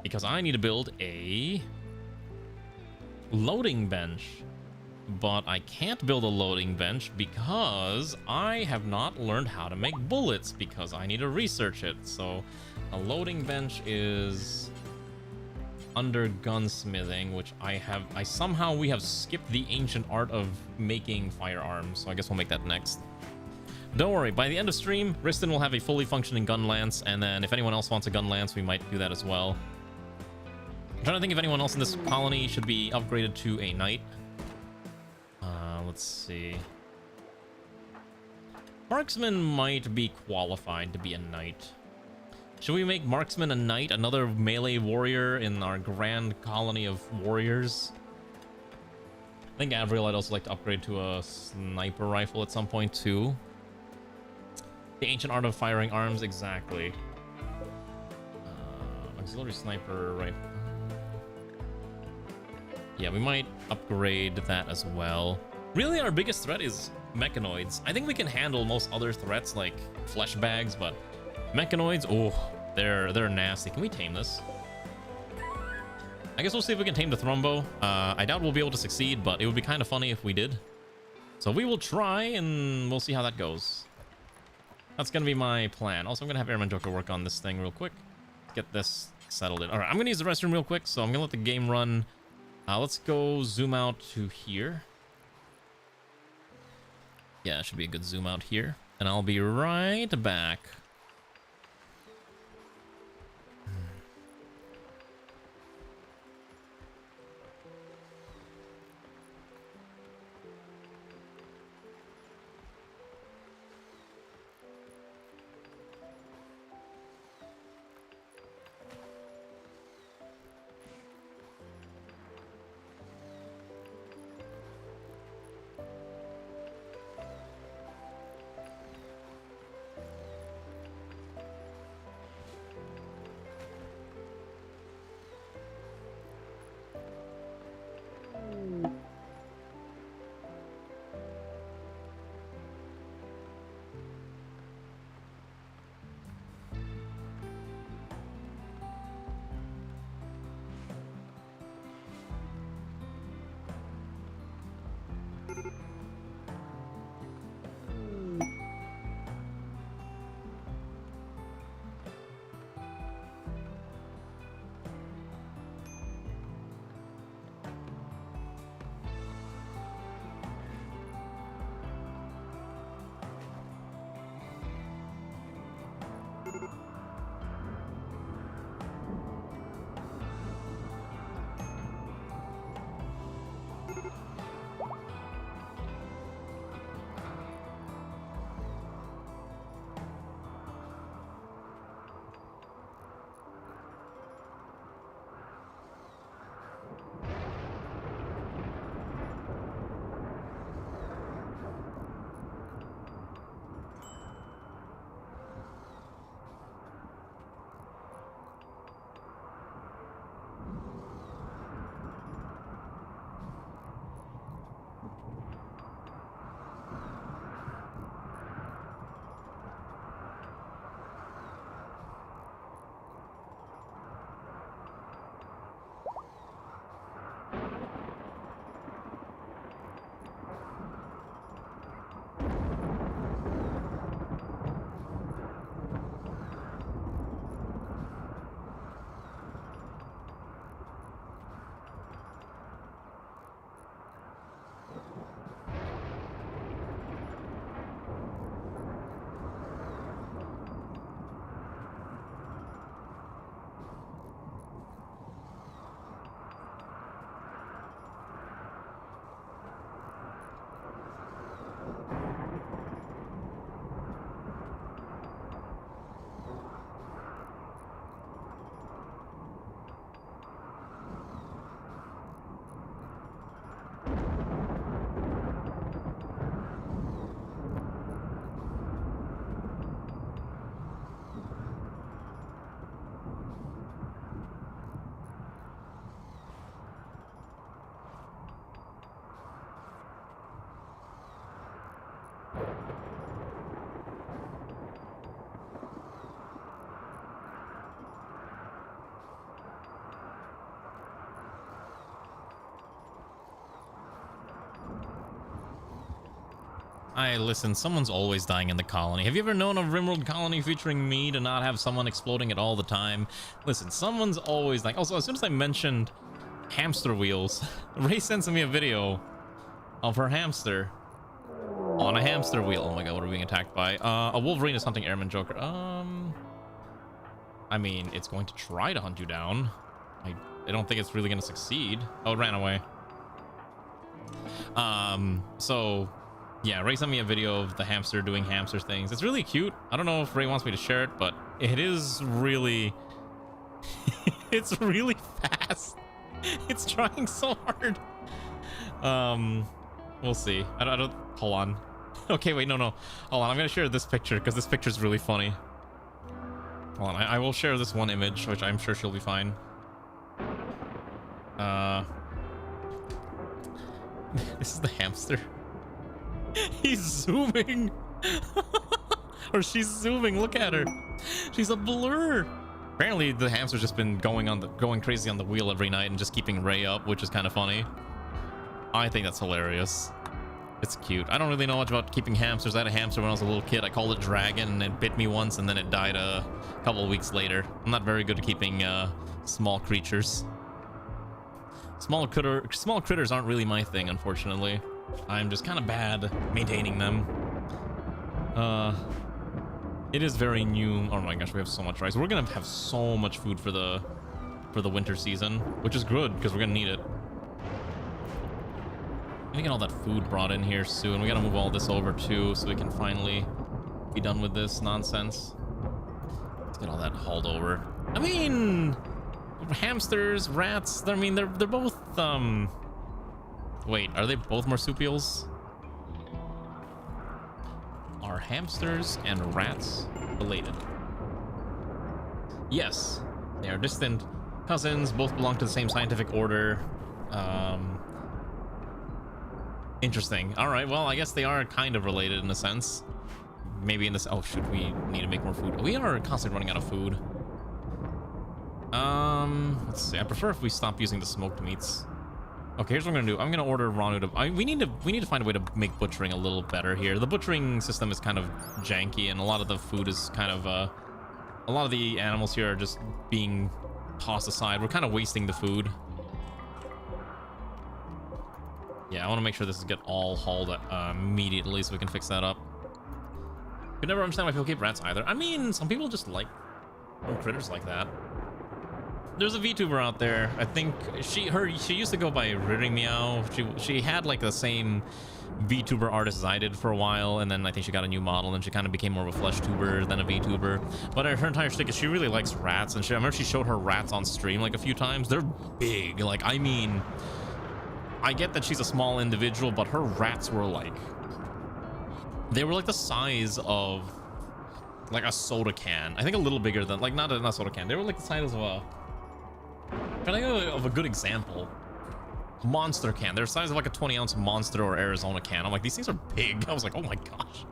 Because I need to build a loading bench. But I can't build a loading bench because I have not learned how to make bullets because I need to research it. So a loading bench is under gunsmithing, which we have skipped the ancient art of making firearms. So I guess we'll make that next. Don't worry, by the end of stream, Risten will have a fully functioning gun lance, and then if anyone else wants a gun lance, we might do that as well. I'm trying to think if anyone else in this colony should be upgraded to a knight. Let's see. Marksman might be qualified to be a knight. Should we make Marksman a knight, another melee warrior in our grand colony of warriors? I think Avril I'd also like to upgrade to a sniper rifle at some point too. The ancient art of firing arms, exactly. Auxiliary sniper rifle. Yeah, we might upgrade that as well. Really, our biggest threat is mechanoids. I think we can handle most other threats like flesh bags, but mechanoids, oh, they're nasty. Can we tame this? I guess we'll see if we can tame the Thrumbo. I doubt we'll be able to succeed, but it would be kind of funny if we did. So we will try, and we'll see how that goes. That's going to be my plan. Also, I'm going to have Airman Joker work on this thing real quick. Get this settled in. All right, I'm going to use the restroom real quick, so I'm going to let the game run. Let's go zoom out to here. Yeah, it should be a good zoom out here. And I'll be right back. Listen, someone's always dying in the colony. Have you ever known a Rimworld colony featuring me to not have someone exploding it all the time? Listen, someone's always dying. Also, as soon as I mentioned hamster wheels, Ray sends me a video of her hamster on a hamster wheel. Oh my god, what are we being attacked by? A Wolverine is hunting Airman Joker. I mean, it's going to try to hunt you down. I don't think it's really going to succeed. Oh, it ran away. So... yeah, Ray sent me a video of the hamster doing hamster things. It's really cute. I don't know if Ray wants me to share it, but it is really... it's really fast. It's trying so hard. We'll see. I don't hold on. Okay, wait, no. Hold on, I'm gonna share this picture because this picture is really funny. Hold on, I will share this one image, which I'm sure she'll be fine. This is the hamster. He's zooming. Or she's zooming. Look at her. She's a blur. Apparently, the hamster's just been going crazy on the wheel every night and just keeping Ray up, which is kind of funny. I think that's hilarious. It's cute. I don't really know much about keeping hamsters. I had a hamster when I was a little kid. I called it Dragon, and it bit me once, and then it died a couple of weeks later. I'm not very good at keeping small creatures. Small critters aren't really my thing, unfortunately. I'm just kind of bad maintaining them. It is very new. Oh my gosh, we have so much rice. We're gonna have so much food for the winter season, which is good because we're gonna need it. I'm gonna get all that food brought in here soon. We gotta move all this over too, so we can finally be done with this nonsense. Let's get all that hauled over. I mean, hamsters, rats. I mean, they're both. Wait, are they both marsupials? Are hamsters and rats related? Yes, they are distant cousins. Both belong to the same scientific order. Interesting. All right, well, I guess they are kind of related in a sense. Maybe in this. Oh, shoot, we need to make more food. We are constantly running out of food. Let's see. I prefer if we stop using the smoked meats. Okay, here's what I'm gonna do. I'm gonna order Ranu to. We need to find a way to make butchering a little better here. The butchering system is kind of janky, and a lot of the food is kind of a lot of the animals here are just being tossed aside. We're kind of wasting the food. Yeah, I want to make sure this is get all hauled immediately so we can fix that up. Could never understand why people keep rats either. I mean, some people just like critters like that. There's a VTuber out there. I think she used to go by Ridding Meow. She had like the same VTuber artist as I did for a while, and then I think she got a new model and she kind of became more of a flesh tuber than a VTuber. But her entire shtick is she really likes rats, and I remember she showed her rats on stream like a few times. They're big. Like, I mean, I get that she's a small individual, but her rats were like, they were like the size of like a soda can. I think a little bigger than, like, not a soda can. They were like the size of a, I think of a good example, Monster can. They're the size of like a 20-ounce Monster or Arizona can. I'm like, these things are big. I was like, oh my gosh.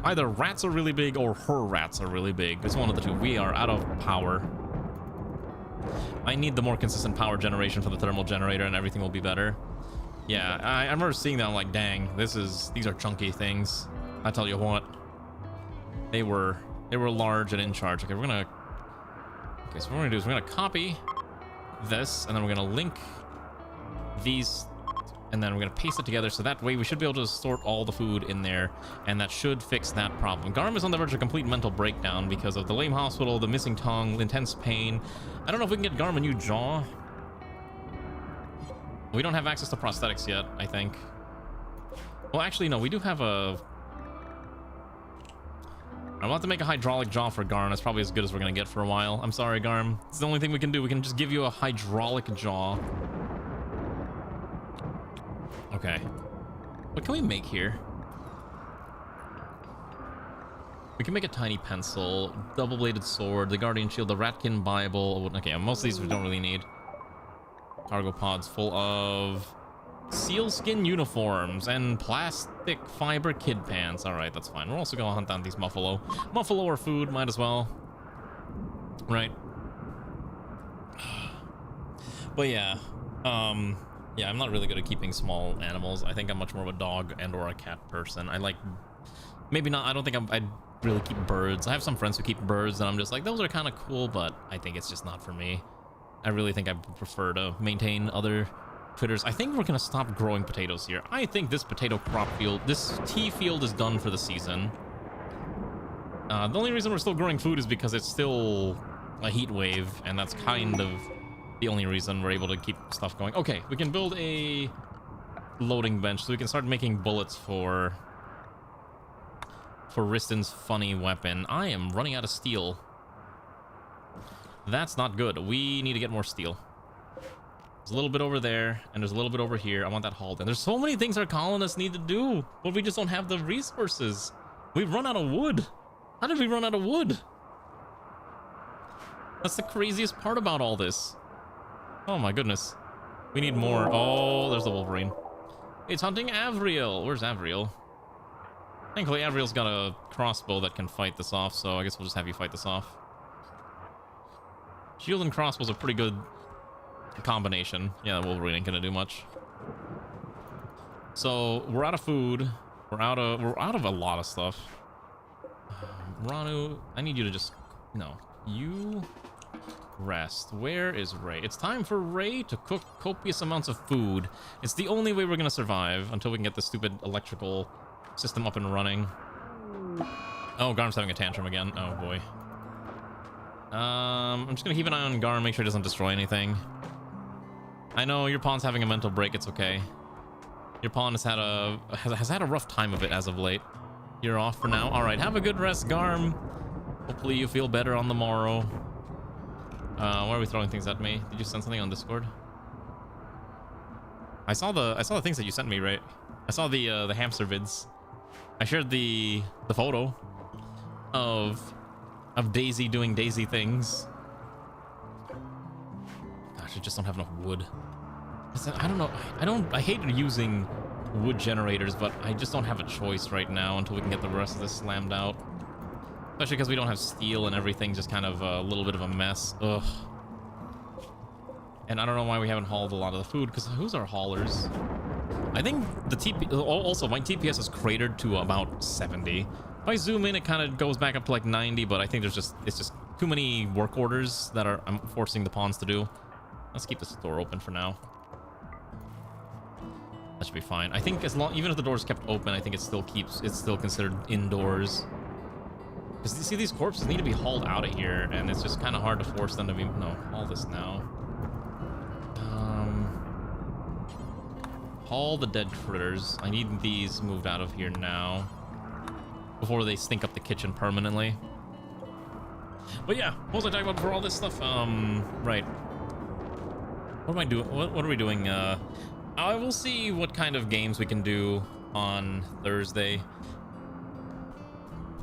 Either rats are really big or her rats are really big. It's one of the two. We are out of power. I need the more consistent power generation for the thermal generator, and everything will be better. Yeah, I remember seeing that. I'm like, dang, these are chunky things. I tell you what, they were large and in charge. Okay, so what we're gonna do is we're gonna copy this, and then we're gonna link these, and then we're gonna paste it together, so that way we should be able to sort all the food in there, and that should fix that problem. Garm is on the verge of complete mental breakdown because of the lame hospital, the missing tongue, intense pain. I don't know if we can get Garm a new jaw. We don't have access to prosthetics yet, I think. Well, actually, no, we do have a... I want to make a hydraulic jaw for Garm. That's probably as good as we're gonna get for a while. I'm sorry, Garm. It's the only thing we can do. We can just give you a hydraulic jaw. Okay. What can we make here? We can make a tiny pencil, double-bladed sword, the guardian shield, the ratkin bible. Okay, most of these we don't really need. Cargo pods full of sealskin uniforms and plastic fiber kid pants. All right, that's fine. We're also gonna hunt down these muffalo. Muffalo or food, might as well. Right. But yeah, yeah, I'm not really good at keeping small animals. I think I'm much more of a dog and or a cat person. I like, maybe not, I don't think I'd really keep birds. I have some friends who keep birds, and I'm just like, those are kind of cool, but I think it's just not for me. I really think I prefer to maintain other critters. I think we're gonna stop growing potatoes here. I think this potato crop field, this tea field is done for the season. The only reason we're still growing food is because it's still a heat wave, and that's kind of the only reason we're able to keep stuff going. Okay, we can build a loading bench so we can start making bullets for Risten's funny weapon. I am running out of steel. That's not good. We need to get more steel. There's a little bit over there, and there's a little bit over here. I want that hauled in. There's so many things our colonists need to do, but we just don't have the resources. We've run out of wood. How did we run out of wood? That's the craziest part about all this. Oh my goodness. We need more. Oh, there's the Wolverine. It's hunting Avriel. Where's Avriel? Thankfully, Avriel's got a crossbow that can fight this off, so I guess we'll just have you fight this off. Shield and crossbow's a pretty good combination. Yeah, the Wolverine ain't gonna do much. So we're out of food. We're out of a lot of stuff. Ranu, I need you to just you rest. Where is Ray? It's time for Ray to cook copious amounts of food. It's the only way we're gonna survive until we can get this stupid electrical system up and running. Oh, Garm's having a tantrum again. Oh boy. I'm just gonna keep an eye on Garm, make sure he doesn't destroy anything. I know your pawn's having a mental break. It's okay. Your pawn has had a rough time of it as of late. You're off for now. All right, have a good rest, Garm. Hopefully you feel better on the morrow. Why are we throwing things at me? Did you send something on Discord? I saw the things that you sent me, right? I saw the hamster vids. I shared the photo of Daisy doing Daisy things. Gosh, I just don't have enough wood. I don't know. I hate using wood generators, but I just don't have a choice right now until we can get the rest of this slammed out. Especially because we don't have steel and everything's just kind of a little bit of a mess. Ugh. And I don't know why we haven't hauled a lot of the food, because who's our haulers? I think the TP... Also, my TPS is cratered to about 70. If I zoom in, it kind of goes back up to like 90, but I think it's just too many work orders that I'm forcing the pawns to do. Let's keep this door open for now. That should be fine. I think even if the door's kept open, I think it's still considered indoors. Because you see, these corpses need to be hauled out of here, and it's just kind of hard to force them to be... No, haul this now. Haul the dead critters. I need these moved out of here now before they stink up the kitchen permanently. But yeah, what was I talking about for all this stuff? Right. What am I doing? What are we doing? I will see what kind of games we can do on Thursday.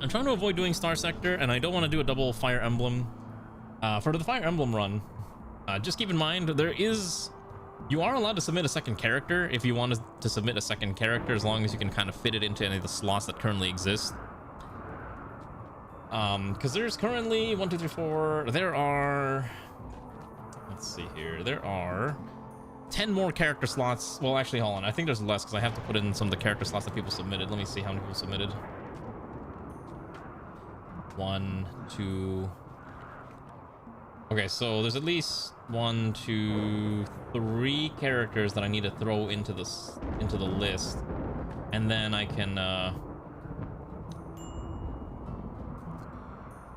I'm trying to avoid doing Star Sector, and I don't want to do a double Fire Emblem. For the Fire Emblem run, just keep in mind, you are allowed to submit a second character if you want to submit a second character, as long as you can kind of fit it into any of the slots that currently exist. Because there's currently 1, 2, 3, 4. There are... Let's see here. There are 10 more character slots. Well, actually, hold on. I think there's less because I have to put in some of the character slots that people submitted. Let me see how many people submitted. 1, 2... Okay, so there's at least 1, 2, 3 characters that I need to throw into the list, and then I can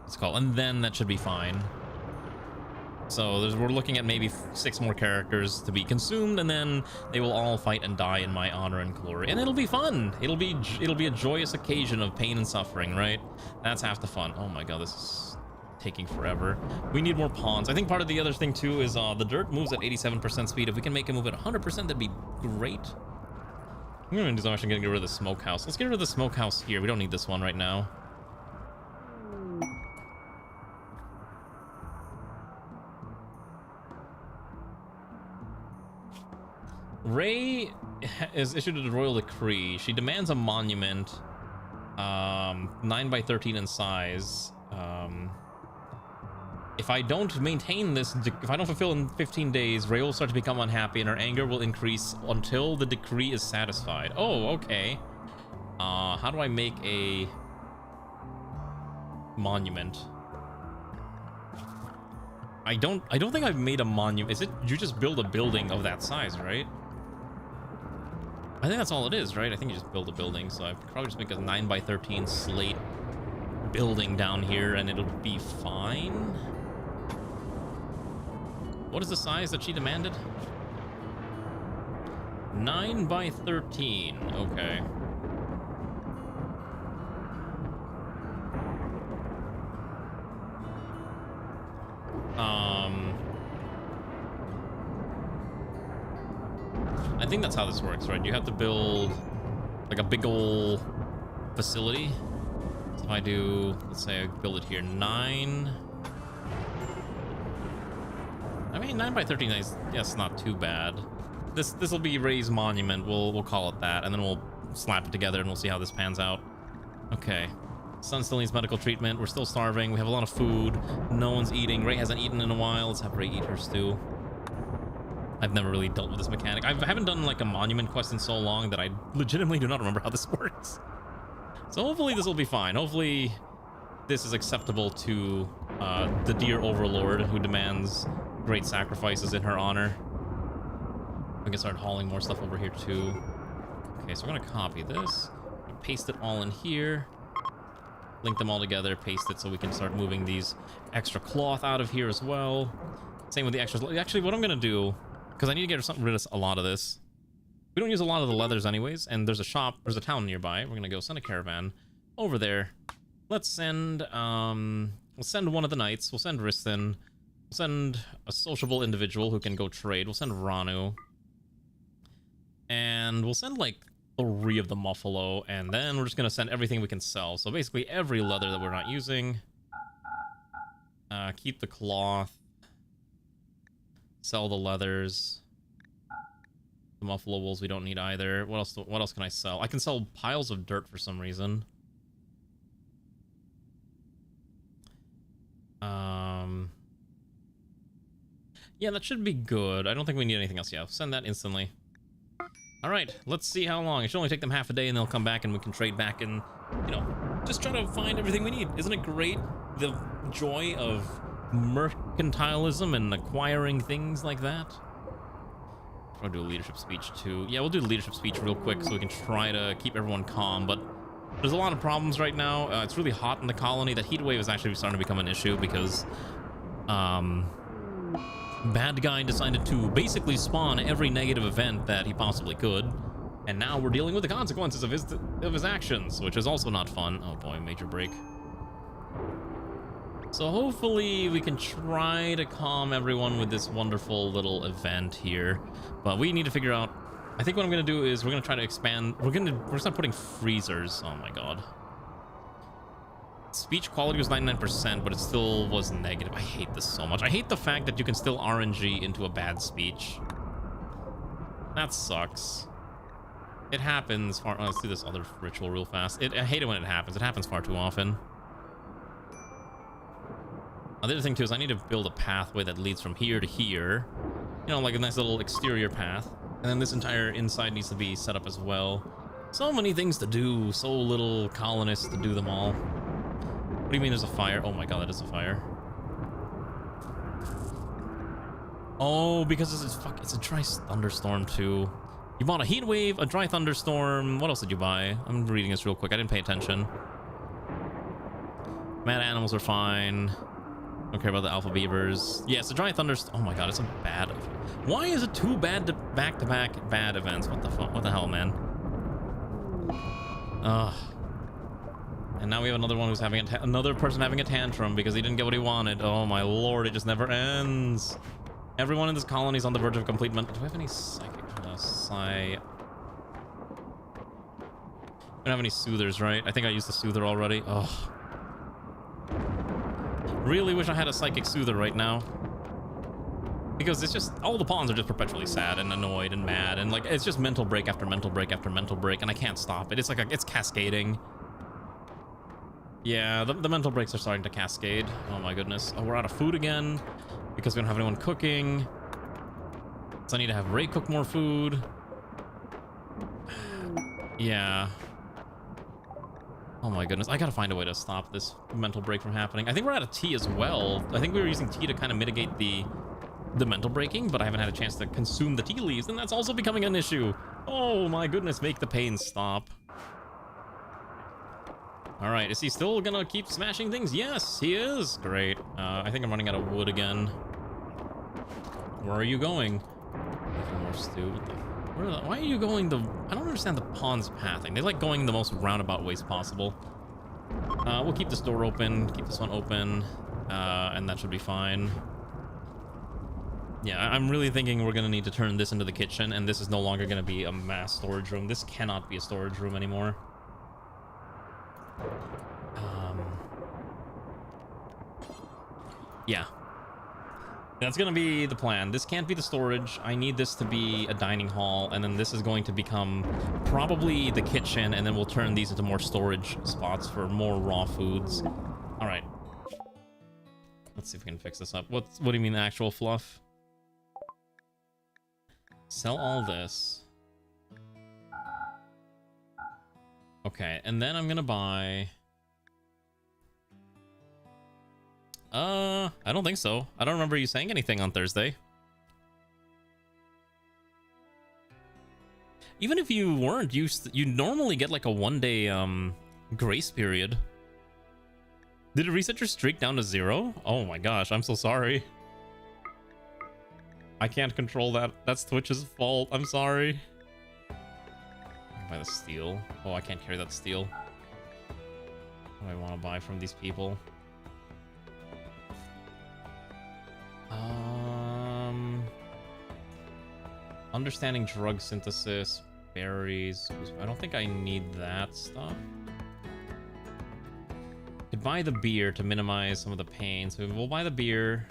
what's it called? And then that should be fine. So we're looking at maybe 6 more characters to be consumed, and then they will all fight and die in my honor and glory, and it'll be fun. It'll be a joyous occasion of pain and suffering, right? That's half the fun. Oh my god, this is taking forever. We need more pawns. I think part of the other thing too is the dirt moves at 87% speed. If we can make it move at 100%, that'd be great. I'm actually gonna get rid of the smokehouse. Let's get rid of the smokehouse here. We don't need this one right now. Ray is issued a royal decree. She demands a monument, 9 by 13 in size. If I don't maintain this, if I don't fulfill in 15 days, Ray will start to become unhappy and her anger will increase until the decree is satisfied. Oh, okay. How do I make a monument? I don't think I've made a monument. Is it, you just build a building of that size, right? I think that's all it is, right? I think you just build a building, so I could probably just make a 9 by 13 slate building down here and it'll be fine. What is the size that she demanded? 9 by 13. Okay. I think that's how this works, right? You have to build like a big ol' facility. So if I do, let's say I build it here, 9. I mean, 9 by 13 is, yes, not too bad. This will be Ray's monument. We'll call it that, and then we'll slap it together and we'll see how this pans out. Okay. Son still needs medical treatment. We're still starving. We have a lot of food. No one's eating. Ray hasn't eaten in a while. Let's have Ray eat her stew. I've never really dealt with this mechanic. I haven't done like a monument quest in so long that I legitimately do not remember how this works. So hopefully this will be fine. Hopefully this is acceptable to the dear overlord who demands great sacrifices in her honor. We can start hauling more stuff over here too. Okay, so we're gonna copy this, paste it all in here, link them all together, paste it so we can start moving these extra cloth out of here as well. Same with the extras. Actually, what I'm gonna do, because I need to get rid of a lot of this. We don't use a lot of the leathers anyways, and there's a shop, there's a town nearby. We're gonna go send a caravan over there. Let's send, we'll send one of the knights. We'll send Riston. We'll send a sociable individual who can go trade. We'll send Ranu. And we'll send like 3 of the Muffalo, and then we're just gonna send everything we can sell. So basically every leather that we're not using. Keep the cloth. Sell the leathers. The Muffalo wools we don't need either. What else can I sell? I can sell piles of dirt for some reason. Yeah, that should be good. I don't think we need anything else. Yeah, send that instantly. All right, let's see how long. It should only take them half a day, and they'll come back, and we can trade back and, you know, just try to find everything we need. Isn't it great, the joy of mercantilism and acquiring things like that? I'll do a leadership speech too. Yeah, we'll do the leadership speech real quick so we can try to keep everyone calm, but there's a lot of problems right now. It's really hot in the colony. That heat wave is actually starting to become an issue because bad guy decided to basically spawn every negative event that he possibly could, and now we're dealing with the consequences of his actions, which is also not fun. Oh boy, major break. So hopefully we can try to calm everyone with this wonderful little event here, but we need to figure out. I think what I'm gonna do is we're gonna try to expand. We're gonna start putting freezers. Oh my god. Speech quality was 99%, but it still was negative. I hate this so much. I hate the fact that you can still RNG into a bad speech. That sucks. It happens far. Oh, let's do this other ritual real fast. I hate it when it happens. It happens far too often. The other thing too is I need to build a pathway that leads from here to here. You know, like a nice little exterior path. And then this entire inside needs to be set up as well. So many things to do. So little colonists to do them all. What do you mean there's a fire? Oh my god, that is a fire. Oh, because it's a dry thunderstorm too. You bought a heat wave, a dry thunderstorm. What else did you buy? I'm reading this real quick. I didn't pay attention. Mad animals are fine. Don't care about the alpha beavers. Yeah, it's a dry thunderstorm. Oh my god, it's a bad. Why is it 2 back-to-back bad events? What the fuck? What the hell, man? Ugh. And now we have another one who's having another person having a tantrum because he didn't get what he wanted. Oh my lord, it just never ends. Everyone in this colony is on the verge of complete mental. Do we have any psychic? I don't have any soothers, right? I think I used the soother already. Ugh. Really wish I had a psychic soother right now. Because it's just, all the pawns are just perpetually sad and annoyed and mad. And like, it's just mental break after mental break after mental break. And I can't stop it. It's like, it's cascading. Yeah, the mental breaks are starting to cascade. Oh my goodness. Oh, we're out of food again because we don't have anyone cooking. So I need to have Ray cook more food. Yeah. Oh my goodness. I gotta find a way to stop this mental break from happening. I think we're out of tea as well. I think we were using tea to kind of mitigate the mental breaking, but I haven't had a chance to consume the tea leaves, and that's also becoming an issue. Oh my goodness, make the pain stop. All right, is he still gonna keep smashing things? Yes, he is. Great. I think I'm running out of wood again. Where are you going? More stew. Why are you going the... I don't understand the pawn's pathing. They like going the most roundabout ways possible. We'll keep this door open, keep this one open, and that should be fine. Yeah, I'm really thinking we're gonna need to turn this into the kitchen, and this is no longer gonna be a mass storage room. This cannot be a storage room anymore. Yeah. That's gonna be the plan. This can't be the storage. I need this to be a dining hall, and then this is going to become probably the kitchen, and then we'll turn these into more storage spots for more raw foods. All right. Let's see if we can fix this up. What do you mean actual fluff? Sell all this. Okay, and then I'm gonna buy... I don't think so. I don't remember you saying anything on Thursday. Even if you weren't, you normally get like a 1-day grace period. Did it reset your streak down to 0? Oh my gosh, I'm so sorry. I can't control that. That's Twitch's fault. I'm sorry. I can buy the steel. Oh, I can't carry that steel. What do I want to buy from these people? Understanding drug synthesis, berries. I don't think I need that stuff. Could buy the beer to minimize some of the pain. So we'll buy the beer.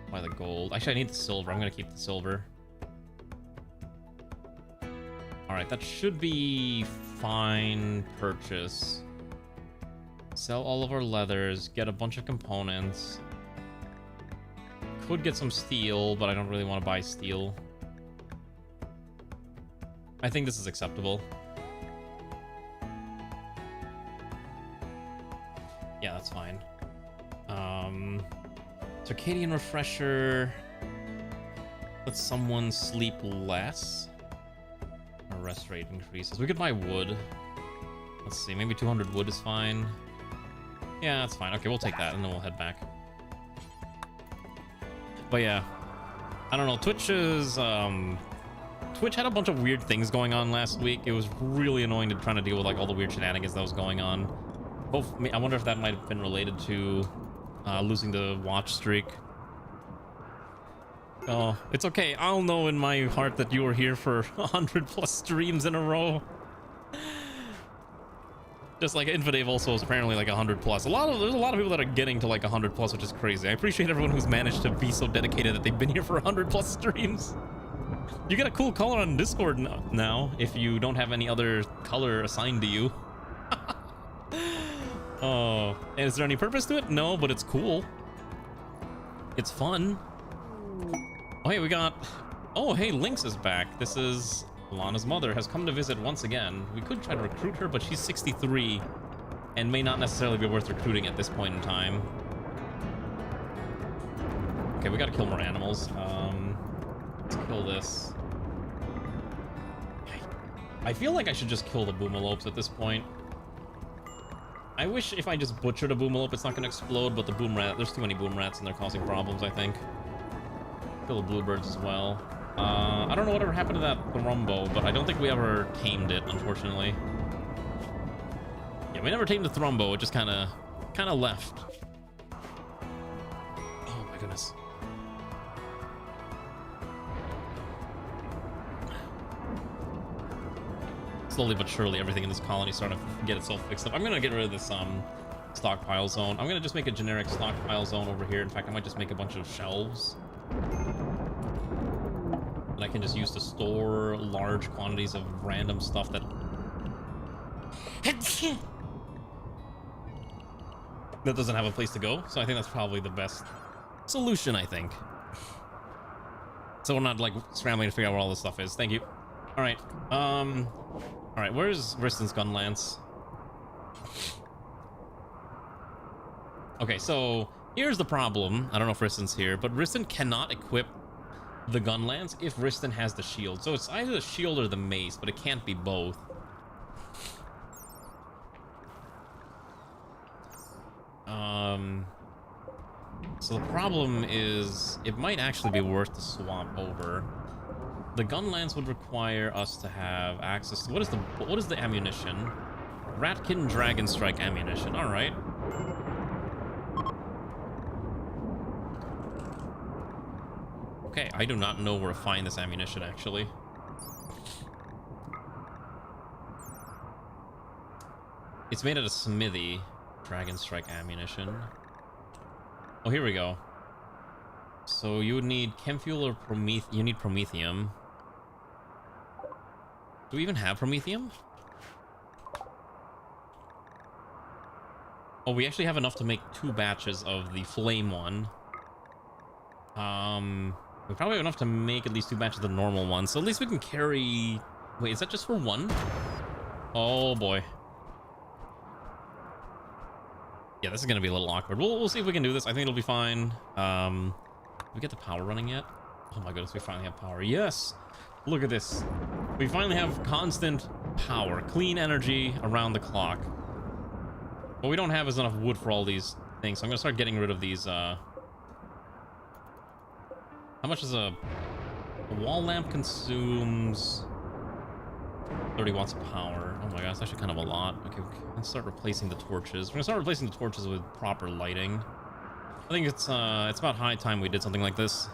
Buy the gold. Actually, I need the silver. I'm gonna keep the silver. Alright, that should be fine purchase. Sell all of our leathers, get a bunch of components. Could get some steel, but I don't really want to buy steel. I think this is acceptable. Yeah, that's fine. Circadian refresher. Let someone sleep less. Our rest rate increases. We could buy wood. Let's see, maybe 200 wood is fine. Yeah, that's fine. Okay, we'll take that and then we'll head back. But yeah, I don't know. Twitch had a bunch of weird things going on last week. It was really annoying to trying to deal with like all the weird shenanigans that was going on. I wonder if that might have been related to losing the watch streak. Oh, it's okay. I'll know in my heart that you were here for 100+ streams in a row. Just like Infidave also is apparently like 100+. There's a lot of people that are getting to like 100+, which is crazy. I appreciate everyone who's managed to be so dedicated that they've been here for 100+ streams. You get a cool color on Discord now if you don't have any other color assigned to you. Oh, and is there any purpose to it? No, but it's cool. It's fun. Oh, hey, we got... Oh, hey, Lynx is back. This is... Lana's mother has come to visit once again. We could try to recruit her, but she's 63 and may not necessarily be worth recruiting at this point in time. Okay, we gotta kill more animals. Let's kill this. I feel like I should just kill the boomalopes at this point. I wish if I just butchered a boomalope, it's not gonna explode, but the boom rat, there's too many boom rats and they're causing problems, I think. Kill the bluebirds as well. I don't know whatever happened to that Thrumbo, but I don't think we ever tamed it, unfortunately. Yeah, we never tamed the Thrumbo. It just kind of left. Oh my goodness. Slowly but surely, everything in this colony is starting to get itself fixed up. I'm gonna get rid of this stockpile zone. I'm gonna just make a generic stockpile zone over here. In fact, I might just make a bunch of shelves that I can just use to store large quantities of random stuff that doesn't have a place to go. So I think that's probably the best solution, I think. So we're not like scrambling to figure out where all this stuff is. Thank you. All right. All right, where's Risten's gun lance? Okay, so here's the problem. I don't know if Risten's here, but Risten cannot equip the gun lance if Risten has the shield. So it's either the shield or the mace, but it can't be both. So the problem is it might actually be worth to swap over. The gun lance would require us to have access to what is the ammunition? Ratkin Dragon Strike ammunition. All right. Okay, I do not know where to find this ammunition, actually. It's made at a smithy. Dragon Strike ammunition. Oh, here we go. So you would need chem fuel or you need promethium. Do we even have promethium? Oh, we actually have enough to make 2 batches of the flame one. We probably have enough to make at least 2 batches of the normal one. So at least we can carry... Wait, is that just for 1? Oh boy. Yeah, this is gonna be a little awkward. We'll see if we can do this. I think it'll be fine. Did we get the power running yet? Oh my goodness, we finally have power. Yes! Look at this. We finally have constant power. Clean energy around the clock. What we don't have is enough wood for all these things, so I'm gonna start getting rid of these, How much is a wall lamp consumes? 30 watts of power. Oh my god, that's actually kind of a lot. Okay, let's start replacing the torches. We're gonna start replacing the torches with proper lighting. I think it's about high time we did something like this.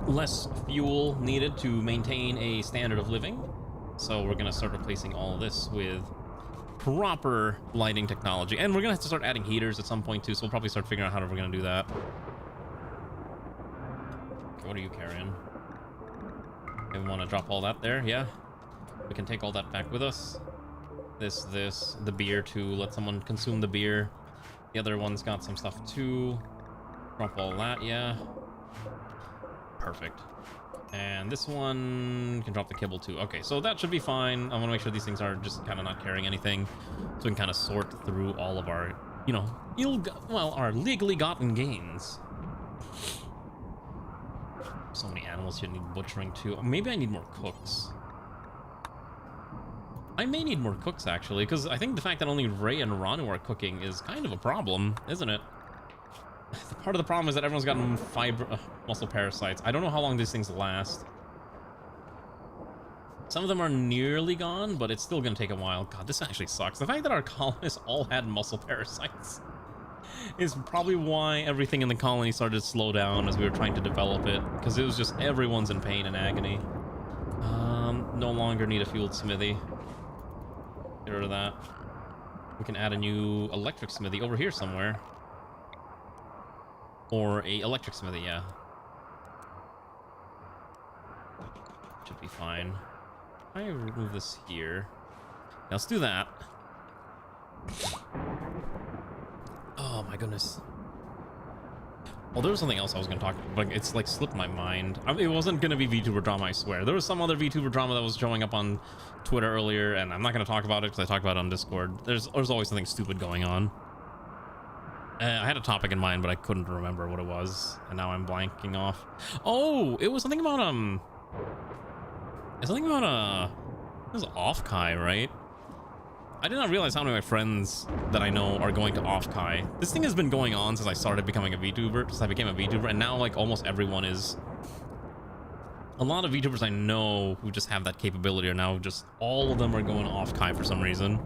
Less fuel needed to maintain a standard of living. So we're gonna start replacing all of this with proper lighting technology. And we're gonna have to start adding heaters at some point too, so we'll probably start figuring out how we're gonna do that. Okay, what are you carrying? Okay, we want to drop all that there, yeah? We can take all that back with us. The beer too. Let someone consume the beer. The other one's got some stuff too. Drop all that, yeah. Perfect. And this one can drop the kibble too. Okay, so that should be fine. I want to make sure these things are just kind of not carrying anything, so we can kind of sort through all of our, you know, our legally gotten gains. So many animals here need butchering too. Maybe I need more cooks. I may need more cooks actually, because I think the fact that only Ray and Ranu are cooking is kind of a problem, isn't it? Part of the problem is that everyone's gotten muscle parasites. I don't know how long these things last. Some of them are nearly gone, but it's still going to take a while. God, this actually sucks. The fact that our colonists all had muscle parasites is probably why everything in the colony started to slow down as we were trying to develop it, because it was just everyone's in pain and agony. No longer need a fueled smithy. Get rid of that. We can add a new electric smithy over here somewhere. Or a electric smithy, yeah. Should be fine. I remove this here. Now let's do that. Oh my goodness. Well, there was something else I was going to talk about, but it's like slipped my mind. It wasn't going to be VTuber drama, I swear. There was some other VTuber drama that was showing up on Twitter earlier, and I'm not going to talk about it because I talked about it on Discord. There's always something stupid going on. I had a topic in mind, but I couldn't remember what it was, and now I'm blanking off. Oh, it was something about it was off-kai, right? I did not realize how many of my friends that I know are going to off-kai. This thing has been going on since I started becoming a VTuber, since I became a VTuber, and now like almost everyone is. A lot of VTubers I know who just have that capability are now just, all of them are going off-kai for some reason.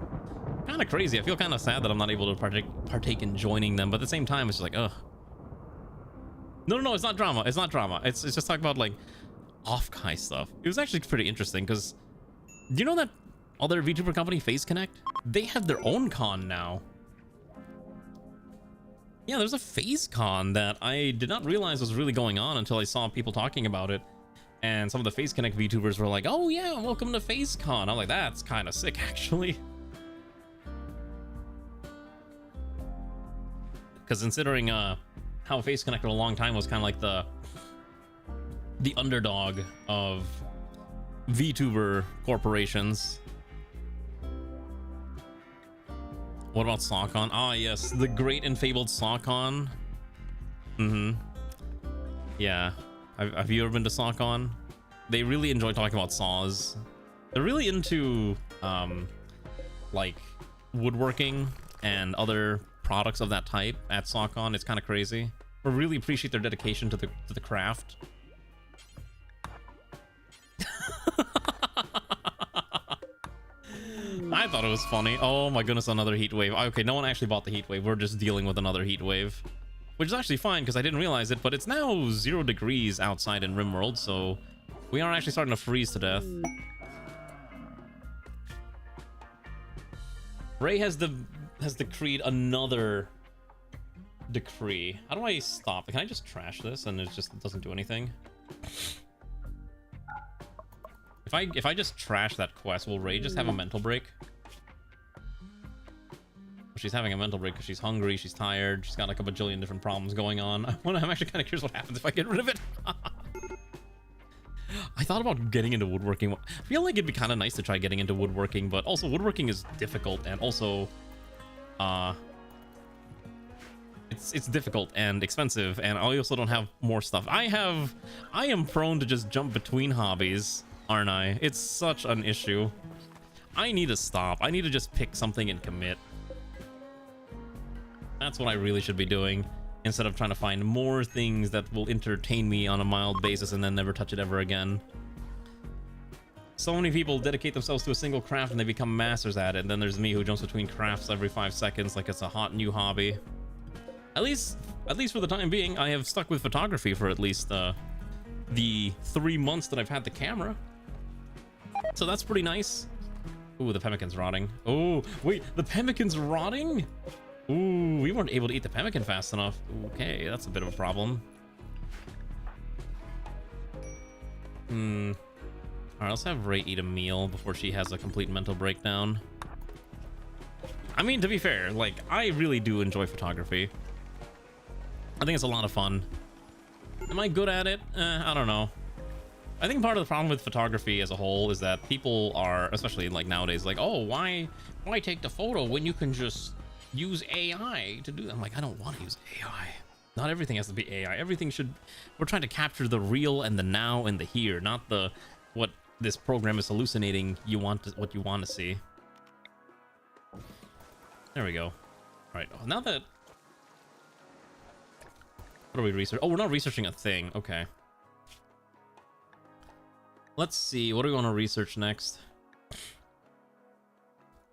Kind of crazy. I feel kind of sad that I'm not able to partake in joining them, but at the same time, it's just like, ugh. No, it's not drama. It's not drama. It's just talking about like off-kai stuff. It was actually pretty interesting because, do you know that other VTuber company, Face Connect? They have their own con now. Yeah, there's a Face Con that I did not realize was really going on until I saw people talking about it. And some of the Face Connect VTubers were like, oh yeah, welcome to Face Con. I'm like, that's kind of sick, actually. Because considering how Face Connect for a long time was kind of like the underdog of VTuber corporations. What about SawCon? Ah, yes, the great and fabled SawCon. Yeah. Have you ever been to SawCon? They really enjoy talking about saws. They're really into like woodworking and other products of that type at SawCon. It's kind of crazy. I really appreciate their dedication to the craft. I thought it was funny. Oh my goodness, another heat wave. Okay, no one actually bought the heat wave. We're just dealing with another heat wave. which is actually fine because I didn't realize it, but it's now 0 degrees outside in Rimworld, so we are actually starting to freeze to death. Ray has decreed another decree. How do I stop? Can I just trash this and it doesn't do anything? If I just trash that quest, will Ray just have a mental break? She's having a mental break because she's hungry, she's tired, she's got like a bajillion different problems going on. I'm actually kind of curious what happens if I get rid of it. I thought about getting into woodworking. I feel like it'd be kind of nice to try getting into woodworking, but also woodworking is difficult, and also it's difficult and expensive, and I also don't have more stuff. I am prone to just jump between hobbies, aren't I? It's such an issue. I need to stop. I need to just pick something and commit. That's what I really should be doing, instead of trying to find more things that will entertain me on a mild basis and then never touch it ever again. So many people dedicate themselves to a single craft and they become masters at it, and then there's me who jumps between crafts every 5 seconds like it's a hot new hobby. At least for the time being, I have stuck with photography for at least the 3 months that I've had the camera. So that's pretty nice. Ooh, the pemmican's rotting. Oh, wait, the pemmican's rotting? Ooh, we weren't able to eat the pemmican fast enough. Okay, that's a bit of a problem. Alright, let's have Ray eat a meal before she has a complete mental breakdown. I mean, to be fair, like, I really do enjoy photography. I think it's a lot of fun. Am I good at it? I don't know. I think part of the problem with photography as a whole is that people are, especially like nowadays, like, oh, why take the photo when you can just use AI to do that? I'm like, I don't want to use AI. Not everything has to be AI. Everything should, we're trying to capture the real and the now and the here, not the what this program is hallucinating what you want to see. There we go. All right, now that, what are we researching? Oh, we're not researching a thing. Okay, let's see, what do we want to research next?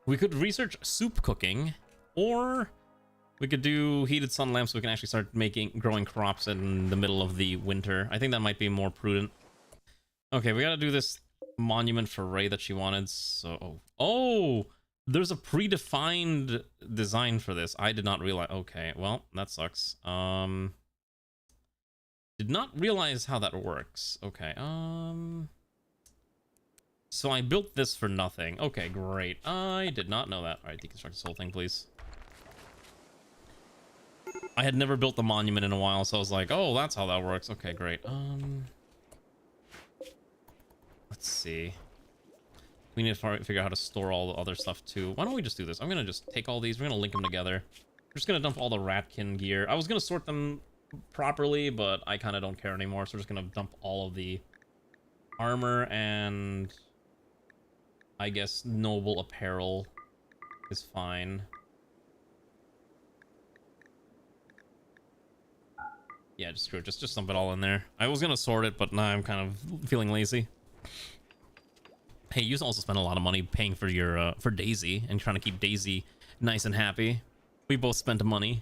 We could research soup cooking, or we could do heated sun lamps so we can actually start growing crops in the middle of the winter. I think that might be more prudent. Okay, we gotta do this monument for Ray that she wanted, so... Oh! There's a predefined design for this. I did not realize... Okay, well, that sucks. Did not realize how that works. Okay, so I built this for nothing. Okay, great. I did not know that. Alright, deconstruct this whole thing, please. I had never built the monument in a while, so I was like, oh, that's how that works. Okay, great. Let's see. We need to figure out how to store all the other stuff too. Why don't we just do this? I'm gonna just take all these. We're gonna link them together. We're just gonna dump all the ratkin gear. I was gonna sort them properly, but I kind of don't care anymore. So we're just gonna dump all of the armor and I guess noble apparel is fine. Yeah, just screw it. Just dump it all in there. I was gonna sort it, but now I'm kind of feeling lazy. Hey, you also spent a lot of money paying for your for Daisy and trying to keep Daisy nice and happy. We both spent money.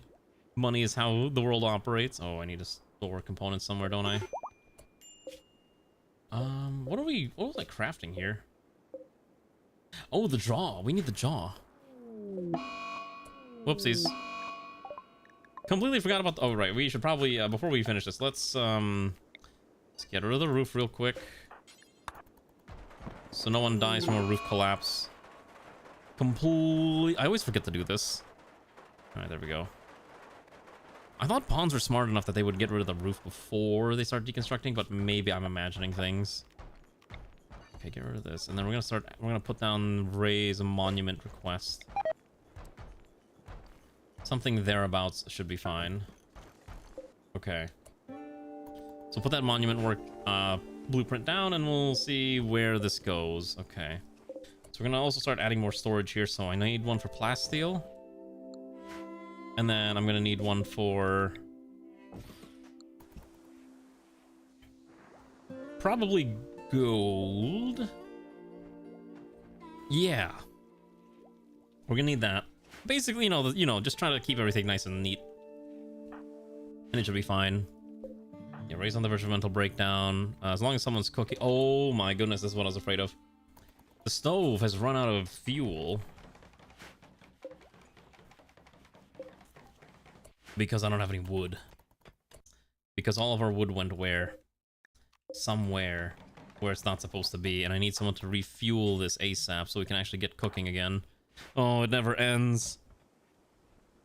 Money is how the world operates. Oh, I need to store components somewhere, don't I? What was I crafting here? Oh, the jaw. We need the jaw. Whoopsies. Completely forgot about oh right, we should probably before we finish this, let's get rid of the roof real quick so no one dies from a roof collapse. I always forget to do this. All right, there we go. I thought pawns were smart enough that they would get rid of the roof before they start deconstructing, but maybe I'm imagining things. Okay, get rid of this, and then we're gonna put down Ray's monument request. Something thereabouts should be fine. Okay. So put that monument work blueprint down and we'll see where this goes. Okay. So we're gonna also start adding more storage here. So I need one for plasteel. And then I'm gonna need one for... probably gold. Yeah. We're gonna need that. Basically, you know, just trying to keep everything nice and neat. And it should be fine. Yeah, raise on the verge of mental breakdown. As long as someone's cooking. Oh my goodness, this is what I was afraid of. The stove has run out of fuel. Because I don't have any wood. Because all of our wood went where? Somewhere where it's not supposed to be. And I need someone to refuel this ASAP so we can actually get cooking again. Oh, it never ends.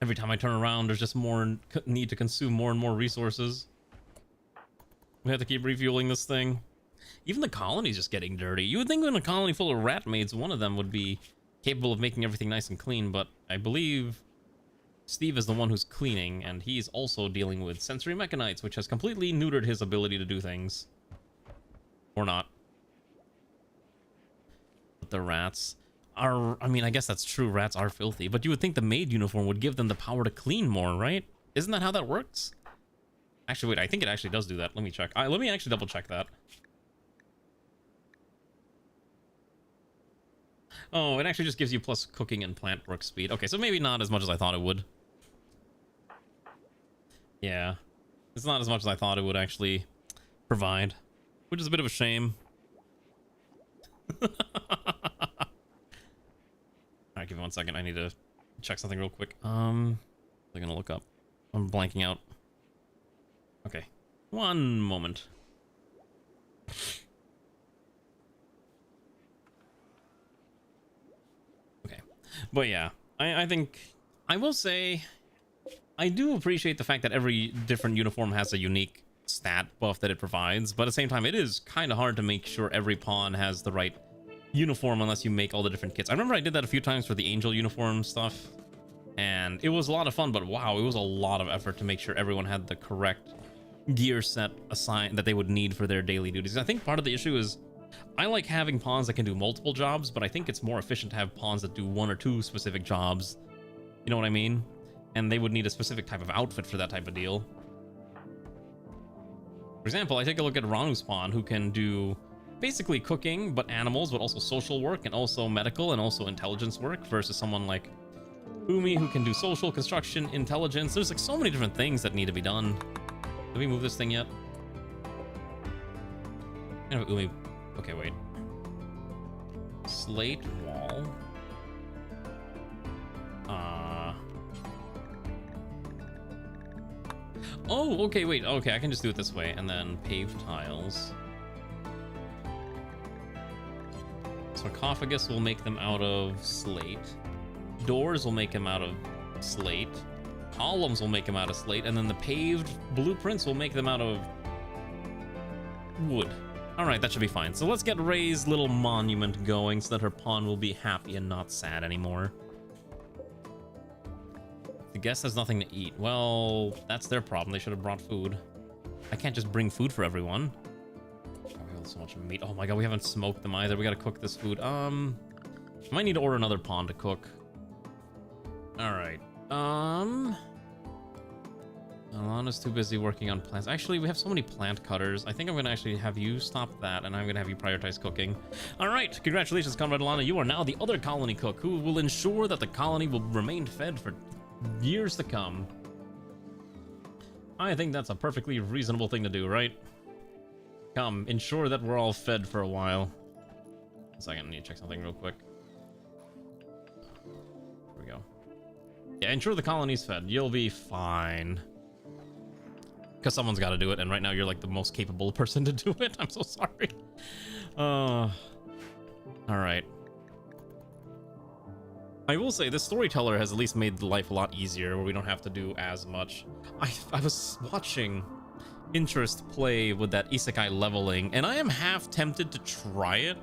Every time I turn around, there's just more need to consume more and more resources. We have to keep refueling this thing. Even the colony's just getting dirty. You would think in a colony full of rat maids, one of them would be capable of making everything nice and clean, but I believe Steve is the one who's cleaning, and he's also dealing with sensory mechanites, which has completely neutered his ability to do things. Or not. But the rats are... I mean, I guess that's true, rats are filthy, but you would think the maid uniform would give them the power to clean more, right? Isn't that how that works? Actually, wait, I think it actually does do that. Let me check. Let me actually double check that. Oh, it actually just gives you plus cooking and plant work speed. Okay, so maybe not as much as I thought it would. Yeah. It's not as much as I thought it would actually provide. Which is a bit of a shame. Alright, give me 1 second. I need to check something real quick. I'm gonna look up. I'm blanking out. Okay. 1 moment. Okay. But yeah, I think... I will say... I do appreciate the fact that every different uniform has a unique stat buff that it provides, but at the same time, it is kind of hard to make sure every pawn has the right uniform unless you make all the different kits. I remember I did that a few times for the angel uniform stuff, and it was a lot of fun, but wow, it was a lot of effort to make sure everyone had the correct gear set assigned that they would need for their daily duties. I think part of the issue is I like having pawns that can do multiple jobs, but I think it's more efficient to have pawns that do 1 or 2 specific jobs. You know what I mean? And they would need a specific type of outfit for that type of deal. For example, I take a look at Ranu's pawn, who can do basically cooking, but animals, but also social work, and also medical, and also intelligence work, versus someone like Umi, who can do social, construction, intelligence. There's like so many different things that need to be done. Did we move this thing yet? Kind of Umi. Okay, wait. Slate wall. Oh, okay, wait. Okay, I can just do it this way. And then paved tiles. Sarcophagus will make them out of slate. Doors will make them out of slate. Columns will make them out of slate. And then the paved blueprints will make them out of wood. Alright, that should be fine. So let's get Ray's little monument going so that her pawn will be happy and not sad anymore. The guest has nothing to eat. Well, that's their problem. They should have brought food. I can't just bring food for everyone. Oh, we have so much meat. Oh my god, we haven't smoked them either. We gotta cook this food. I might need to order another pawn to cook. Alright. Alana's too busy working on plants. Actually, we have so many plant cutters. I think I'm gonna actually have you stop that, and I'm gonna have you prioritize cooking. Alright, congratulations, Comrade Alana. You are now the other colony cook, who will ensure that the colony will remain fed for years to come. I think that's a perfectly reasonable thing to do, right? Come, ensure that we're all fed for a while. 1 second, I need to check something real quick. Here we go. Yeah, ensure the colony's fed. You'll be fine. Because someone's got to do it, and right now you're like the most capable person to do it. I'm so sorry. Alright. I will say, this storyteller has at least made life a lot easier, where we don't have to do as much. I was watching Interest play with that isekai leveling, and I am half tempted to try it.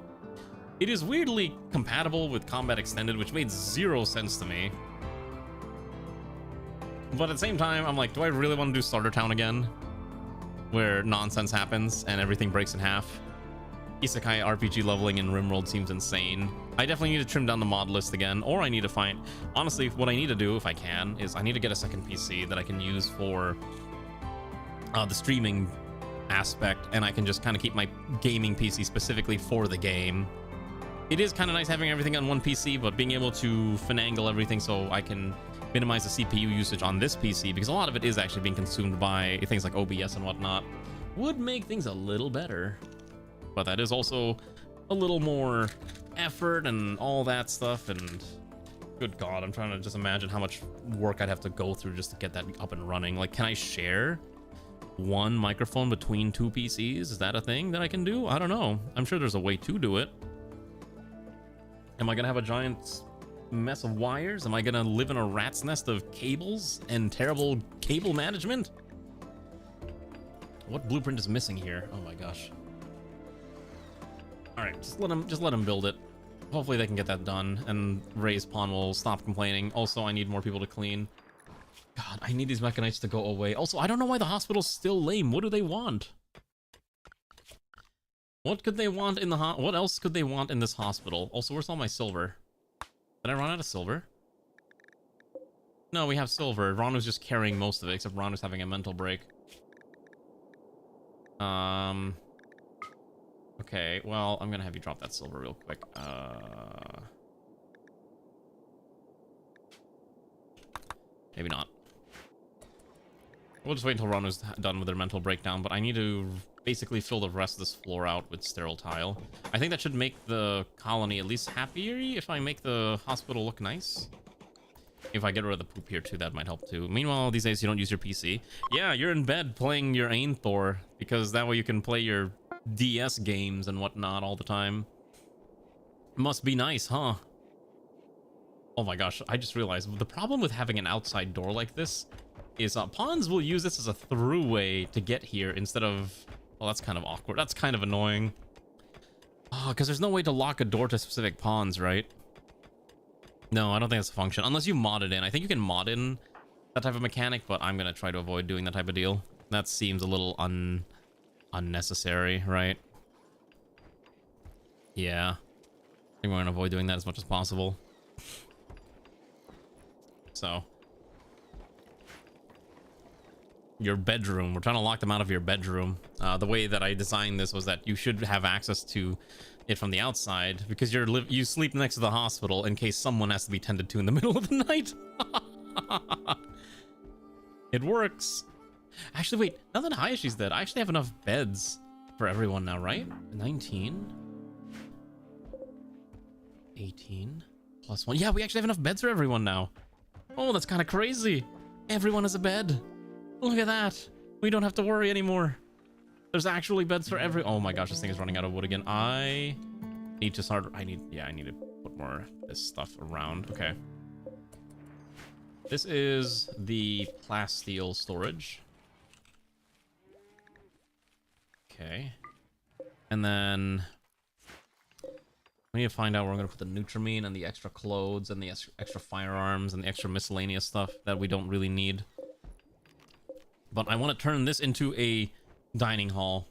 It is weirdly compatible with Combat Extended, which made 0 sense to me. But at the same time, I'm like, do I really want to do Starter Town again? Where nonsense happens and everything breaks in half? Isekai RPG leveling in Rimworld seems insane. I definitely need to trim down the mod list again, or I need to find... Honestly, what I need to do, if I can, is I need to get a second PC that I can use for the streaming aspect, and I can just kind of keep my gaming PC specifically for the game. It is kind of nice having everything on one PC, but being able to finagle everything so I can minimize the CPU usage on this PC, because a lot of it is actually being consumed by things like OBS and whatnot, would make things a little better. But that is also a little more effort and all that stuff, and good God, I'm trying to just imagine how much work I'd have to go through just to get that up and running. Like, can I share one microphone between two PCs? Is that a thing that I can do? I don't know. I'm sure there's a way to do it. Am I gonna have a giant mess of wires? Am I gonna live in a rat's nest of cables and terrible cable management? What blueprint is missing here? Oh my gosh. All right, just let him build it. Hopefully they can get that done, and Ray's pawn will stop complaining. Also, I need more people to clean. God, I need these mechanites to go away. Also, I don't know why the hospital's still lame. What do they want? What could they want in the what else could they want in this hospital? Also, where's all my silver? Did I run out of silver? No, we have silver. Ron was just carrying most of it, except Ron was having a mental break. Okay, well, I'm gonna have you drop that silver real quick. Maybe not. We'll just wait until Ron is done with their mental breakdown, but I need to basically fill the rest of this floor out with sterile tile. I think that should make the colony at least happier if I make the hospital look nice. If I get rid of the poop here too, that might help too. Meanwhile, these days you don't use your PC. Yeah, you're in bed playing your Ainthor, because that way you can play your DS games and whatnot all the time. Must be nice, huh? Oh my gosh, I just realized the problem with having an outside door like this is pawns will use this as a throughway to get here instead of... Well, that's kind of awkward. That's kind of annoying. Oh, because there's no way to lock a door to specific pawns, right? No, I don't think that's a function. Unless you mod it in. I think you can mod in that type of mechanic, but I'm going to try to avoid doing that type of deal. That seems a little unnecessary, right? Yeah. I think we're going to avoid doing that as much as possible. So... Your bedroom. We're trying to lock them out of your bedroom. The way that I designed this was that you should have access to it from the outside, because you sleep next to the hospital in case someone has to be tended to in the middle of the night. It works. Actually, wait. Now that Hayashi's dead, I actually have enough beds for everyone now, right? 19. 18. Plus 1. Yeah, we actually have enough beds for everyone now. Oh, that's kind of crazy. Everyone has a bed. Look at that. We don't have to worry anymore. There's actually beds for every... Oh my gosh, this thing is running out of wood again. I need to start... I need to put more of this stuff around. Okay. This is the plasteel storage. Okay. And then... we need to find out where we're going to put the Nutrimine and the extra clothes and the extra firearms and the extra miscellaneous stuff that we don't really need. But I want to turn this into a dining hall.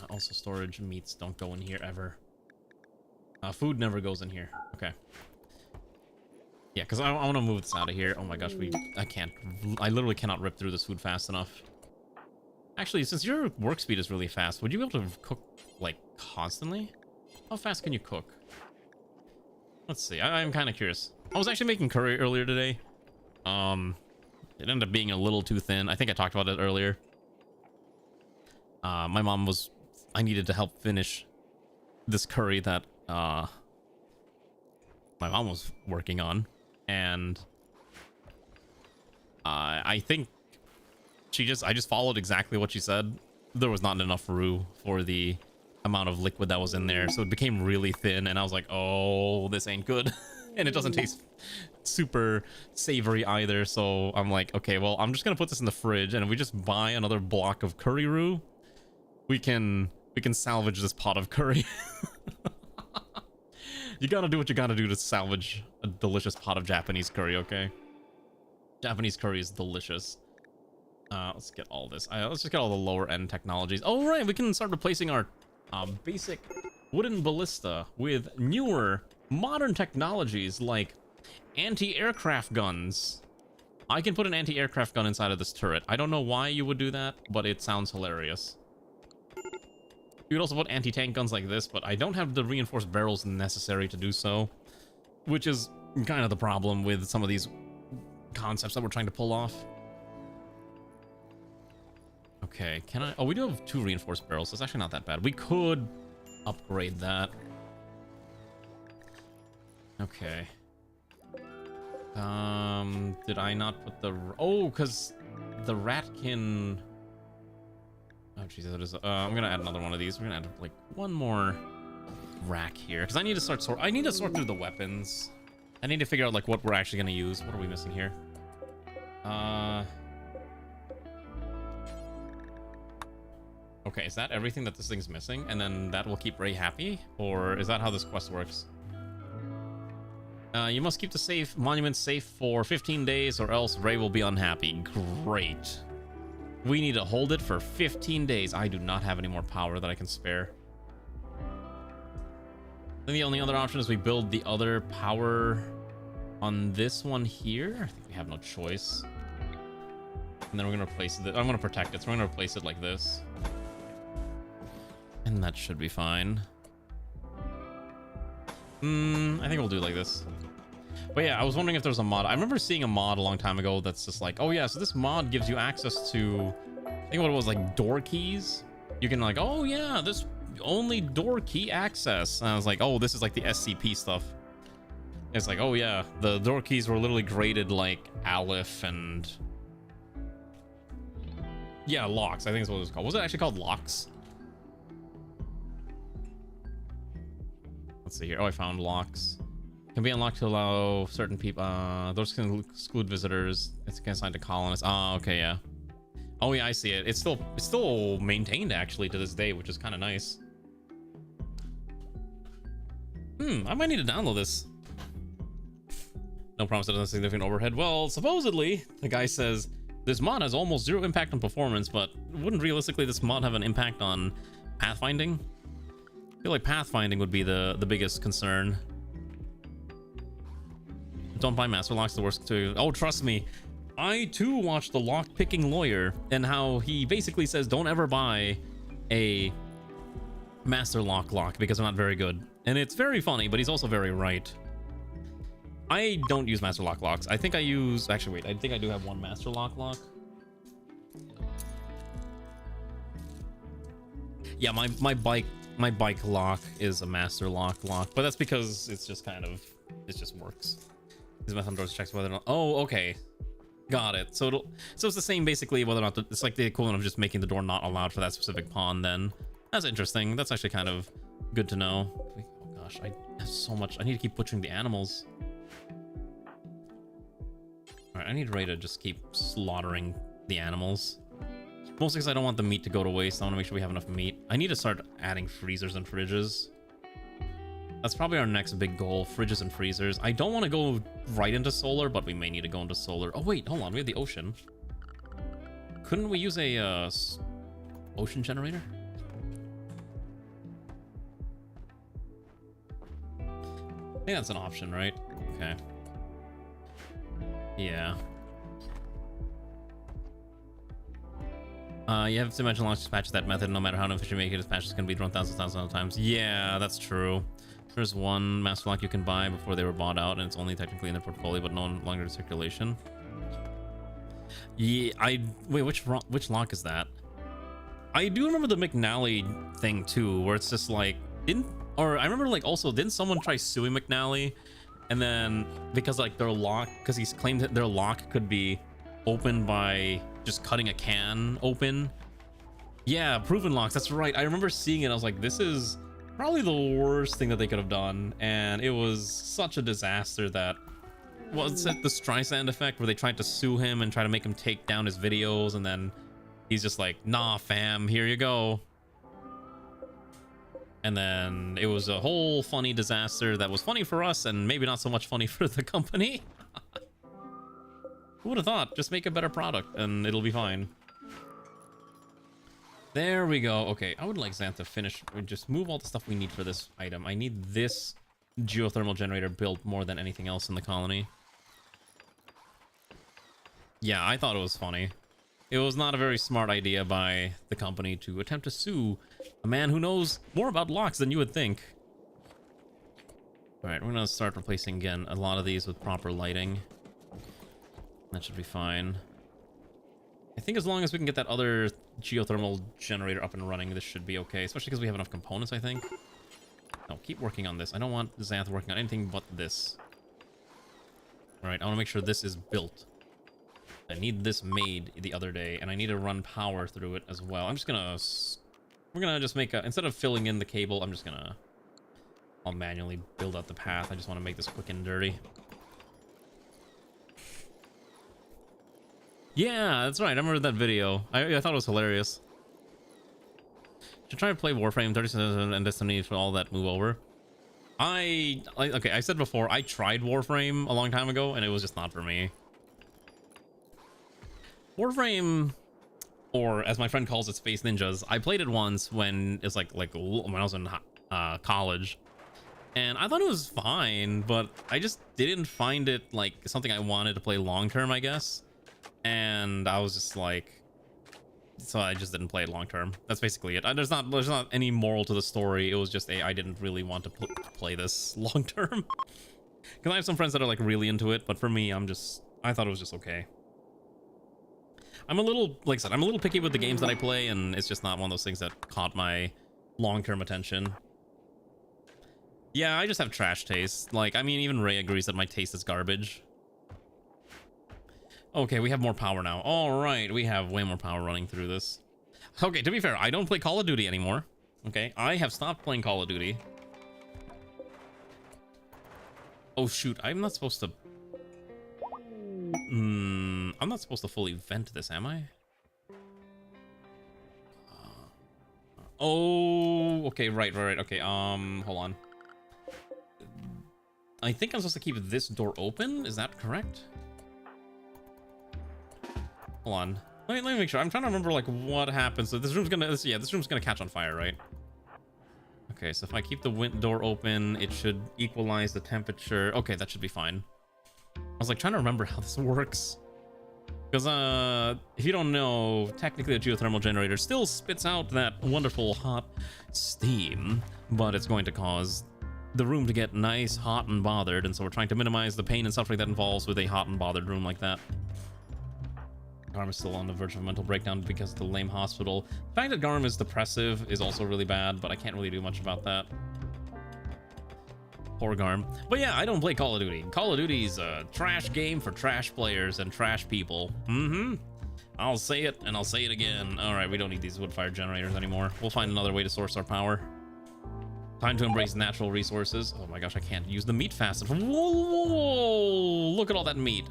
Also, storage meats don't go in here ever. Food never goes in here. Okay. Yeah, because I want to move this out of here. Oh my gosh, I can't. I literally cannot rip through this food fast enough. Actually, since your work speed is really fast, would you be able to cook, like, constantly? How fast can you cook? Let's see. I'm kind of curious. I was actually making curry earlier today. It ended up being a little too thin. I think I talked about it earlier. My mom was... I needed to help finish this curry that my mom was working on. And I think I just followed exactly what she said. There was not enough roux for the amount of liquid that was in there. So it became really thin. And I was like, oh, this ain't good. And it doesn't taste super savory either, so I'm like, okay, well, I'm just gonna put this in the fridge, and if we just buy another block of curry roux, we can salvage this pot of curry. You gotta do what you gotta do to salvage a delicious pot of Japanese curry, okay? Japanese curry is delicious. Let's get all this. Let's just get all the lower end technologies. Oh right, we can start replacing our basic wooden ballista with newer modern technologies like anti-aircraft guns. I can put an anti-aircraft gun inside of this turret. I don't know why you would do that, but it sounds hilarious. You could also put anti-tank guns like this, but I don't have the reinforced barrels necessary to do so, which is kind of the problem with some of these concepts that we're trying to pull off. Okay, can I... Oh, we do have 2 reinforced barrels. That's actually not that bad. We could upgrade that. Okay. Did I not put the... Oh, because the ratkin... Oh, Jesus, it is... I'm gonna add another one of these. We're gonna add, like, one more rack here. Because I need to start sort... I need to sort through the weapons. I need to figure out, like, what we're actually gonna use. What are we missing here? Okay, is that everything that this thing's missing? And then that will keep Ray happy? Or is that how this quest works? You must keep the monument safe for 15 days or else Ray will be unhappy. Great. We need to hold it for 15 days. I do not have any more power that I can spare. Then the only other option is we build the other power on this one here. I think we have no choice. And then we're going to replace it. I'm going to protect it, so we're going to replace it like this. And that should be fine. I think we'll do it like this. But yeah, I was wondering if there's a mod. I remember seeing a mod a long time ago that's just like, oh yeah, so this mod gives you access to, I think what it was, like door keys. You can like, oh yeah, this only door key access. And I was like, oh, this is like the SCP stuff. It's like, oh yeah, the door keys were literally graded like Aleph and... Yeah, locks. I think that's what it was called. Was it actually called locks? Let's see here. Oh, I found locks. Can be unlocked to allow certain people. Those can exclude visitors. It's assigned to colonists. Oh, okay, yeah. Oh yeah, I see it. It's still maintained actually to this day, which is kind of nice. I might need to download this. No promise it has a significant overhead. Well, supposedly the guy says this mod has almost 0 impact on performance, but wouldn't realistically this mod have an impact on pathfinding? I feel like pathfinding would be the biggest concern. Don't buy master locks, the worst too. Oh, trust me, I too watched the lock picking lawyer and how he basically says don't ever buy a master lock because they're not very good. And it's very funny, but he's also very right. I don't use master locks. I think I use... Actually, wait. I think I do have one master lock. Yeah, my bike lock is a master lock, but that's because it's just kind of... It just works. His method on doors checks whether or not... Oh, okay. Got it. So it's the same basically whether or not... It's like the equivalent of just making the door not allowed for that specific pawn then. That's interesting. That's actually kind of good to know. Oh gosh, I have so much... I need to keep butchering the animals. Alright, I need Ray to just keep slaughtering the animals. Mostly because I don't want the meat to go to waste. I want to make sure we have enough meat. I need to start adding freezers and fridges. That's probably our next big goal, fridges and freezers. I don't want to go right into solar, but we may need to go into solar. Oh wait, hold on, we have the ocean. Couldn't we use a ocean generator? I think that's an option, right? Okay. Yeah. You have to mention launch dispatch that method. No matter how inefficient you make it, dispatches can be run thousands of times. Yeah, that's true. There's one master lock you can buy before they were bought out, and it's only technically in the portfolio, but no longer in circulation. Yeah, wait. Which lock is that? I do remember the McNally thing too, where it's just like I remember like also didn't someone try suing McNally, and then because like their lock, because he's claimed that their lock could be opened by just cutting a can open. Yeah, proven locks. That's right. I remember seeing it. I was like, this is probably the worst thing that they could have done, and it was such a disaster that was it the Streisand effect where they tried to sue him and try to make him take down his videos, and then he's just like, nah fam, here you go. And then it was a whole funny disaster that was funny for us and maybe not so much funny for the company. Who would have thought? Just make a better product and it'll be fine. There we go. Okay, I would like Xanth to finish. Just move all the stuff we need for this item. I need this geothermal generator built more than anything else in the colony. Yeah, I thought it was funny. It was not a very smart idea by the company to attempt to sue a man who knows more about locks than you would think. Alright, we're gonna start replacing again a lot of these with proper lighting. That should be fine. I think as long as we can get that other geothermal generator up and running, this should be okay. Especially because we have enough components, I think. No, keep working on this. I don't want Xanth working on anything but this. Alright, I want to make sure this is built. I need this made the other day, and I need to run power through it as well. I'm just gonna... We're gonna just make a... Instead of filling in the cable, I'm just gonna... I'll manually build out the path. I just want to make this quick and dirty. Yeah, that's right. I remember that video. I thought it was hilarious. Should try to play Warframe 37 and Destiny for all that move over. Okay, I said before, I tried Warframe a long time ago, and it was just not for me. Warframe, or as my friend calls it, Space Ninjas. I played it once when it's like when I was in college, and I thought it was fine, but I just didn't find it like something I wanted to play long term, I guess. And I was just like, so I just didn't play it long term. That's basically it. There's not any moral to the story. It was just I didn't really want to play this long term. Because I have some friends that are like really into it, but for me, I thought it was just okay. I'm a little, like I said, I'm a little picky with the games that I play, and it's just not one of those things that caught my long-term attention. Yeah, I just have trash taste. Like, I mean, even Ray agrees that my taste is garbage. Okay, we have more power now. All right, we have way more power running through this. Okay, to be fair, I don't play Call of Duty anymore. Okay, I have stopped playing Call of Duty. Oh, shoot, I'm not supposed to... I'm not supposed to fully vent this, am I? Oh, okay, right, okay, hold on. I think I'm supposed to keep this door open, is that correct? Hold on, let me make sure. I'm trying to remember, like, what happens. So this room's gonna catch on fire, right? Okay, so if I keep the door open, it should equalize the temperature. Okay, that should be fine. I was like trying to remember how this works, because if you don't know, technically a geothermal generator still spits out that wonderful hot steam, but it's going to cause the room to get nice, hot, and bothered, and so we're trying to minimize the pain and suffering that involves with a hot and bothered room like that. Garm is still on the verge of a mental breakdown because of the lame hospital. The fact that Garm is depressive is also really bad, but I can't really do much about that. Poor Garm. But yeah, I don't play Call of Duty. Call of Duty's a trash game for trash players and trash people. I'll say it, and I'll say it again. All right, we don't need these wood-fired generators anymore. We'll find another way to source our power. Time to embrace natural resources. Oh my gosh, I can't use the meat fast enough. Whoa! Look at all that meat.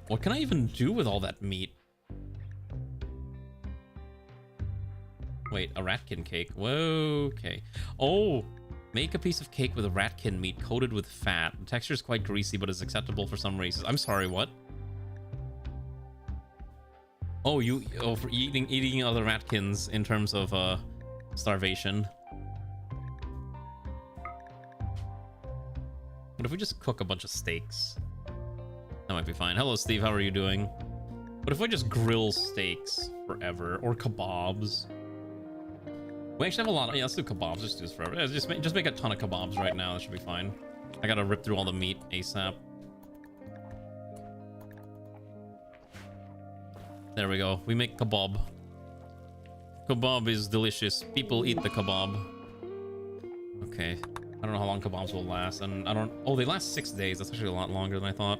What can I even do with all that meat? Wait, a ratkin cake. Whoa, okay. Oh, make a piece of cake with a ratkin meat coated with fat. The texture is quite greasy, but is acceptable for some races. I'm sorry, what? Oh, for eating other ratkins in terms of starvation. What if we just cook a bunch of steaks? That might be fine. Hello, Steve. How are you doing? What if we just grill steaks forever, or kebabs? We actually have a lot of... Yeah, let's do kebabs. Just do this forever. Yeah, just make a ton of kebabs right now. That should be fine. I gotta rip through all the meat ASAP. There we go. We make kebab. Kebab is delicious. People eat the kebab. Okay. I don't know how long kebabs will last. And I don't... Oh, they last 6 days. That's actually a lot longer than I thought.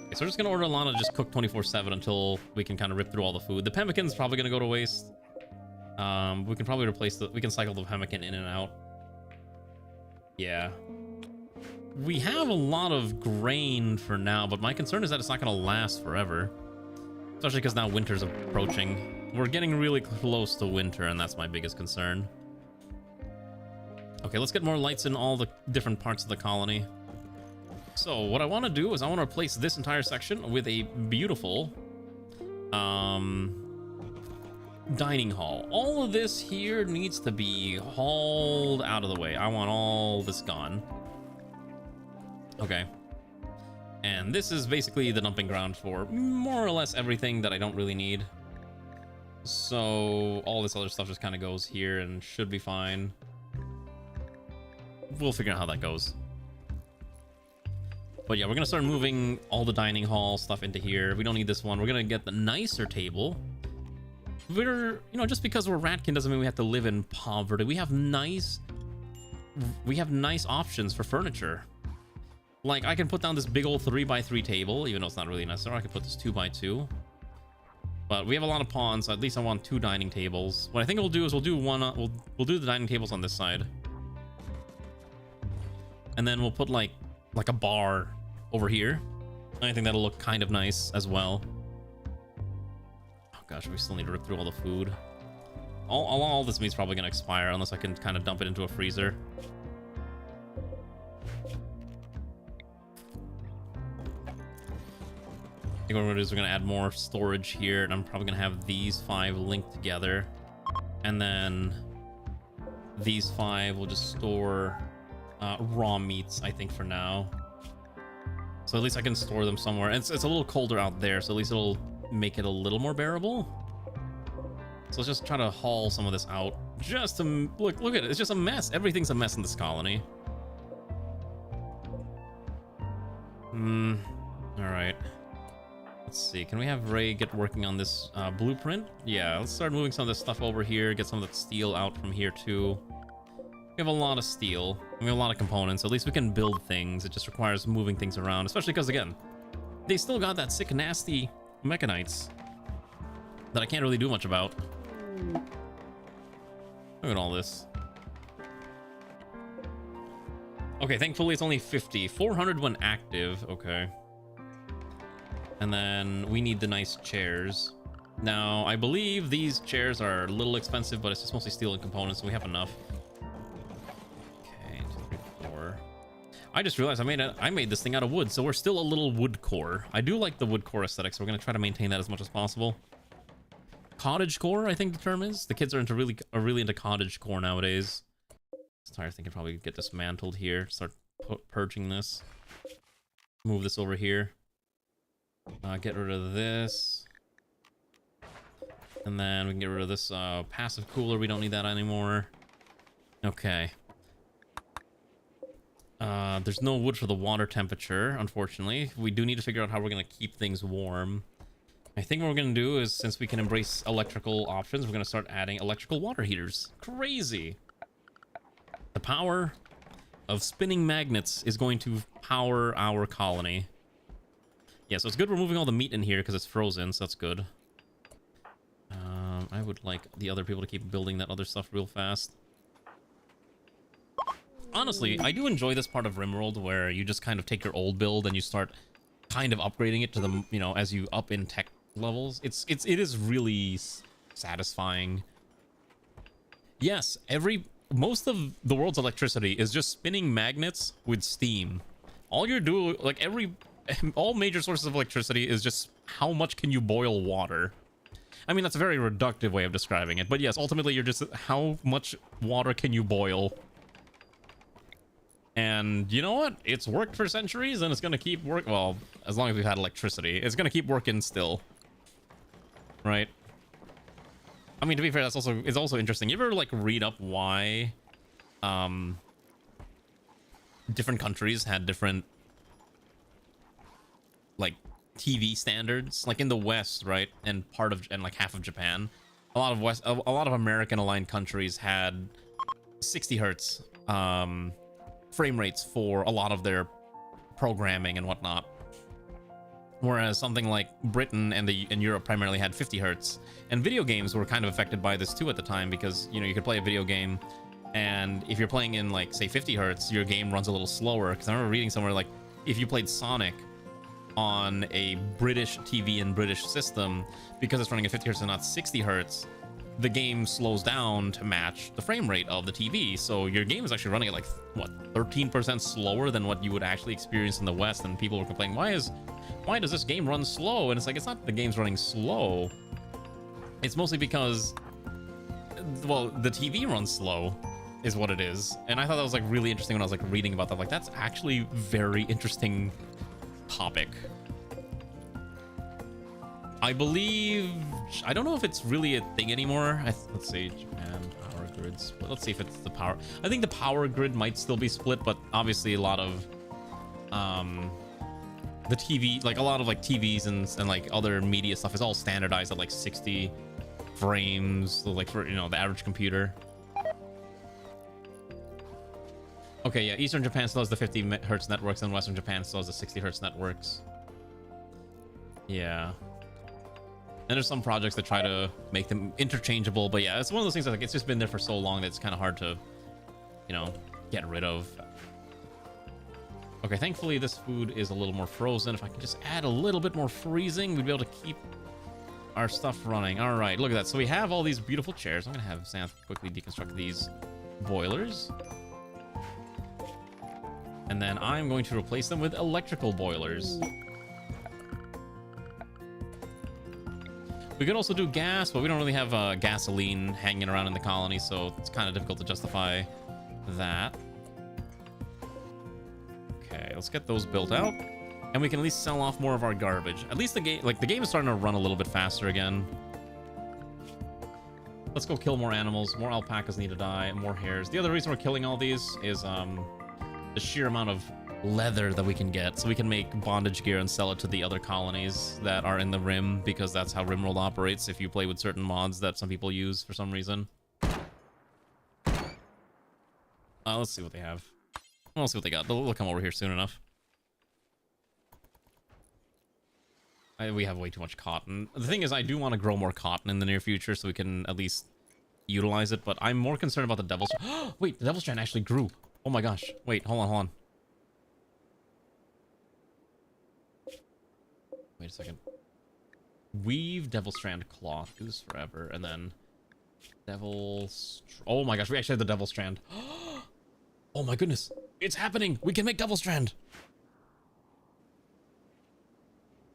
Okay, so we're just gonna order Alana to just cook 24/7 until we can kind of rip through all the food. The pemmican's probably gonna go to waste. We can probably replace we can cycle the pemmican in and out. Yeah. We have a lot of grain for now, but my concern is that it's not going to last forever. Especially because now winter's approaching. We're getting really close to winter, and that's my biggest concern. Okay, let's get more lights in all the different parts of the colony. So what I want to do is I want to replace this entire section with a beautiful dining hall. All of this here needs to be hauled out of the way. I want all this gone. Okay. And this is basically the dumping ground for more or less everything that I don't really need. So all this other stuff just kind of goes here and should be fine. We'll figure out how that goes. But yeah, we're gonna start moving all the dining hall stuff into here. We don't need this one. We're gonna get the nicer table. We're, you know, just because we're Ratkin doesn't mean we have to live in poverty. We have nice options for furniture. Like, I can put down this big old 3x3 table, even though it's not really necessary. I can put this 2x2. But we have a lot of pawns, so at least I want 2 dining tables. What I think we'll do is we'll do the dining tables on this side. And then we'll put like a bar over here. I think that'll look kind of nice as well. Oh gosh, we still need to rip through all the food. All this meat's probably gonna expire unless I can kind of dump it into a freezer. I think what we're gonna do is we're gonna add more storage here, and I'm probably gonna have these 5 linked together, and then these 5 will just store raw meats, I think, for now. So at least I can store them somewhere. It's a little colder out there, so at least it'll make it a little more bearable. So let's just try to haul some of this out. Just to look at it. It's just a mess. Everything's a mess in this colony. All right. Let's see. Can we have Ray get working on this blueprint? Yeah. Let's start moving some of this stuff over here. Get some of that steel out from here too. We have a lot of steel. We have a lot of components. At least we can build things. It just requires moving things around, especially because, again, they still got that sick, nasty mechanites that I can't really do much about. Look at all this. Okay, thankfully it's only 50. 400 when active. Okay. And then we need the nice chairs. Now, I believe these chairs are a little expensive, but it's just mostly steel and components, so we have enough. I just realized I made this thing out of wood, so we're still a little wood core. I do like the wood core aesthetic, so we're gonna try to maintain that as much as possible. Cottage core, I think the term is. The kids are really into cottage core nowadays. This entire thing can probably get dismantled here. Start purging this. Move this over here. Get rid of this, and then we can get rid of this passive cooler. We don't need that anymore. Okay. There's no wood for the water temperature, unfortunately. We do need to figure out how we're going to keep things warm. I think what we're going to do is, since we can embrace electrical options, we're going to start adding electrical water heaters. Crazy! The power of spinning magnets is going to power our colony. Yeah, so it's good we're moving all the meat in here because it's frozen, so that's good. I would like the other people to keep building that other stuff real fast. Honestly, I do enjoy this part of Rimworld where you just kind of take your old build and you start kind of upgrading it to the, you know, as you up in tech levels. It is really satisfying. Yes, most of the world's electricity is just spinning magnets with steam. All you're doing, like all major sources of electricity is just how much can you boil water. I mean, that's a very reductive way of describing it, but yes, ultimately you're just how much water can you boil. And you know what? It's worked for centuries, and it's gonna keep working. Well, as long as we've had electricity, it's gonna keep working still, right? I mean, to be fair, it's also interesting. You ever like read up why, different countries had different like TV standards? Like in the West, right, and like half of Japan, a lot of American aligned countries had 60 hertz. Frame rates for a lot of their programming and whatnot, whereas something like Britain and Europe primarily had 50 hertz. And video games were kind of affected by this too at the time, because you know you could play a video game, and if you're playing in like say 50 hertz, your game runs a little slower. Because I remember reading somewhere like if you played Sonic on a British TV and British system, because it's running at 50 hertz and not 60 hertz, the game slows down to match the frame rate of the TV. So your game is actually running at like, what, 13% slower than what you would actually experience in the West. And people were complaining, why does this game run slow? And it's like, it's not the game's running slow. It's mostly because, well, the TV runs slow. is what it is. And I thought that was like really interesting when I was like reading about that. Like, that's actually very interesting topic. I believe, I don't know if it's really a thing anymore. Let's see, Japan power grids. Let's see if it's the power. I think the power grid might still be split, but obviously a lot of the TV, like a lot of like TVs and like other media stuff is all standardized at like 60 frames, so like for, you know, the average computer. Okay, yeah, Eastern Japan still has the 50 hertz networks, and Western Japan still has the 60 hertz networks. Yeah. And there's some projects that try to make them interchangeable, but yeah, it's one of those things that like it's just been there for so long that it's kind of hard to, you know, get rid of. Okay, thankfully this food is a little more frozen. If I can just add a little bit more freezing, we'd be able to keep our stuff running. All right, look at that. So we have all these beautiful chairs. I'm gonna have Sam quickly deconstruct these boilers. And then I'm going to replace them with electrical boilers. We could also do gas, but we don't really have gasoline hanging around in the colony, so it's kind of difficult to justify that. Okay, let's get those built out, and we can at least sell off more of our garbage. At least the game, like the game is starting to run a little bit faster again. Let's go kill more animals. More alpacas need to die. More hares. The other reason we're killing all these is the sheer amount of leather that we can get, so we can make bondage gear and sell it to the other colonies that are in the Rim, because that's how Rimworld operates if you play with certain mods that some people use for some reason. Let's see what they have. Let's see what they got. They'll come over here soon enough. We have way too much cotton. The thing is, I do want to grow more cotton in the near future so we can at least utilize it, but I'm more concerned about the Devil's... Wait, the Devil's Strand actually grew. Oh my gosh. Wait, hold on. Wait a second. Weave Devil Strand cloth. Do this forever. And then oh my gosh, we actually have the Devil Strand. Oh my goodness. It's happening. We can make Devil Strand.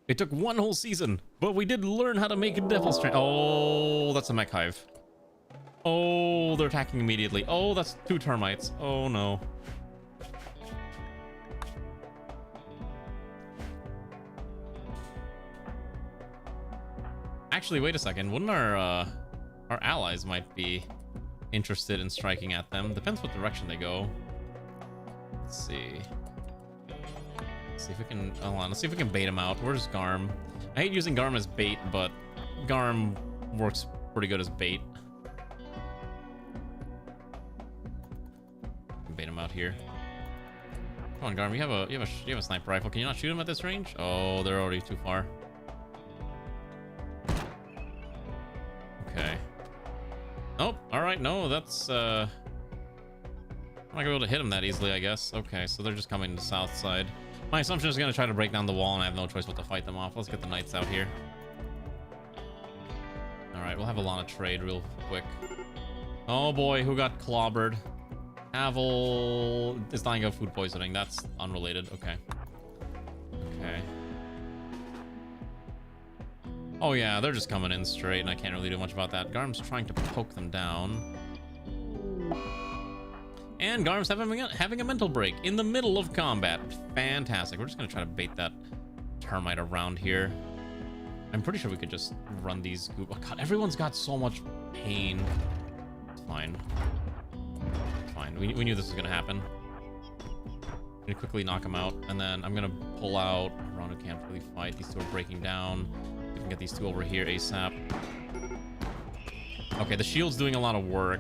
It took one whole season, but we did learn how to make a Devil Strand. Oh, that's a mech hive. Oh, they're attacking immediately. Oh, that's 2 termites. Oh no. Actually, wait a second. Wouldn't our allies might be interested in striking at them? Depends what direction they go. Let's see. Let's see if we can... Hold on. Let's see if we can bait them out. Where's Garm? I hate using Garm as bait, but Garm works pretty good as bait. Bait him out here. Come on, Garm. You have a sniper rifle. Can you not shoot him at this range? Oh, they're already too far. Okay. Oh, all right. No, that's I'm not gonna be able to hit him that easily, I guess. Okay, so they're just coming to the south side. My assumption is gonna try to break down the wall, and I have no choice but to fight them off. Let's get the knights out here. All right, we'll have a lot of trade real quick. Oh boy, who got clobbered? Havel is dying of food poisoning. That's unrelated. Okay. Okay. Oh yeah, they're just coming in straight, and I can't really do much about that. Garm's trying to poke them down. And Garm's having a mental break in the middle of combat. Fantastic. We're just gonna try to bait that termite around here. I'm pretty sure we could just run these... Oh god, everyone's got so much pain. It's fine. It's fine. We knew this was gonna happen. I'm gonna quickly knock them out, and then I'm gonna pull out... Ron who can't really fight. These two are breaking down. We can get these two over here ASAP. Okay, the shield's doing a lot of work.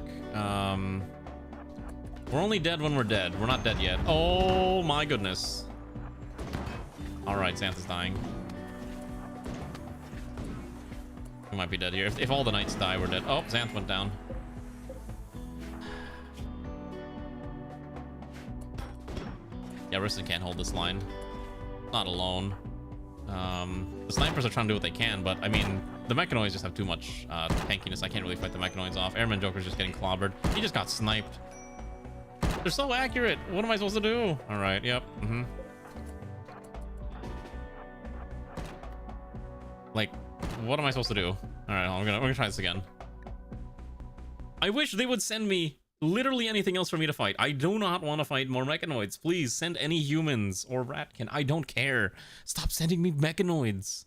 We're only dead when we're dead. We're not dead yet. Oh my goodness. Alright, Xanth's dying. We might be dead here. If all the knights die, we're dead. Oh, Xanth went down. Yeah, Risten can't hold this line. Not alone. The snipers are trying to do what they can, but I mean, the mechanoids just have too much tankiness. I can't really fight the mechanoids off. Airman Joker's just getting clobbered. He just got sniped. They're so accurate. What am I supposed to do? All right. Yep. Like, what am I supposed to do? All right, we're gonna try this again. I wish they would send me Literally anything else for me to fight. I do not want to fight more mechanoids. Please send any humans or ratkin. I don't care. Stop sending me mechanoids.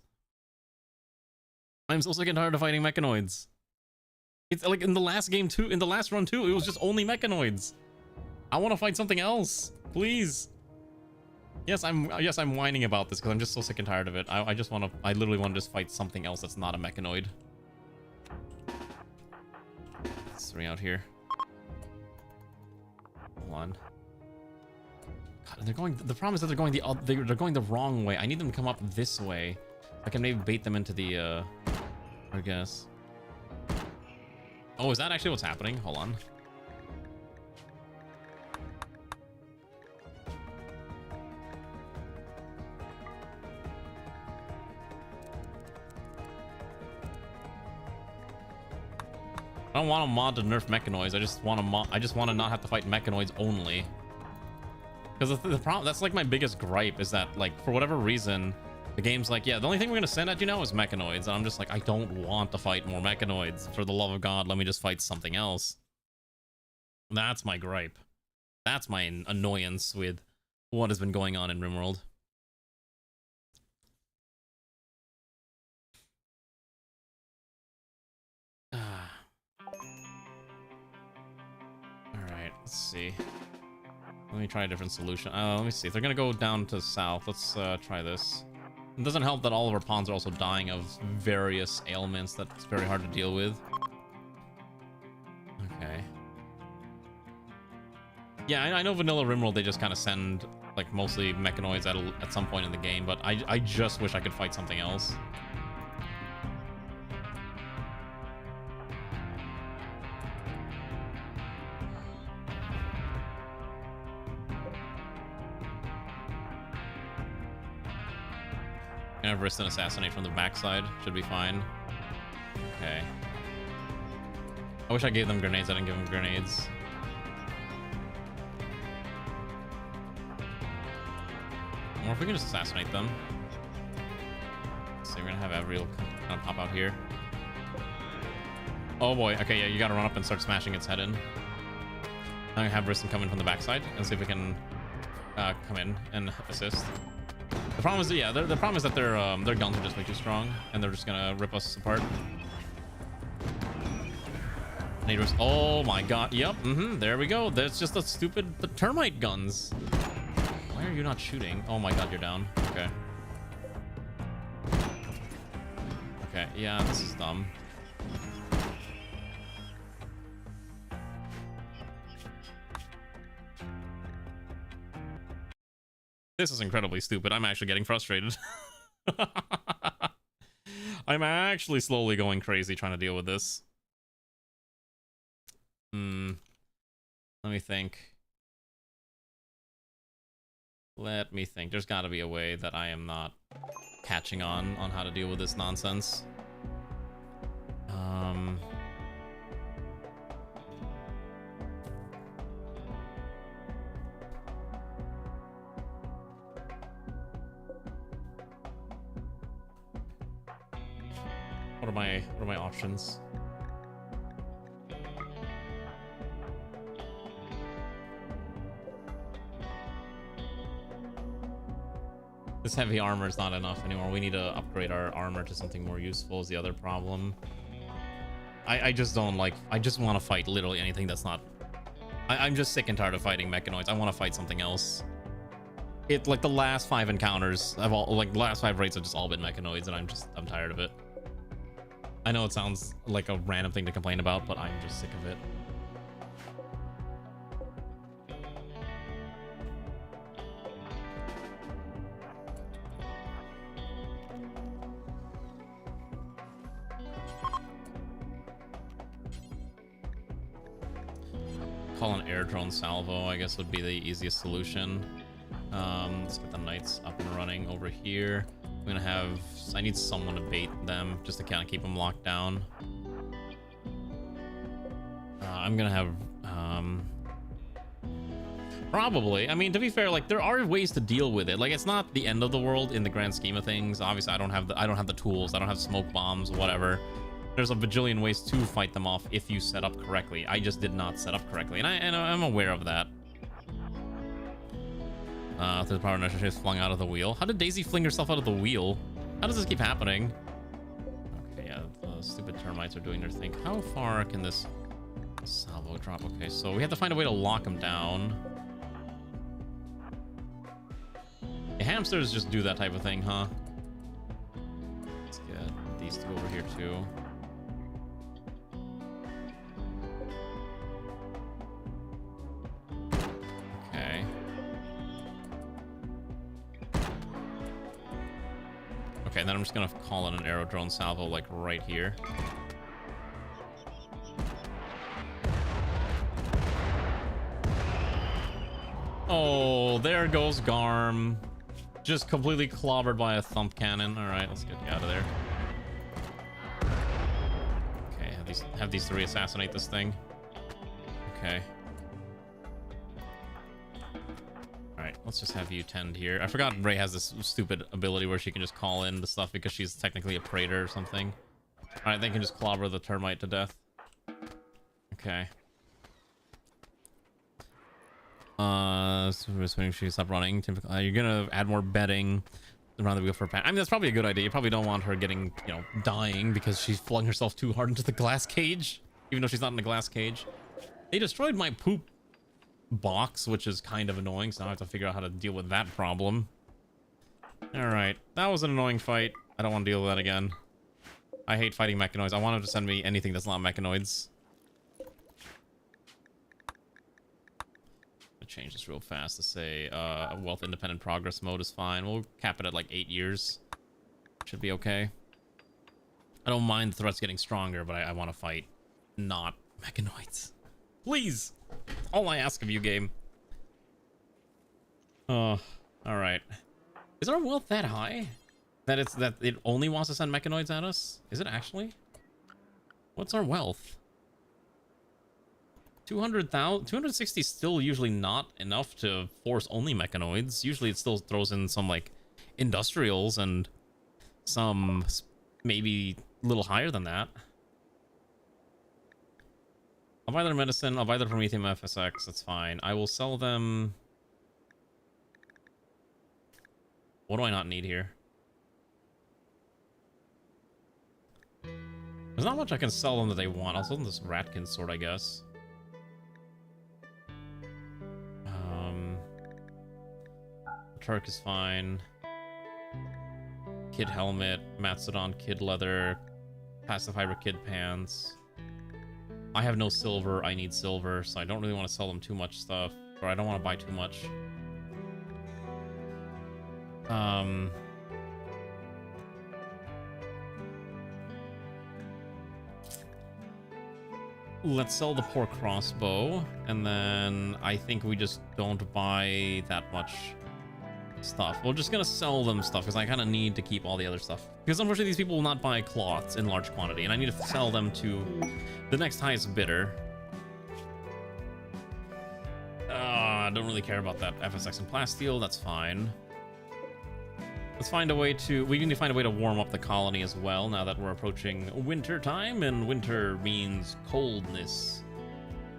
I'm so sick and tired of fighting mechanoids. It's like in the last game too, in the last run too, it was just only mechanoids. I want to fight something else, please. Yes, I'm whining about this because I'm just so sick and tired of it. I literally want to just fight something else that's not a mechanoid. There's 3 out here. Hold on. God, they're going. The problem is that they're going the wrong way. I need them to come up this way. I can maybe bait them into the. I guess. Oh, is that actually what's happening? Hold on. I don't want a mod to nerf mechanoids. I just want to not have to fight mechanoids only. Because the problem, that's like my biggest gripe, is that like for whatever reason, the game's like, yeah, the only thing we're gonna send at you now is mechanoids, and I'm just like, I don't want to fight more mechanoids. For the love of God, let me just fight something else. That's my gripe. That's my annoyance with what has been going on in Rimworld. Alright, let's see. Let me try a different solution. Let me see. If they're gonna go down to south, let's try this. It doesn't help that all of our pawns are also dying of various ailments that's very hard to deal with. Okay. Yeah, I know vanilla Rimworld, they just kind of send like mostly mechanoids at some point in the game, but I just wish I could fight something else. Gonna risk an assassinate from the backside. Should be fine. Okay. I wish I gave them grenades. I didn't give them grenades. Or if we can just assassinate them. So we're gonna have Avril kind of pop out here. Oh boy. Okay, yeah, you gotta run up and start smashing its head in. I'm gonna have Risten come in from the backside and see if we can come in and assist. The problem is, yeah, the problem is that their guns are just way too strong, and they're just gonna rip us apart. Oh my god, yep, there we go. That's just the termite guns. Why are you not shooting? Oh my god, you're down. Okay. Okay, yeah, this is dumb. This is incredibly stupid. I'm actually getting frustrated. I'm actually slowly going crazy trying to deal with this. Let me think. Let me think. There's got to be a way that I am not catching on how to deal with this nonsense. What are my options? This heavy armor is not enough anymore. We need to upgrade our armor to something more useful is the other problem. I just don't like... I just want to fight literally anything that's not... I'm just sick and tired of fighting mechanoids. I want to fight something else. Like the last 5 encounters have all... Like the last 5 raids have just all been mechanoids, and I'm tired of it. I know it sounds like a random thing to complain about, but I'm just sick of it. Call an air drone salvo, I guess, would be the easiest solution. Let's get the knights up and running over here. I'm gonna have... I need someone to bait them just to kind of keep them locked down. I'm gonna have... probably. I mean, to be fair, like, there are ways to deal with it. Like, it's not the end of the world in the grand scheme of things. Obviously, I don't have the tools. I don't have smoke bombs, whatever. there's a bajillion ways to fight them off if you set up correctly. I just did not set up correctly, and I'm aware of that. The power inertia is flung out of the wheel. How did Daisy fling herself out of the wheel? How does this keep happening? Okay, yeah, the stupid termites are doing their thing. How far can this salvo drop? Okay, so we have to find a way to lock them down. The hamsters just do that type of thing, huh? Let's get these two over here too. Okay. Okay, then I'm just gonna call in an arrow drone salvo like right here. Oh, there goes Garm. Just completely clobbered by a thump cannon. All right, let's get you out of there. Okay, have these three assassinate this thing. Okay. All right, let's just have you tend here. I forgot Ray has this stupid ability where she can just call in the stuff because she's technically a praetor or something. All right, they can just clobber the termite to death. Okay. So she stop running. You're gonna add more bedding around the wheel for a pan. I mean, that's probably a good idea. You probably don't want her getting, you know, dying because she flung herself too hard into the glass cage, even though she's not in the glass cage. They destroyed my poop box, which is kind of annoying, so now I have to figure out how to deal with that problem. All right, that was an annoying fight. I don't want to deal with that again. I hate fighting mechanoids. I want him to send me anything that's not mechanoids. Change this real fast to say wealth independent progress mode is fine. We'll cap it at like 8 years. Should be okay. I don't mind the threats getting stronger, but I want to fight not mechanoids. Please! All I ask of you, game. Oh, alright. Is our wealth that high? That it only wants to send mechanoids at us? Is it actually? What's our wealth? 200,000, 260 is still usually not enough to force only mechanoids. Usually it still throws in some like industrials and some maybe a little higher than that. I'll buy their medicine. I'll buy their Prometheum FSX. That's fine. I will sell them. What do I not need here? There's not much I can sell them that they want. I'll sell them this Ratkin sword, I guess. Turk is fine. Kid helmet, Mastodon kid leather, passive hybrid kid pants. I have no silver. I need silver, so I don't really want to sell them too much stuff, or I don't want to buy too much. Let's sell the poor crossbow, and then I think we just don't buy that much stuff. We're just gonna sell them stuff because I kind of need to keep all the other stuff, because unfortunately these people will not buy cloths in large quantity, and I need to sell them to the next highest bidder. I don't really care about that FSX and plasteel. That's fine. Let's find a way to... We need to find a way to warm up the colony as well now that we're approaching winter time, and winter means coldness.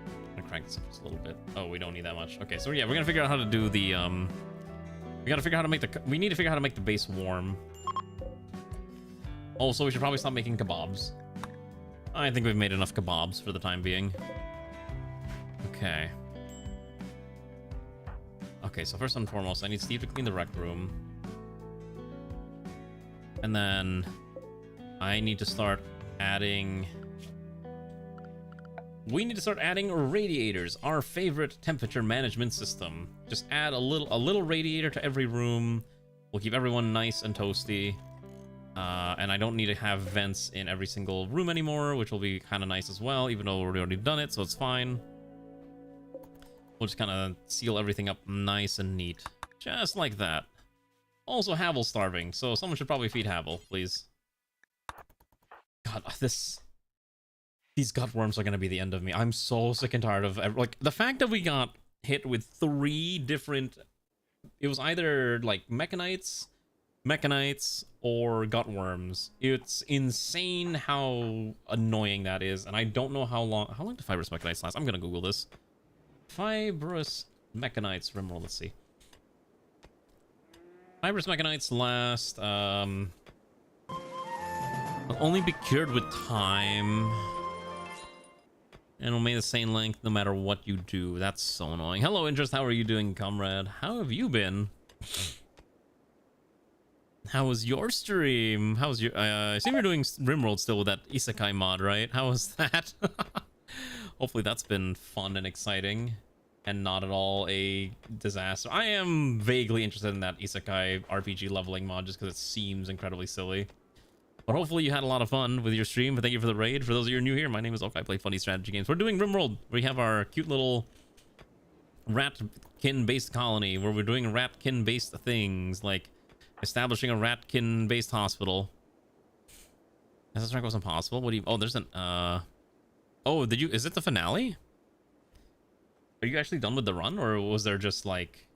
I'm gonna crank this up just a little bit. Oh, we don't need that much. Okay, so yeah, we're gonna figure out how to do the we gotta figure out how to make the... We need to figure out how to make the base warm. Also, we should probably stop making kebabs. I think we've made enough kebabs for the time being. Okay. Okay, so first and foremost, I need Steve to clean the rec room. And then I need to start adding... We need to start adding radiators, our favorite temperature management system. Just add a little radiator to every room. We'll keep everyone nice and toasty. And I don't need to have vents in every single room anymore, which will be kind of nice as well, even though we've already done it, so it's fine. We'll just kind of seal everything up nice and neat. Just like that. Also, Havel's starving, so someone should probably feed Havel, please. God, these gutworms are gonna be the end of me. I'm so sick and tired of... Like, the fact that we got hit with 3 different... It was either, like, mechanites, mechanites or gutworms. It's insane how annoying that is, and I don't know how long do fibrous mechanites last. I'm gonna Google this. Fibrous mechanites Rimworld, let's see. Fibrous mechanites last will only be cured with time. And will remain the same length no matter what you do. That's so annoying. Hello, Interest. How are you doing, comrade? How have you been? How was your stream? How's your... I assume you're doing Rimworld still with that Isekai mod, right? How was that? Hopefully that's been fun and exciting. And not at all a disaster. I am vaguely interested in that Isekai RPG leveling mod just because it seems incredibly silly. But hopefully you had a lot of fun with your stream. But thank you for the raid. For those of you who are new here, my name is Oak. I play funny strategy games. We're doing Rimworld. We have our cute little ratkin-based colony where we're doing ratkin-based things like establishing a ratkin-based hospital. This rank was impossible. What do you? Oh, there's an. Oh, did you? Is it the finale? Are you actually done with the run, or was there just like?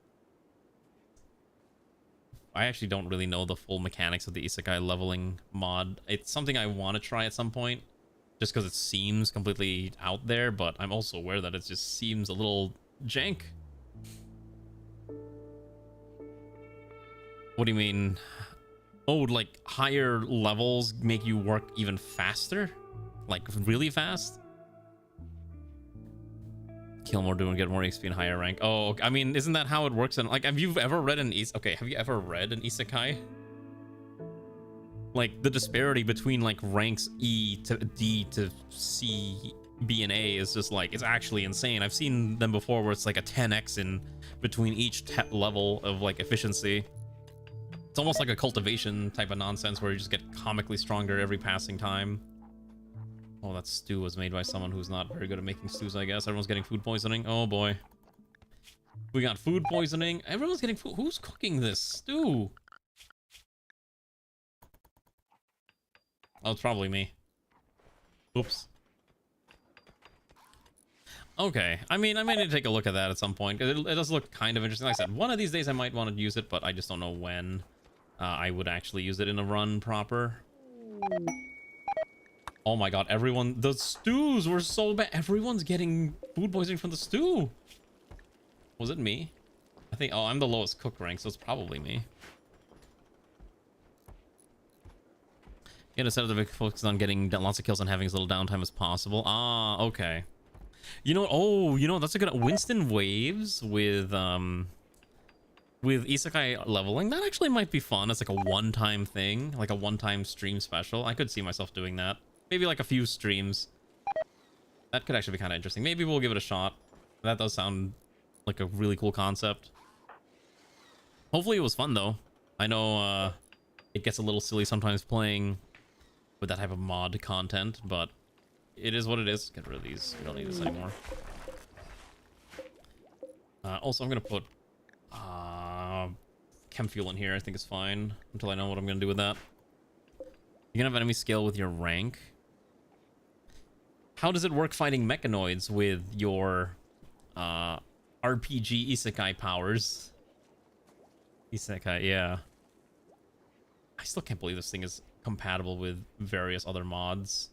I actually don't really know the full mechanics of the Isekai leveling mod. It's something I want to try at some point, just because it seems completely out there, but I'm also aware that it just seems a little jank. What do you mean? Oh, like higher levels make you work even faster? Like really fast? Kill more, do and get more XP and higher rank. Oh, I mean, isn't that how it works? And like, have you ever read an have you ever read an Isekai? Like the disparity between like ranks E to D to C, B, and A is just like, it's actually insane. I've seen them before where it's like a 10x in between each level of like efficiency. It's almost like a cultivation type of nonsense where you just get comically stronger every passing time. Oh, that stew was made by someone who's not very good at making stews, I guess. Everyone's getting food poisoning. Oh, boy. We got food poisoning. Everyone's getting food. Who's cooking this stew? Oh, it's probably me. Oops. Okay. I mean, I might need to take a look at that at some point, because it does look kind of interesting. Like I said, one of these days I might want to use it, but I just don't know when I would actually use it in a run proper. Oh my god, everyone, the stews were so bad. Everyone's getting food poisoning from the stew. Was it me? I think, oh, I'm the lowest cook rank, so it's probably me. You gotta set up the big focus on getting lots of kills and having as little downtime as possible. Ah, okay. You know, oh, you know, that's a good Winston Waves with Isekai leveling. That actually might be fun. It's like a one-time thing, like a one-time stream special. I could see myself doing that. Maybe like a few streams. That could actually be kind of interesting. Maybe we'll give it a shot. That does sound like a really cool concept. Hopefully it was fun though. I know it gets a little silly sometimes playing with that type of mod content, but it is what it is. Get rid of these. We don't need this anymore. Also, I'm gonna put chem fuel in here. I think it's fine until I know what I'm gonna do with that. You can have enemy scale with your rank. How does it work fighting mechanoids with your RPG Isekai powers? Isekai, yeah. I still can't believe this thing is compatible with various other mods.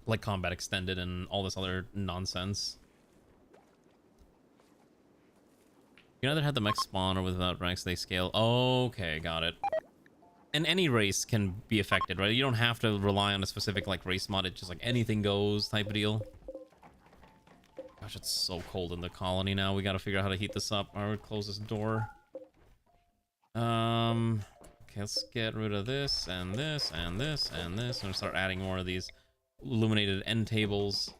Like Combat Extended and all this other nonsense. You can either have the mech spawn or without ranks they scale. Okay, got it. And any race can be affected, right? You don't have to rely on a specific like race mod. It's just like anything goes type of deal. Gosh, it's so cold in the colony now. We gotta figure out how to heat this up. I would close this door. Okay, let's get rid of this and this and this and this. I'm gonna start adding more of these illuminated end tables.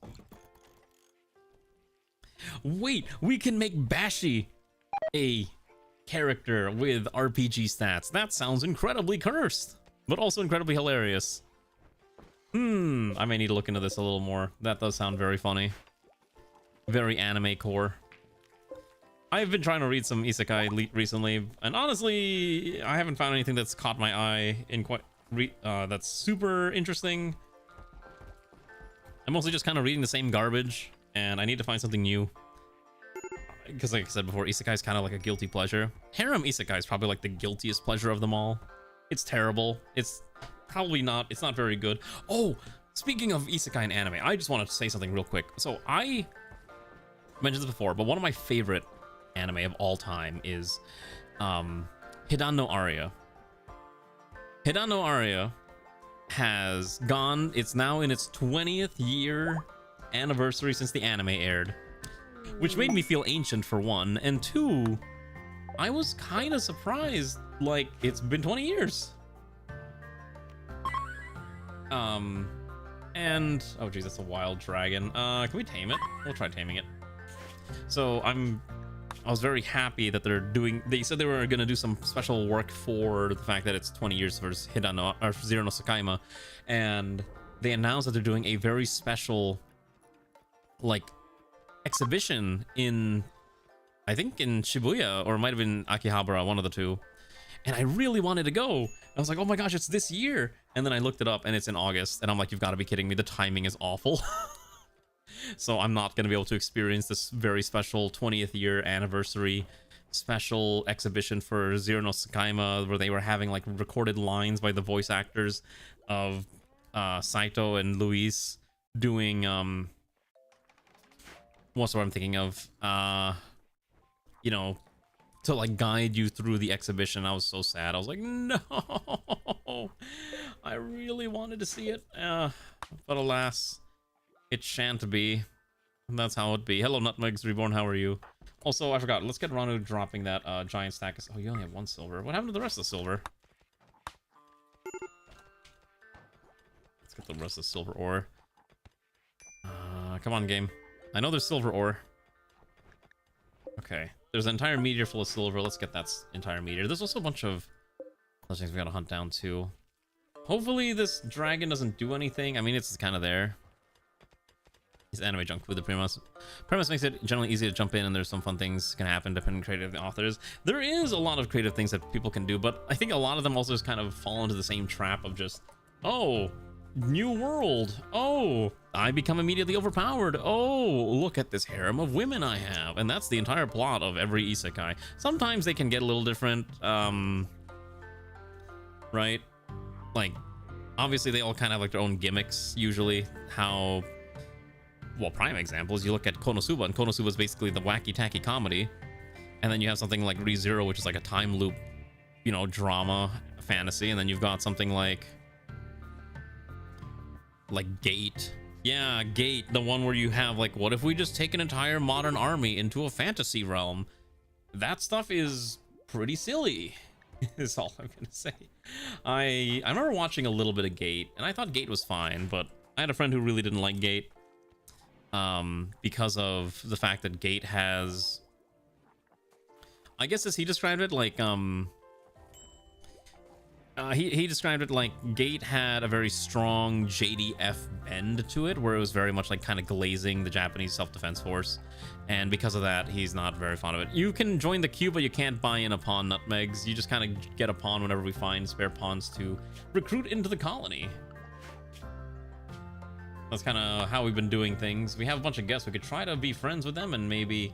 Wait, we can make Bashi a character with RPG stats. That sounds incredibly cursed, but also incredibly hilarious. I may need to look into this a little more. That does sound very funny. Very anime core. I've been trying to read some Isekai recently, and honestly, I haven't found anything that's caught my eye in that's super interesting. I'm mostly just kind of reading the same garbage, and I need to find something new. because like I said before, isekai is kind of like a guilty pleasure. Harem isekai is probably like the guiltiest pleasure of them all. It's terrible. It's probably not, it's not very good. Oh, speaking of isekai and anime, I just wanted to say something real quick. So I mentioned this before, but one of my favorite anime of all time is Hidan no Aria. Hidan no Aria has gone, it's now in its 20th year anniversary since the anime aired, which made me feel ancient for one, and two, I was kind of surprised, like, it's been 20 years. And oh geez, that's a wild dragon. Can we tame it? We'll try taming it. So I was very happy that they said they were gonna do some special work for the fact that it's 20 years for Hidano or Zero no Sakaima, and they announced that they're doing a very special like exhibition in, I think in Shibuya, or it might have been Akihabara, one of the two. And I really wanted to go. I was like, oh my gosh, it's this year. And then I looked it up and it's in August. And I'm like, you've got to be kidding me. The timing is awful. So I'm not going to be able to experience this very special 20th year anniversary special exhibition for Zero no Sakaima, where they were having like recorded lines by the voice actors of Saito and Luis doing, what's what I'm thinking of? You know, to like guide you through the exhibition. I was so sad. I was like, no, I really wanted to see it, but alas, it shan't be. And that's how it be. Hello, Nutmegs Reborn, how are you? Also, I forgot, let's get Ranu dropping that giant stack of, oh, you only have 1 silver. What happened to the rest of the silver? Let's get the rest of the silver ore. Come on, game. I know there's silver ore. Okay, there's an entire meteor full of silver. Let's get that entire meteor. There's also a bunch of other things we gotta hunt down too. Hopefully this dragon doesn't do anything. I mean, it's kind of there. He's anime junk food. The premise makes it generally easy to jump in, and there's some fun things can happen depending on creative authors. There is a lot of creative things that people can do, but I think a lot of them also just kind of fall into the same trap of just, oh, new world. Oh, I become immediately overpowered. Oh, look at this harem of women I have. And that's the entire plot of every isekai. Sometimes they can get a little different, right? Like, obviously they all kind of have like their own gimmicks, usually. How, well, prime examples, you look at Konosuba, and Konosuba is basically the wacky-tacky comedy. And then you have something like ReZero, which is like a time loop, you know, drama, fantasy. And then you've got something like Gate. Yeah, Gate, the one where you have like, what if we just take an entire modern army into a fantasy realm? That stuff is pretty silly, is all I'm gonna say. I remember watching a little bit of Gate, and I thought Gate was fine, but I had a friend who really didn't like Gate, because of the fact that Gate has, I guess as he described it, like, he described it like Gate had a very strong JDF bend to it, where it was very much like kind of glazing the Japanese self-defense force, and because of that, he's not very fond of it. You can join the queue, but you can't buy in a pawn, Nutmegs. You just kind of get a pawn whenever we find spare pawns to recruit into the colony. That's kind of how we've been doing things. We have a bunch of guests. We could try to be friends with them and maybe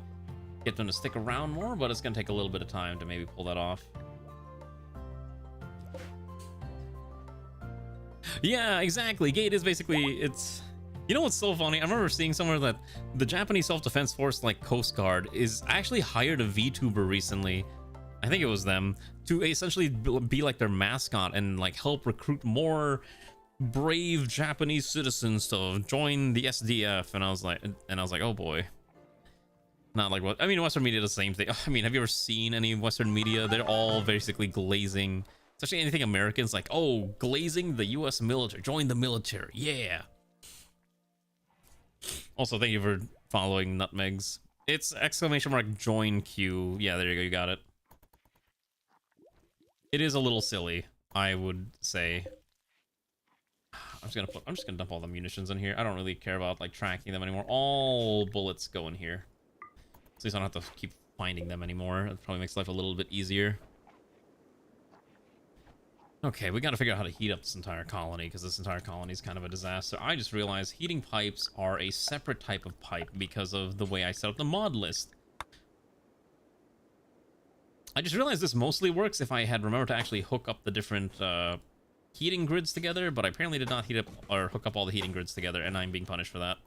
get them to stick around more, but it's gonna take a little bit of time to maybe pull that off. Yeah, exactly. Gate is basically, it's, you know what's so funny? I remember seeing somewhere that the Japanese self-defense force, like Coast Guard, is actually hired a VTuber recently. I think it was them, to essentially be like their mascot and like help recruit more brave Japanese citizens to join the SDF. And I was like, oh boy. Not like what, I mean, Western media does the same thing. I mean, have you ever seen any Western media? They're all basically glazing, especially anything Americans, like, oh, glazing the US military, join the military, yeah. Also, thank you for following, Nutmegs. It's ! join queue. Yeah, there you go, you got it. It is a little silly, I would say. I'm just gonna dump all the munitions in here. I don't really care about like tracking them anymore. All bullets go in here. So at least I don't have to keep finding them anymore. It probably makes life a little bit easier. Okay, we gotta figure out how to heat up this entire colony, because this entire colony is kind of a disaster. I just realized heating pipes are a separate type of pipe because of the way I set up the mod list. I just realized this mostly works if I had remembered to actually hook up the different heating grids together, but I apparently did not heat up or hook up all the heating grids together, and I'm being punished for that.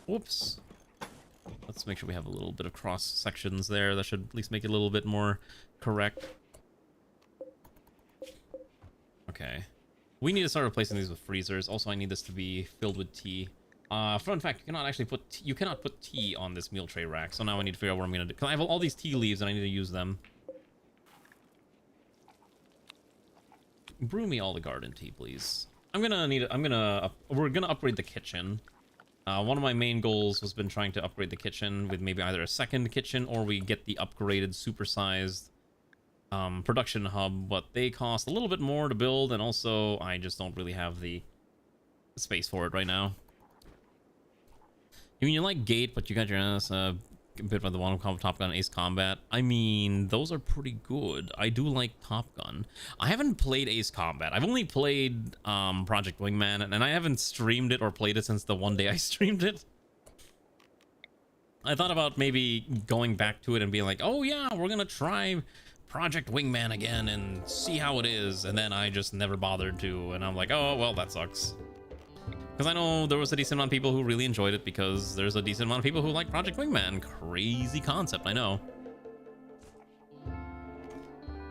Whoops. Let's make sure we have a little bit of cross sections there. That should at least make it a little bit more correct. Okay. We need to start replacing these with freezers. Also, I need this to be filled with tea. Fun fact, you cannot actually put you cannot put tea on this meal tray rack. So now I need to figure out what I'm gonna do. Cause I have all these tea leaves and I need to use them. Brew me all the garden tea, please. We're gonna upgrade the kitchen. One of my main goals has been trying to upgrade the kitchen with maybe either a second kitchen or we get the upgraded supersized production hub, but they cost a little bit more to build, and also I just don't really have the space for it right now. I mean, you like Gate, but you got your ass bit by the one of Top Gun and Ace Combat. I mean, those are pretty good. I do like Top Gun. I haven't played Ace Combat. I've only played Project Wingman, and I haven't streamed it or played it since the one day I streamed it. I thought about maybe going back to it and being like, oh yeah, we're gonna try Project Wingman again and see how it is, and then I just never bothered to, and I'm like, oh well, that sucks. Because I know there was a decent amount of people who really enjoyed it, because there's a decent amount of people who like Project Wingman. Crazy concept, I know.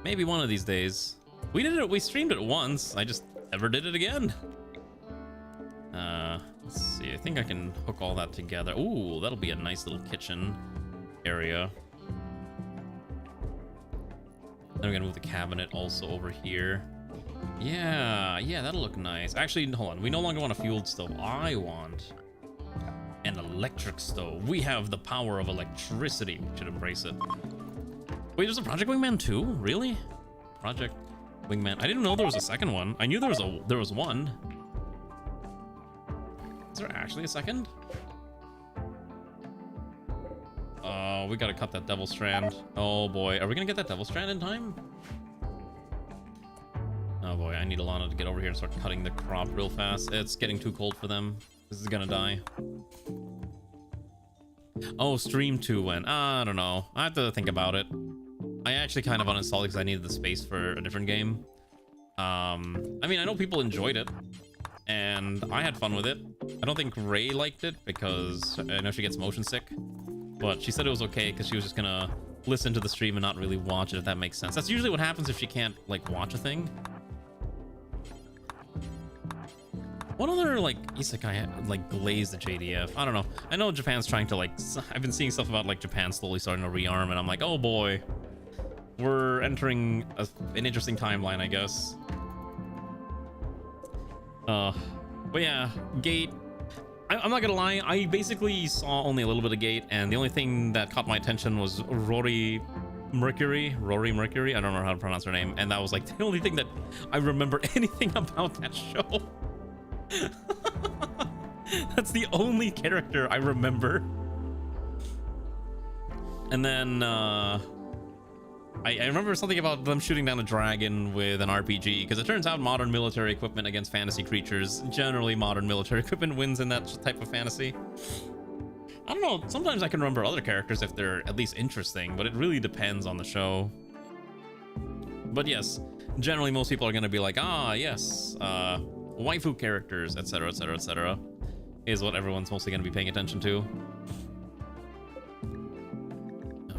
Maybe one of these days. We did it, we streamed it once, I just never did it again. Let's see, I think I can hook all that together. Ooh, that'll be a nice little kitchen area. Then we're gonna move the cabinet also over here. Yeah, that'll look nice. Actually, hold on. We no longer want a fueled stove. I want an electric stove. We have the power of electricity. We should embrace it. Wait, there's a Project Wingman 2? Really? Project Wingman. I didn't know there was a second one. I knew there was one. Is there actually a second? We gotta cut that devil strand. Oh boy, are we gonna get that devil strand in time? Oh boy, I need Alana to get over here and start cutting the crop real fast. It's getting too cold for them. This is gonna die. Oh, stream 2 went. I don't know. I have to think about it. I actually kind of uninstalled it because I needed the space for a different game. I mean, I know people enjoyed it, and I had fun with it. I don't think Ray liked it because I know she gets motion sick, but she said it was okay because she was just gonna listen to the stream and not really watch it, if that makes sense. That's usually what happens if she can't, like, watch a thing. What other, like, isekai, like, glaze the JDF? I don't know. I know Japan's trying to, like, I've been seeing stuff about, like, Japan slowly starting to rearm, and I'm like, oh boy. We're entering an interesting timeline, I guess. But yeah, Gate. I'm not gonna lie, I basically saw only a little bit of Gate, and the only thing that caught my attention was Rory Mercury. I don't remember how to pronounce her name, and that was, like, the only thing that I remember anything about that show. That's the only character I remember. And then I remember something about them shooting down a dragon with an RPG, because it turns out modern military equipment against fantasy creatures, generally modern military equipment wins in that type of fantasy. I don't know, sometimes I can remember other characters if they're at least interesting, but it really depends on the show. But yes, generally most people are going to be like, ah yes, waifu characters, etc, etc, etc, is what everyone's mostly going to be paying attention to.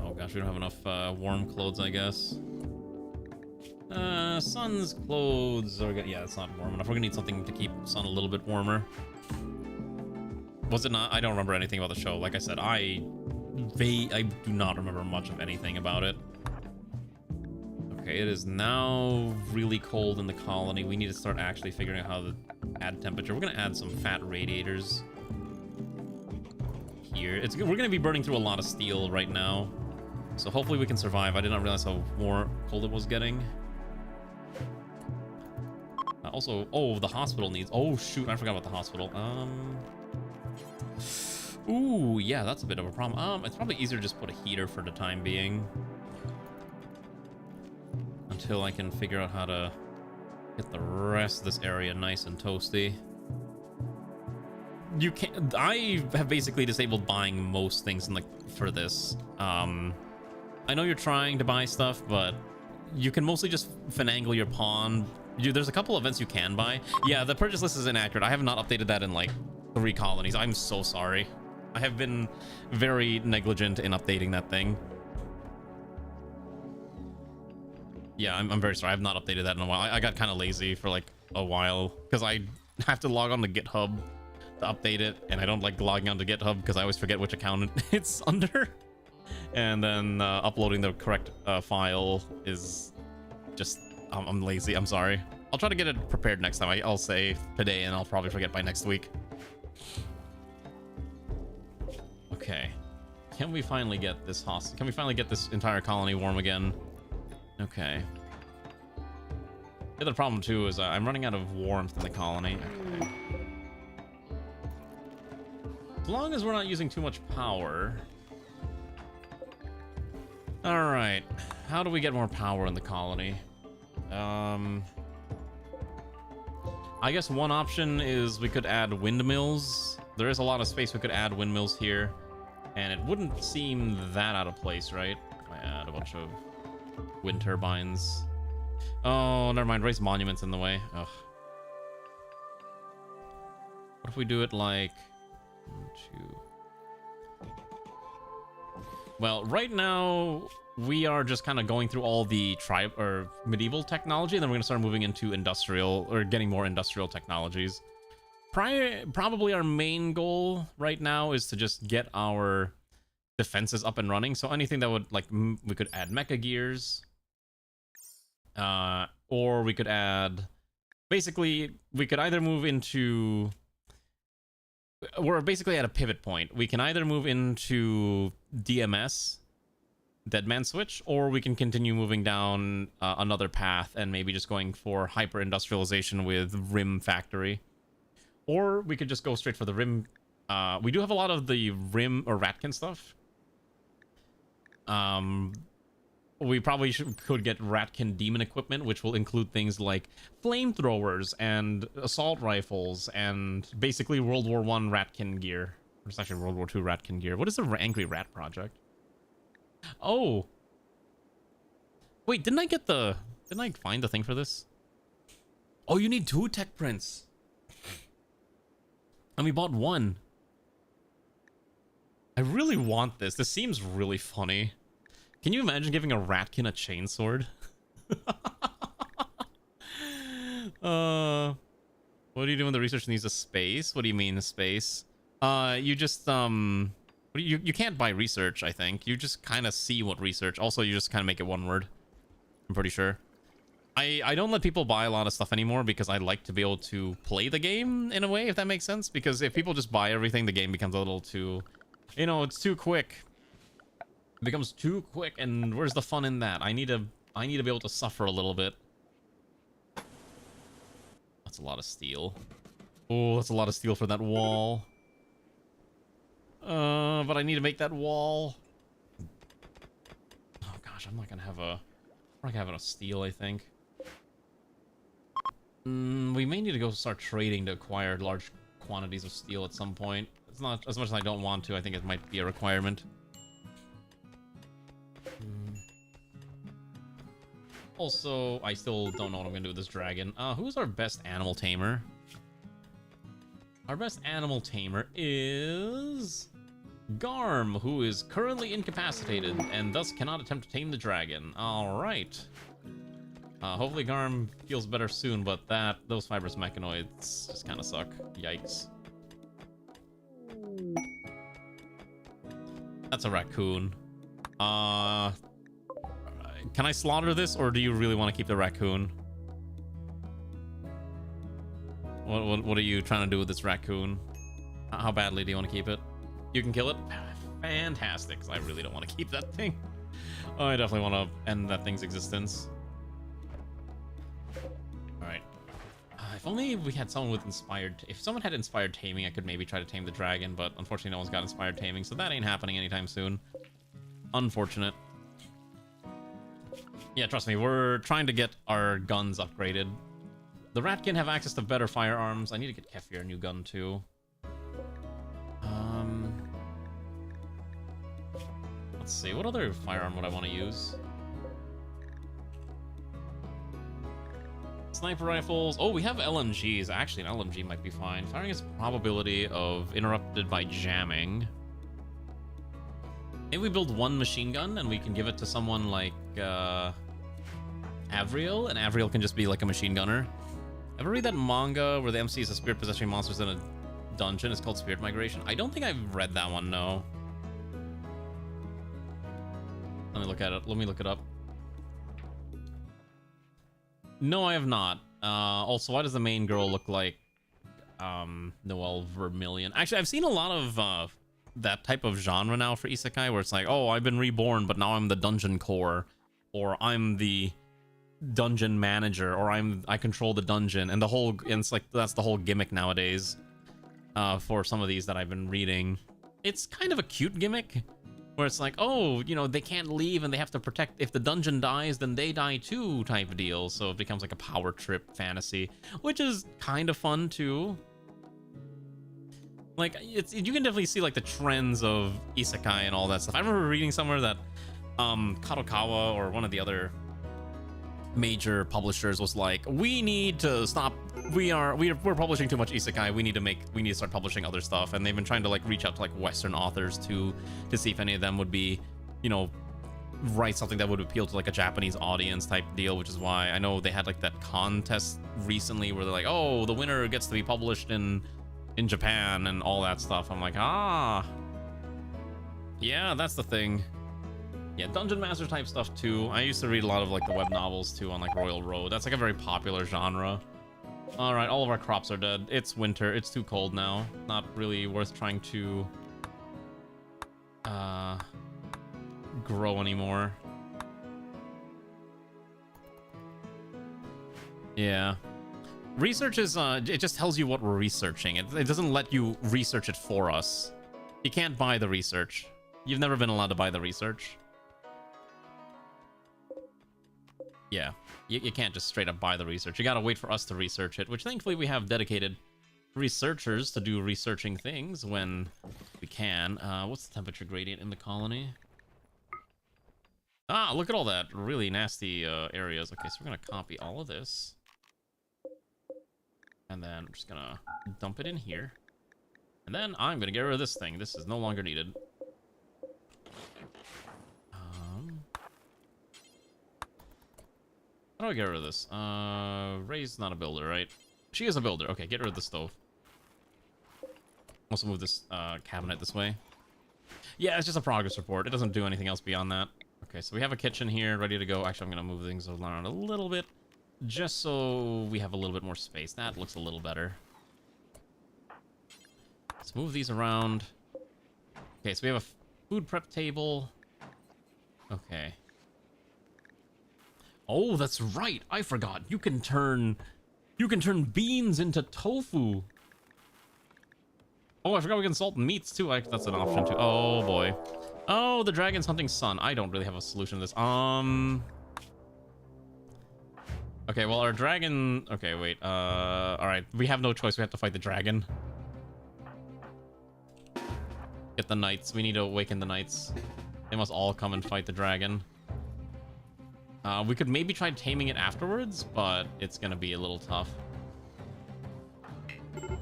Oh gosh, we don't have enough warm clothes, I guess. Sun's clothes are yeah, it's not warm enough. We're gonna need something to keep Sun a little bit warmer. Was it not? I don't remember anything about the show. Like I said, I do not remember much of anything about it. Okay, it is now really cold in the colony. We need to start actually figuring out how to add temperature. We're gonna add some fat radiators here. We're gonna be burning through a lot of steel right now, so hopefully we can survive. I did not realize how cold it was getting. Also, oh, the hospital needs. Oh shoot, I forgot about the hospital. Ooh, yeah, that's a bit of a problem. It's probably easier to just put a heater for the time being, until I can figure out how to get the rest of this area nice and toasty. You can't. I have basically disabled buying most things in for this. I I know you're trying to buy stuff, but you can mostly just finagle your pawn. There's a couple events you can buy. Yeah, the purchase list is inaccurate. I have not updated that in like 3 colonies. I'm so sorry. I have been very negligent in updating that thing. Yeah, I'm very sorry. I have not updated that in a while. I got kind of lazy for like a while because I have to log on to GitHub to update it, and I don't like logging onto GitHub because I always forget which account it's under. And then uploading the correct file is just... I'm lazy. I'm sorry. I'll try to get it prepared next time. I'll say today, and I'll probably forget by next week. Okay. Can we finally get this hostage? Can we finally get this entire colony warm again? Okay. The other problem, too, is I'm running out of warmth in the colony. Okay. As long as we're not using too much power... Alright. How do we get more power in the colony? I guess one option is we could add windmills. There is a lot of space we could add windmills here. And it wouldn't seem that out of place, right? If I add a bunch of wind turbines. Oh, never mind. Raise monuments in the way. Ugh. What if we do it like... 1, 2... Well, right now we are just kind of going through all the medieval technology, and then we're going to start moving into industrial, or getting more industrial technologies. Probably our main goal right now is to just get our defenses up and running. So anything that would, like, we could add mecha gears, or we could add, basically, we could either move into... We're basically at a pivot point. We can either move into DMS, Dead Man Switch, or we can continue moving down another path and maybe just going for hyper-industrialization with Rim Factory. Or we could just go straight for the Rim. We do have a lot of the Rim or Ratkin stuff. We probably could get Ratkin Demon equipment, which will include things like flamethrowers and assault rifles and basically World War I Ratkin gear. Or it's actually World War II Ratkin gear. What is the Angry Rat Project? Oh! Wait, didn't I find the thing for this? Oh, you need 2 tech prints. And we bought 1. I really want this. This seems really funny. Can you imagine giving a Ratkin a chainsword? What do you do when the research needs a space? What do you mean a space? You just you can't buy research, I think. You just kind of see what research. Also, you just kind of make it 1 word. I'm pretty sure. I don't let people buy a lot of stuff anymore because I like to be able to play the game in a way, if that makes sense. Because if people just buy everything, the game becomes a little too, you know, it's too quick. It becomes too quick, and where's the fun in that? I need to be able to suffer a little bit. That's a lot of steel. Oh, that's a lot of steel for that wall. But I need to make that wall. Oh gosh, I'm not gonna have enough steel, I think. We may need to go start trading to acquire large quantities of steel at some point. It's not as much as I don't want to. I think it might be a requirement. Also, I still don't know what I'm gonna do with this dragon. Who's our best animal tamer? Our best animal tamer is Garm, who is currently incapacitated and thus cannot attempt to tame the dragon. All right. Hopefully Garm feels better soon, but those fibrous mechanoids just kind of suck. Yikes. That's a raccoon. Can I slaughter this, or do you really want to keep the raccoon? What are you trying to do with this raccoon? How badly do you want to keep it? You can kill it? Fantastic, because I really don't want to keep that thing. Oh, I definitely want to end that thing's existence. Alright. If only we had someone with inspired... If someone had inspired taming, I could maybe try to tame the dragon, but unfortunately no one's got inspired taming, so that ain't happening anytime soon. Unfortunate. Yeah, trust me, we're trying to get our guns upgraded. The Ratkin have access to better firearms. I need to get Kefir a new gun, too. Let's see, what other firearm would I want to use? Sniper rifles. Oh, we have LMGs. Actually, an LMG might be fine. Firing is probability of interrupted by jamming. Maybe we build one machine gun and we can give it to someone like Avriel, and Avriel can just be like a machine gunner. Ever read that manga where the MC is a spirit possessing monsters in a dungeon? It's called Spirit Migration. I don't think I've read that one, no. Let me look at it. Let me look it up. No, I have not. Also, why does the main girl look like Noelle Vermillion? Actually, I've seen a lot of that type of genre now for isekai, where it's like, oh, I've been reborn, but now I'm the dungeon core, or I'm the dungeon manager, or I control the dungeon, and it's like that's the whole gimmick nowadays for some of these that I've been reading. It's kind of a cute gimmick, where it's like, oh, you know, they can't leave and they have to protect. If the dungeon dies, then they die too, type of deal. So it becomes like a power trip fantasy, which is kind of fun too. Like, you can definitely see like the trends of isekai and all that stuff. I remember reading somewhere that Kadokawa, or one of the other major publishers, was like, we need to stop, we're publishing too much isekai, we need to start publishing other stuff. And they've been trying to like reach out to like Western authors to see if any of them would be, you know, write something that would appeal to like a Japanese audience type deal, which is why I know they had like that contest recently where they're like, oh, the winner gets to be published in Japan and all that stuff. I'm like, ah, yeah, that's the thing. Yeah, Dungeon Master type stuff too. I used to read a lot of like the web novels too on like Royal Road. That's like a very popular genre. All right, all of our crops are dead. It's winter. It's too cold now. Not really worth trying to grow anymore. Yeah. Research is, it just tells you what we're researching. It doesn't let you research it for us. You can't buy the research. You've never been allowed to buy the research. Yeah, you can't just straight up buy the research. You gotta wait for us to research it, which thankfully we have dedicated researchers to do researching things when we can. What's the temperature gradient in the colony? Ah, look at all that really nasty areas. Okay, so we're gonna copy all of this. And then I'm just gonna dump it in here. And then I'm gonna get rid of this thing. This is no longer needed. How do I get rid of this? Ray's not a builder, right? She is a builder. Okay, get rid of the stove. Also move this cabinet this way. Yeah, it's just a progress report. It doesn't do anything else beyond that. Okay, so we have a kitchen here ready to go. Actually, I'm going to move things around a little bit, just so we have a little bit more space. That looks a little better. Let's move these around. Okay, so we have a food prep table. Okay. Oh, that's right. I forgot. You can turn beans into tofu. Oh, I forgot we can salt meats too. That's an option too. Oh boy. Oh, the dragon's hunting sun. I don't really have a solution to this. Okay, well, our dragon... Okay, wait. All right. We have no choice. We have to fight the dragon. Get the knights. We need to awaken the knights. They must all come and fight the dragon. We could maybe try taming it afterwards, but it's gonna be a little tough.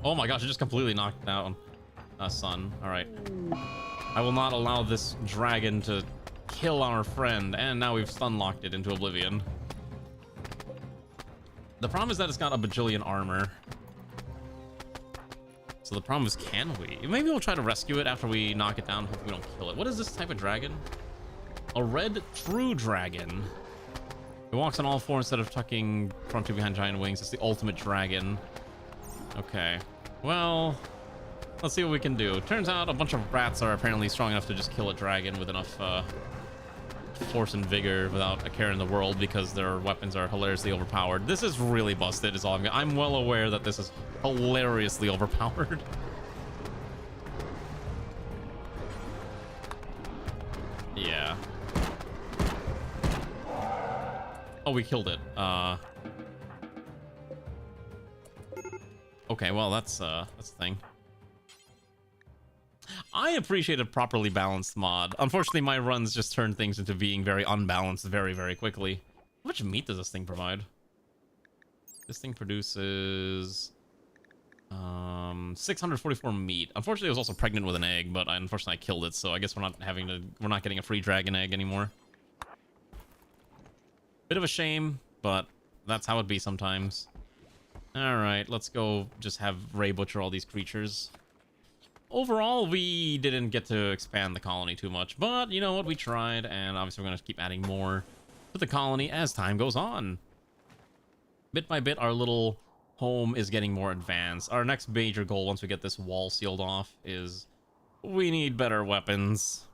Oh my gosh, it just completely knocked down sun. All right. I will not allow this dragon to kill our friend, and now we've stun-locked it into oblivion. The problem is that it's got a bajillion armor. So the problem is, can we? Maybe we'll try to rescue it after we knock it down. Hope we don't kill it. What is this type of dragon? A red true dragon. It walks on all four instead of tucking front two behind giant wings. It's the ultimate dragon. Okay. Well, let's see what we can do. Turns out a bunch of rats are apparently strong enough to just kill a dragon with enough force and vigor without a care in the world, because their weapons are hilariously overpowered. This is really busted is all I'm well aware that this is hilariously overpowered. Yeah. Oh, we killed it. Okay, well, that's the thing. I appreciate a properly balanced mod. Unfortunately, my runs just turn things into being very unbalanced very, very quickly. How much meat does this thing provide? This thing produces 644 meat. Unfortunately, it was also pregnant with an egg, but unfortunately I killed it, so I guess we're not getting a free dragon egg anymore. Bit of a shame, but that's how it be sometimes. Alright, let's go just have Ray butcher all these creatures. Overall, we didn't get to expand the colony too much, but you know what, we tried, and obviously we're going to keep adding more to the colony as time goes on. Bit by bit, our little home is getting more advanced. Our next major goal, once we get this wall sealed off, is we need better weapons.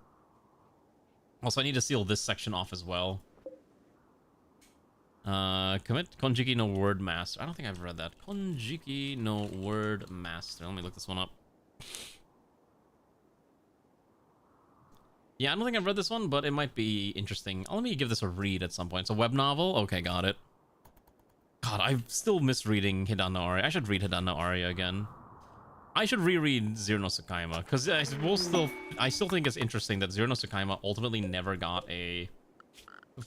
Also, I need to seal this section off as well. Commit Konjiki no Word Master. I don't think I've read that. Konjiki no Word Master. Let me look this one up. Yeah, I don't think I've read this one, but it might be interesting. Let me give this a read at some point. It's a web novel? Okay, got it. God, I'm still misreading Hidan no Aria. I should read Hidan no Aria again. I should reread Zero no Tsukaima, because I still think it's interesting that Zero no Tsukaima ultimately never got a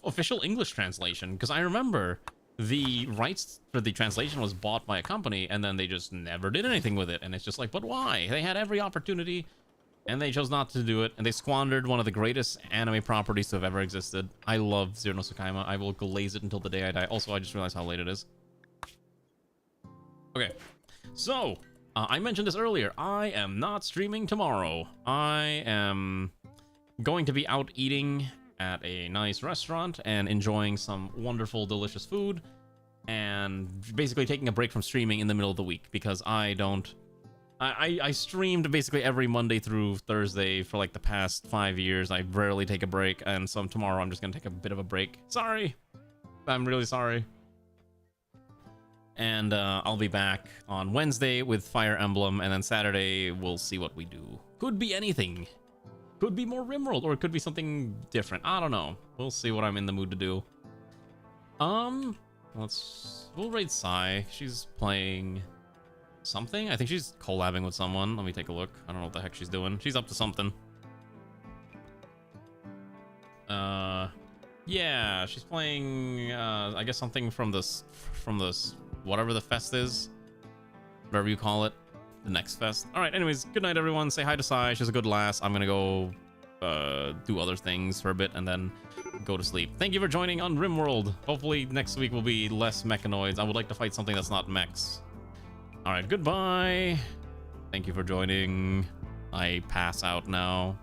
official English translation, because I remember the rights for the translation was bought by a company, and then they just never did anything with it, and it's just like, but why? They had every opportunity, and they chose not to do it, and they squandered one of the greatest anime properties to have ever existed. I love Zero no Tsukaima. I will glaze it until the day I die. Also, I just realized how late it is. Okay, so I mentioned this earlier. I am not streaming tomorrow. I am going to be out eating at a nice restaurant and enjoying some wonderful, delicious food, and basically taking a break from streaming in the middle of the week, because I streamed basically every Monday through Thursday for like the past 5 years. I rarely take a break, and so tomorrow I'm just gonna take a bit of a break. Sorry. I'm really sorry. And I'll be back on Wednesday with Fire Emblem, and then Saturday we'll see what we do. Could be anything. Could be more Rimworld, or it could be something different. I don't know. We'll see what I'm in the mood to do. We'll raid Sai. She's playing something. I think she's collabing with someone. Let me take a look. I don't know what the heck she's doing. She's up to something. Yeah, she's playing, I guess something from this, whatever the fest is. Whatever you call it. The next fest. All right, anyways, good night, everyone. Say hi to Sai. She's a good lass. I'm gonna go do other things for a bit and then go to sleep. Thank you for joining on Rimworld. Hopefully next week will be less mechanoids. I would like to fight something that's not mechs. All right, goodbye. Thank you for joining. I pass out now.